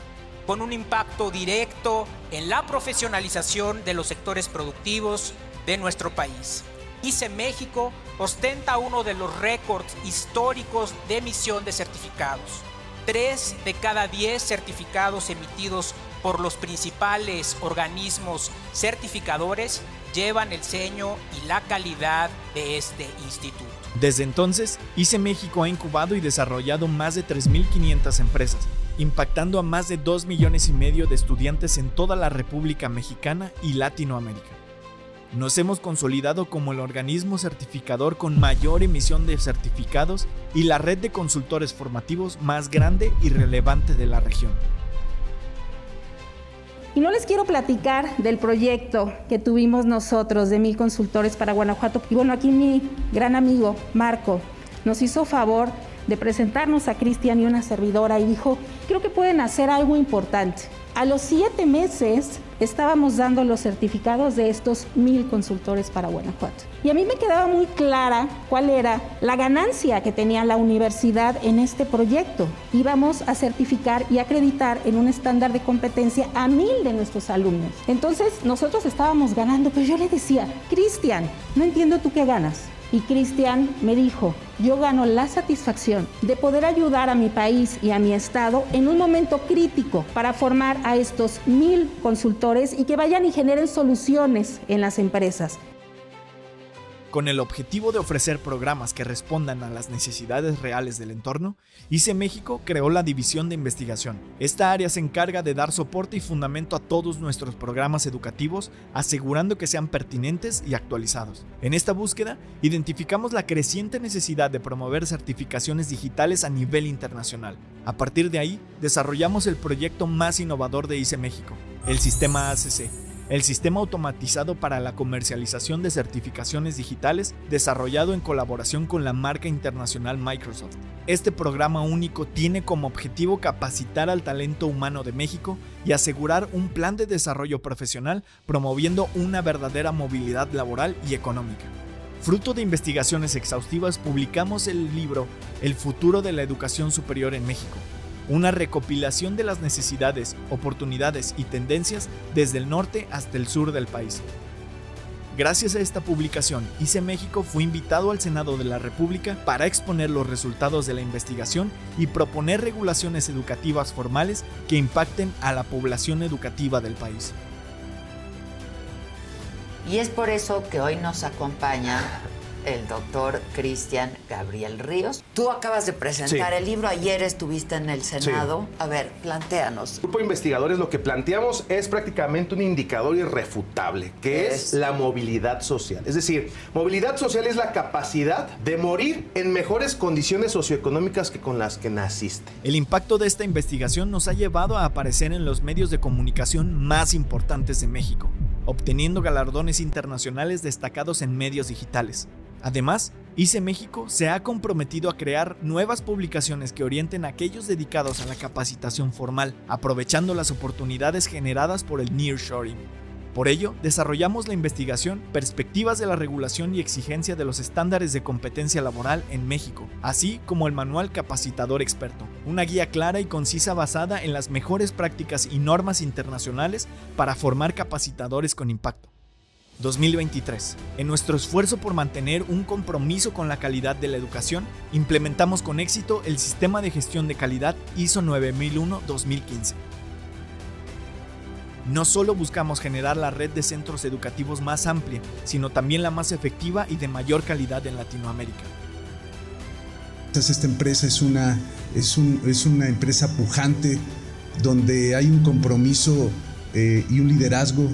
con un impacto directo en la profesionalización de los sectores productivos de nuestro país. ICE México ostenta uno de los récords históricos de emisión de certificados. 3 de cada 10 certificados emitidos por los principales organismos certificadores llevan el sello y la calidad de este instituto. Desde entonces, ICE México ha incubado y desarrollado más de 3.500 empresas, impactando a más de 2,5 millones de estudiantes en toda la República Mexicana y Latinoamérica. Nos hemos consolidado como el organismo certificador con mayor emisión de certificados y la red de consultores formativos más grande y relevante de la región. Y no les quiero platicar del proyecto que tuvimos nosotros de 1000 consultores para Guanajuato. Y bueno, aquí mi gran amigo Marco nos hizo favor de presentarnos a Cristian y una servidora y dijo, creo que pueden hacer algo importante. A los 7 meses estábamos dando los certificados de estos 1000 consultores para Guanajuato. Y a mí me quedaba muy clara cuál era la ganancia que tenía la universidad en este proyecto. Íbamos a certificar y acreditar en un estándar de competencia a 1000 de nuestros alumnos. Entonces nosotros estábamos ganando, pero yo le decía, Cristian, no entiendo tú qué ganas. Y Cristian me dijo, yo gano la satisfacción de poder ayudar a mi país y a mi estado en un momento crítico para formar a estos 1000 consultores y que vayan y generen soluciones en las empresas. Con el objetivo de ofrecer programas que respondan a las necesidades reales del entorno, ICE México creó la División de Investigación. Esta área se encarga de dar soporte y fundamento a todos nuestros programas educativos, asegurando que sean pertinentes y actualizados. En esta búsqueda, identificamos la creciente necesidad de promover certificaciones digitales a nivel internacional. A partir de ahí, desarrollamos el proyecto más innovador de ICE México, el Sistema ACC. El sistema automatizado para la comercialización de certificaciones digitales desarrollado en colaboración con la marca internacional Microsoft. Este programa único tiene como objetivo capacitar al talento humano de México y asegurar un plan de desarrollo profesional promoviendo una verdadera movilidad laboral y económica. Fruto de investigaciones exhaustivas, publicamos el libro El futuro de la educación superior en México, una recopilación de las necesidades, oportunidades y tendencias desde el norte hasta el sur del país. Gracias a esta publicación, ICE México fue invitado al Senado de la República para exponer los resultados de la investigación y proponer regulaciones educativas formales que impacten a la población educativa del país. Y es por eso que hoy nos acompaña el doctor Cristian Gabriel Ríos. Tú acabas de presentar el libro, ayer estuviste en el Senado. A ver, plantéanos. El grupo de investigadores lo que planteamos es prácticamente un indicador irrefutable, que es la movilidad social. Es decir, movilidad social es la capacidad de morir en mejores condiciones socioeconómicas que con las que naciste. El impacto de esta investigación nos ha llevado a aparecer en los medios de comunicación más importantes de México, obteniendo galardones internacionales destacados en medios digitales. Además, ICE México se ha comprometido a crear nuevas publicaciones que orienten a aquellos dedicados a la capacitación formal, aprovechando las oportunidades generadas por el nearshoring. Por ello, desarrollamos la investigación Perspectivas de la regulación y exigencia de los estándares de competencia laboral en México, así como el manual Capacitador Experto, una guía clara y concisa basada en las mejores prácticas y normas internacionales para formar capacitadores con impacto. 2023. En nuestro esfuerzo por mantener un compromiso con la calidad de la educación, implementamos con éxito el Sistema de Gestión de Calidad ISO 9001-2015. No solo buscamos generar la red de centros educativos más amplia, sino también la más efectiva y de mayor calidad en Latinoamérica. Esta empresa es una empresa pujante, donde hay un compromiso y un liderazgo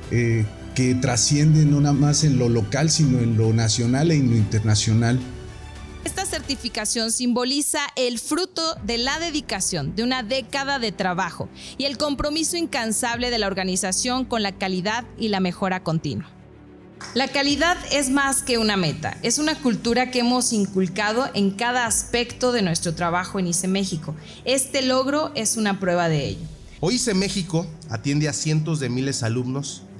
que trasciende no nada más en lo local, sino en lo nacional e en lo internacional. Esta certificación simboliza el fruto de la dedicación de una década de trabajo y el compromiso incansable de la organización con la calidad y la mejora continua. La calidad es más que una meta, es una cultura que hemos inculcado en cada aspecto de nuestro trabajo en ICE México. Este logro es una prueba de ello. Hoy ICE México atiende a cientos de miles de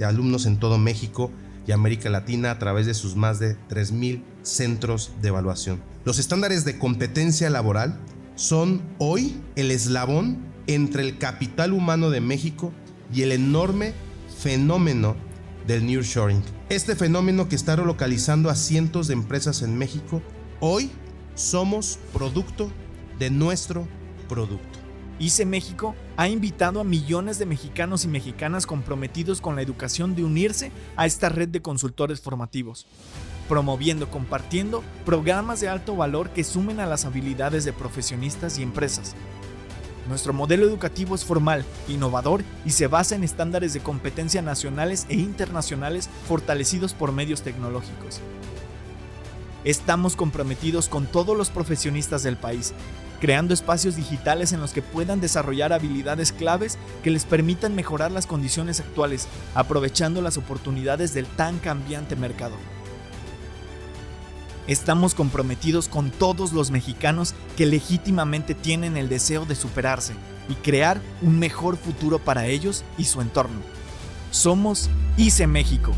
alumnos en todo México y América Latina a través de sus más de 3,000 centros de evaluación. Los estándares de competencia laboral son hoy el eslabón entre el capital humano de México y el enorme fenómeno del nearshoring. Este fenómeno que está relocalizando a cientos de empresas en México, hoy somos producto de nuestro producto. ICE México ha invitado a millones de mexicanos y mexicanas comprometidos con la educación de unirse a esta red de consultores formativos, promoviendo, compartiendo programas de alto valor que sumen a las habilidades de profesionistas y empresas. Nuestro modelo educativo es formal, innovador y se basa en estándares de competencia nacionales e internacionales fortalecidos por medios tecnológicos. Estamos comprometidos con todos los profesionistas del país, creando espacios digitales en los que puedan desarrollar habilidades claves que les permitan mejorar las condiciones actuales, aprovechando las oportunidades del tan cambiante mercado. Estamos comprometidos con todos los mexicanos que legítimamente tienen el deseo de superarse y crear un mejor futuro para ellos y su entorno. Somos ICE México.